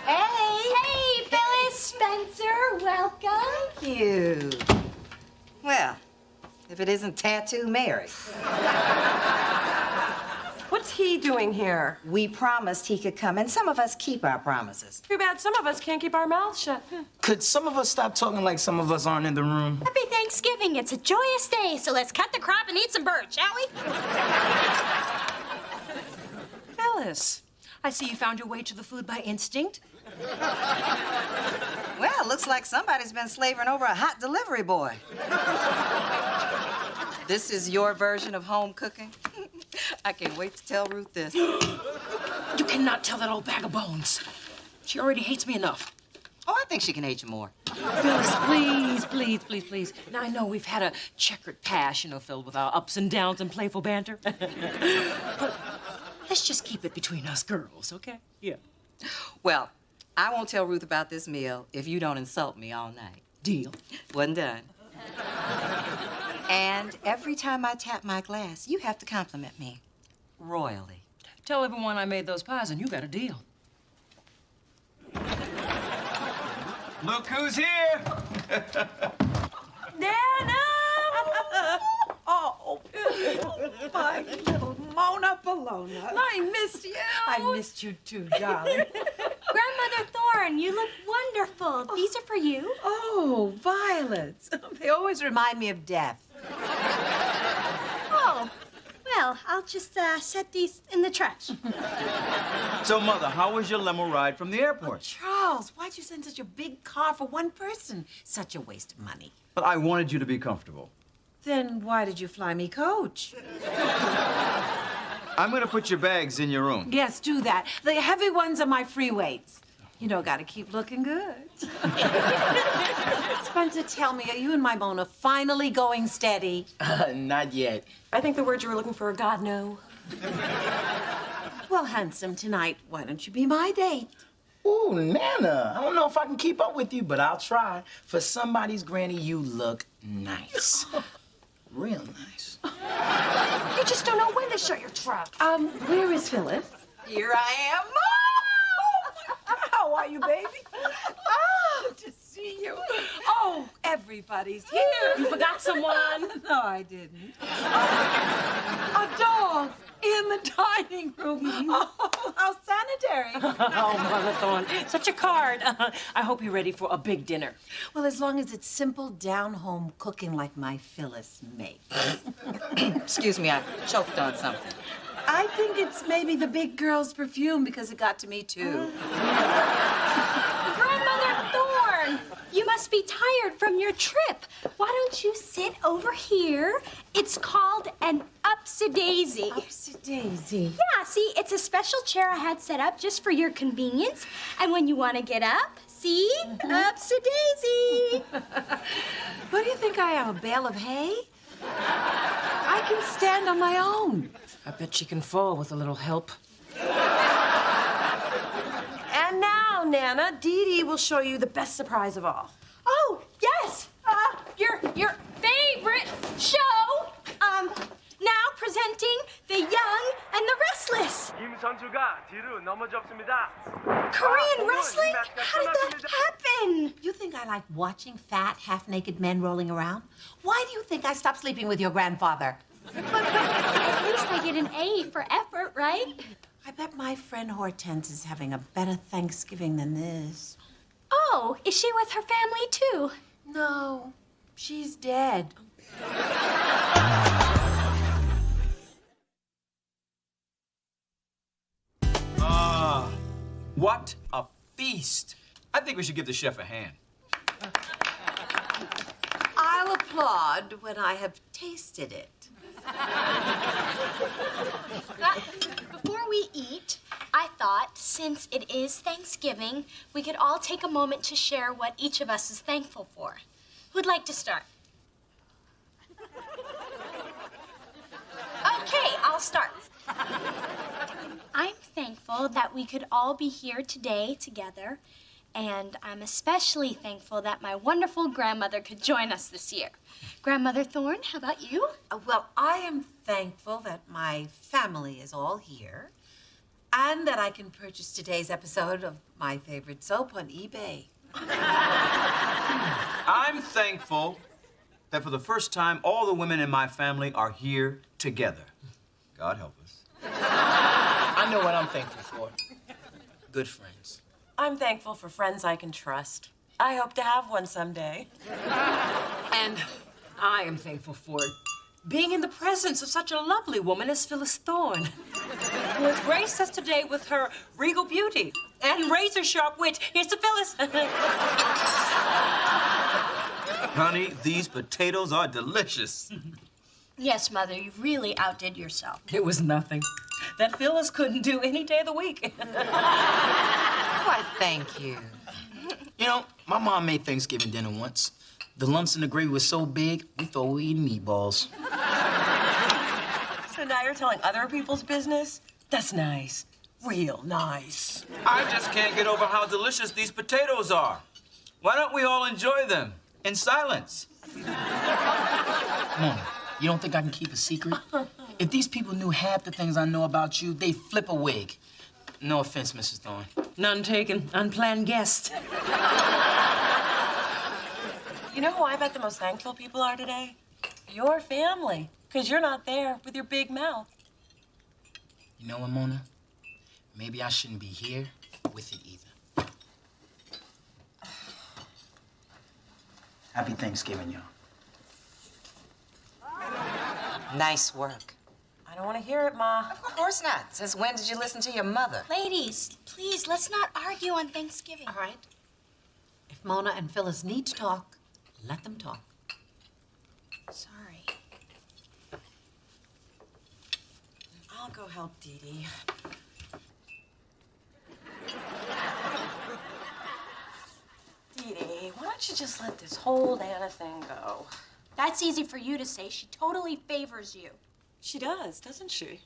Hey, Phyllis, Spencer, welcome. Thank you. Well, if it isn't Tattoo Mary. What's he doing here? We promised he could come, and some of us keep our promises. Too bad some of us can't keep our mouths shut. Could some of us stop talking like some of us aren't in the room? Happy Thanksgiving. It's a joyous day, so let's cut the crap and eat some bird, shall we? Phyllis, I see you found your way to the food by instinct. Well, looks like somebody's been slaving over a hot delivery boy. This is your version of home cooking? I can't wait to tell Ruth this. You cannot tell that old bag of bones. She already hates me enough. Oh, I think she can hate you more. Phyllis, please, please, please, please. Now, I know we've had a checkered past, filled with our ups and downs and playful banter. But let's just keep it between us girls, okay? Yeah. Well, I won't tell Ruth about this meal if you don't insult me all night. Deal. Wasn't done. And every time I tap my glass, you have to compliment me. Royally. Tell everyone I made those pies and you got a deal. Look who's here! Nana! Oh, my little Mona Bologna. I missed you. I missed you too, darling. Grandmother Thorne, you look wonderful. These are for you. Oh, violets. They always remind me of death. Oh, well, I'll just set these in the trash. So, Mother, how was your limo ride from the airport? Charles, why'd you send such a big car for one person? Such a waste of money. But I wanted you to be comfortable. Then why did you fly me coach? I'm gonna put your bags in your room. Yes, do that. The heavy ones are my free weights. You know, gotta keep looking good. Spencer, tell me, are you and my Mona finally going steady? Not yet. I think the word you were looking for, God, no. Well, handsome, tonight, why don't you be my date? Ooh, Nana, I don't know if I can keep up with you, but I'll try. For somebody's granny, you look nice. Real nice. You just don't know when to shut your trap. Where is Phyllis? Here I am. Oh, how are you, baby? Oh, to see you. Oh, everybody's here. You forgot someone. No, I didn't. A dog in the dining room. Oh, how sanitary. Oh, Mother Thorne, such a card. I hope you're ready for a big dinner. Well, as long as it's simple, down-home cooking like my Phyllis makes. Excuse me, I choked on something. I think it's maybe the big girl's perfume because it got to me, too. Grandmother Thorne, you must be tired from your trip. Why don't you sit over here? It's called an upsy-daisy. Upsy-daisy? Yeah, see, it's a special chair I had set up just for your convenience. And when you want to get up, see? Upsy-daisy. What do you think I am, a bale of hay? I can stand on my own. I bet she can fall with a little help. And now, Nana, Dee Dee will show you the best surprise of all. Oh, yes! Your favorite show. Now presenting The Young and the Restless. 김 선수가 뒤로 넘어졌습니다. Korean wrestling? How did that happen? You think I like watching fat, half-naked men rolling around? Why do you think I stopped sleeping with your grandfather? At least I get an A for effort, right? I bet my friend Hortense is having a better Thanksgiving than this. Oh, is she with her family too? No, she's dead. What a feast. I think we should give the chef a hand. I'll applaud when I have tasted it. Before we eat, I thought, since it is Thanksgiving, we could all take a moment to share what each of us is thankful for. Who'd like to start? Okay, I'll start. I'm thankful that we could all be here today together, and I'm especially thankful that my wonderful grandmother could join us this year. Grandmother Thorne, how about you? Well, I am thankful that my family is all here and that I can purchase today's episode of my favorite soap on eBay. I'm thankful that for the first time, all the women in my family are here together. God help us. I know what I'm thankful for. Good friends. I'm thankful for friends I can trust. I hope to have one someday. And I am thankful for being in the presence of such a lovely woman as Phyllis Thorne, who has graced us today with her regal beauty and razor-sharp wit. Here's to Phyllis. Honey, these potatoes are delicious. Yes, Mother, you really outdid yourself. It was nothing that Phyllis couldn't do any day of the week. Why, thank you. You know, my mom made Thanksgiving dinner once. The lumps in the gravy were so big, we thought we were eating meatballs. So now you're telling other people's business? That's nice. Real nice. I just can't get over how delicious these potatoes are. Why don't we all enjoy them in silence? Mona, you don't think I can keep a secret? If these people knew half the things I know about you, they'd flip a wig. No offense, Mrs. Thorne. None taken. Unplanned guest. You know who I bet the most thankful people are today? Your family. Because you're not there with your big mouth. You know what, Mona? Maybe I shouldn't be here with it either. Happy Thanksgiving, y'all. Nice work. I don't want to hear it, Ma. Of course not. Since when did you listen to your mother? Ladies, please, let's not argue on Thanksgiving. All right. If Mona and Phyllis need to talk, let them talk. Sorry. I'll go help Dee Dee. Dee Dee, why don't you just let this whole Nana thing go? That's easy for you to say. She totally favors you. She does, doesn't she?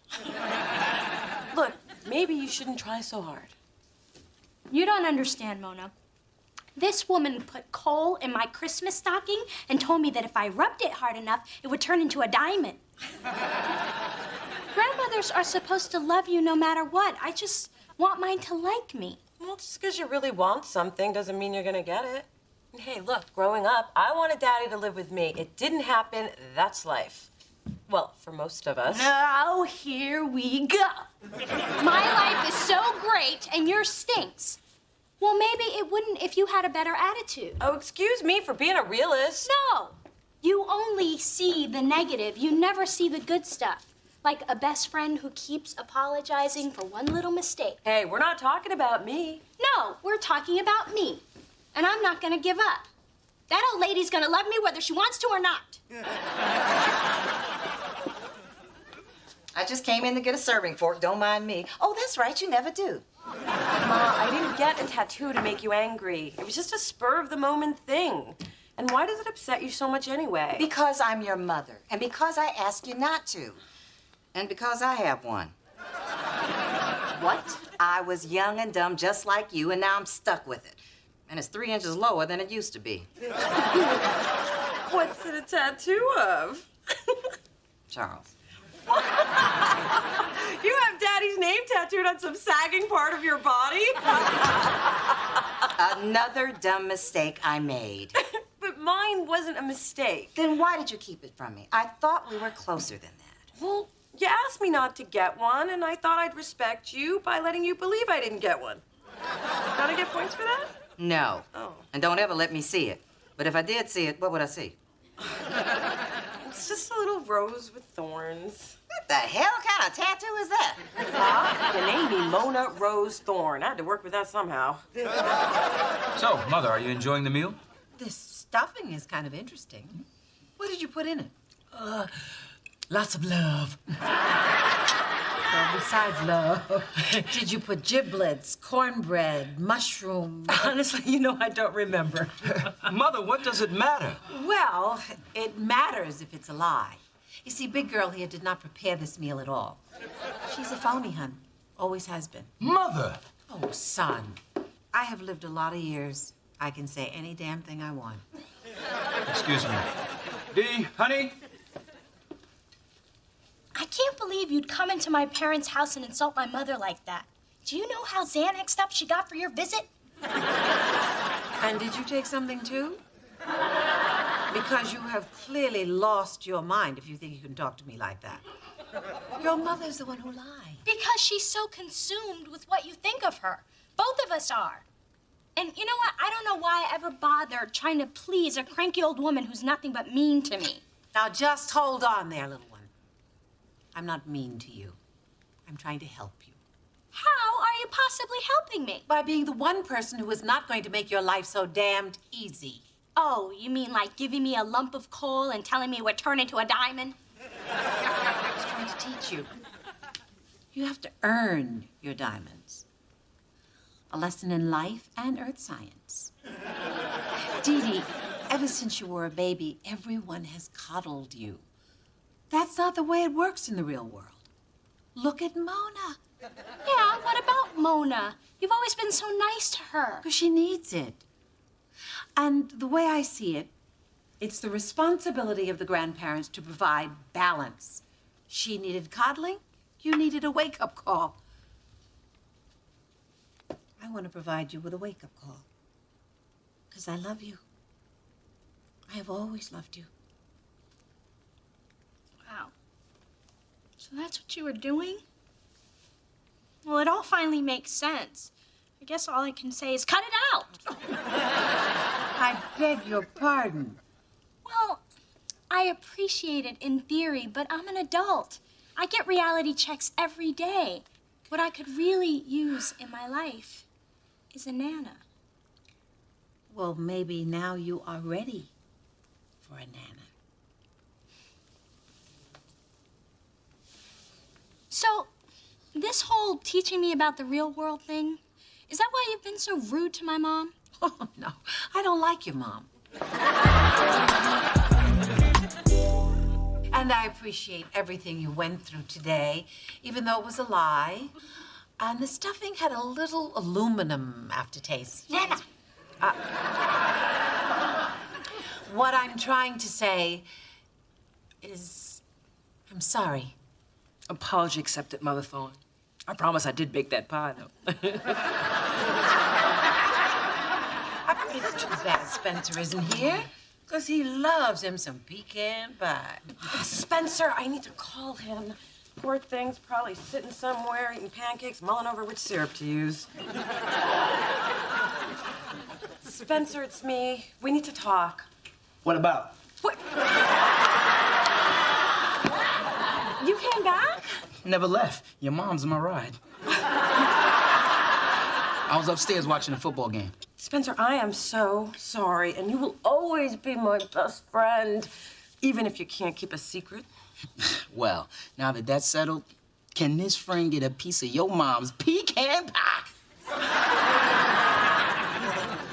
Look, maybe you shouldn't try so hard. You don't understand, Mona. This woman put coal in my Christmas stocking and told me that if I rubbed it hard enough, it would turn into a diamond. Grandmothers are supposed to love you no matter what. I just want mine to like me. Well, just because you really want something doesn't mean you're gonna get it. Hey, look, growing up, I wanted Daddy to live with me. It didn't happen. That's life. Well, for most of us. Oh, here we go. My life is so great and yours stinks. Well, maybe it wouldn't if you had a better attitude. Oh, excuse me for being a realist. No. You only see the negative. You never see the good stuff. Like a best friend who keeps apologizing for one little mistake. Hey, we're not talking about me. No, we're talking about me. And I'm not gonna give up. That old lady's gonna love me whether she wants to or not. I just came in to get a serving fork. Don't mind me. Oh, that's right. You never do. Ma, I didn't get a tattoo to make you angry. It was just a spur-of-the-moment thing. And why does it upset you so much anyway? Because I'm your mother. And because I asked you not to. And because I have one. What? I was young and dumb just like you, and now I'm stuck with it. And it's 3 inches lower than it used to be. What's it a tattoo of? Charles. You have Daddy's name tattooed on some sagging part of your body? Another dumb mistake I made. But mine wasn't a mistake. Then why did you keep it from me? I thought we were closer than that. Well, you asked me not to get one, and I thought I'd respect you by letting you believe I didn't get one. Gotta get points for that? No. Oh. And don't ever let me see it. But if I did see it, what would I see? It's just a little rose with thorns. What the hell kind of tattoo is that? Huh? You named me Mona Rose Thorne. I had to work with that somehow. So, Mother, are you enjoying the meal? This stuffing is kind of interesting. What did you put in it? Lots of love. Well, besides love, did you put giblets, cornbread, mushroom? Honestly, you know, I don't remember. Mother, what does it matter? Well, it matters if it's a lie. You see, big girl here did not prepare this meal at all. She's a phony, hun. Always has been. Mother! Oh, son. I have lived a lot of years. I can say any damn thing I want. Excuse me. Dee, honey? I can't believe you'd come into my parents' house and insult my mother like that. Do you know how Xanaxed up she got for your visit? And did you take something too? Because you have clearly lost your mind if you think you can talk to me like that. Your mother's the one who lied. Because she's so consumed with what you think of her. Both of us are. And you know what? I don't know why I ever bothered trying to please a cranky old woman who's nothing but mean to me. Now just hold on there, little one. I'm not mean to you. I'm trying to help you. How are you possibly helping me? By being the one person who is not going to make your life so damned easy. Oh, you mean like giving me a lump of coal and telling me it would turn into a diamond? I was trying to teach you. You have to earn your diamonds. A lesson in life and earth science. Dee Dee, ever since you were a baby, everyone has coddled you. That's not the way it works in the real world. Look at Mona. Yeah, what about Mona? You've always been so nice to her. Because she needs it. And the way I see it, it's the responsibility of the grandparents to provide balance. She needed coddling, you needed a wake-up call. I want to provide you with a wake-up call. Because I love you. I have always loved you. Wow. So that's what you were doing? Well, it all finally makes sense. I guess all I can say is cut it out. I beg your pardon. Well, I appreciate it in theory, but I'm an adult. I get reality checks every day. What I could really use in my life is a Nana. Well, maybe now you are ready for a Nana. So, this whole teaching me about the real world thing, is that why you've been so rude to my mom? Oh, no. I don't like your mom. And I appreciate everything you went through today, even though it was a lie. And the stuffing had a little aluminum aftertaste. Nana! What I'm trying to say is, I'm sorry. Apology accepted, Mother Thorne. I promise I did bake that pie, though. It's too bad Spencer isn't here, because he loves him some pecan pie. Spencer, I need to call him. Poor thing's probably sitting somewhere eating pancakes, mulling over which syrup to use. Spencer, it's me. We need to talk. What about? What? You came back? Never left. Your mom's my ride. I was upstairs watching a football game. Spencer, I am so sorry, and you will always be my best friend, even if you can't keep a secret. Well, now that that's settled, can this friend get a piece of your mom's pecan pie?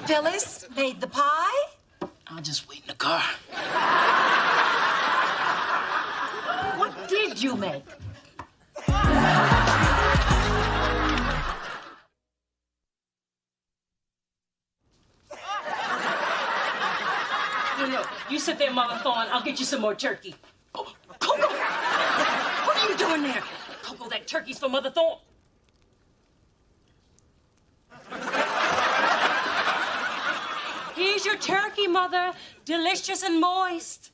Phyllis made the pie? I'll just wait in the car. What did you make? No, you sit there, Mother Thorne. I'll get you some more turkey. Oh, Coco! What are you doing there? Coco, that turkey's for Mother Thorne. Here's your turkey, Mother. Delicious and moist.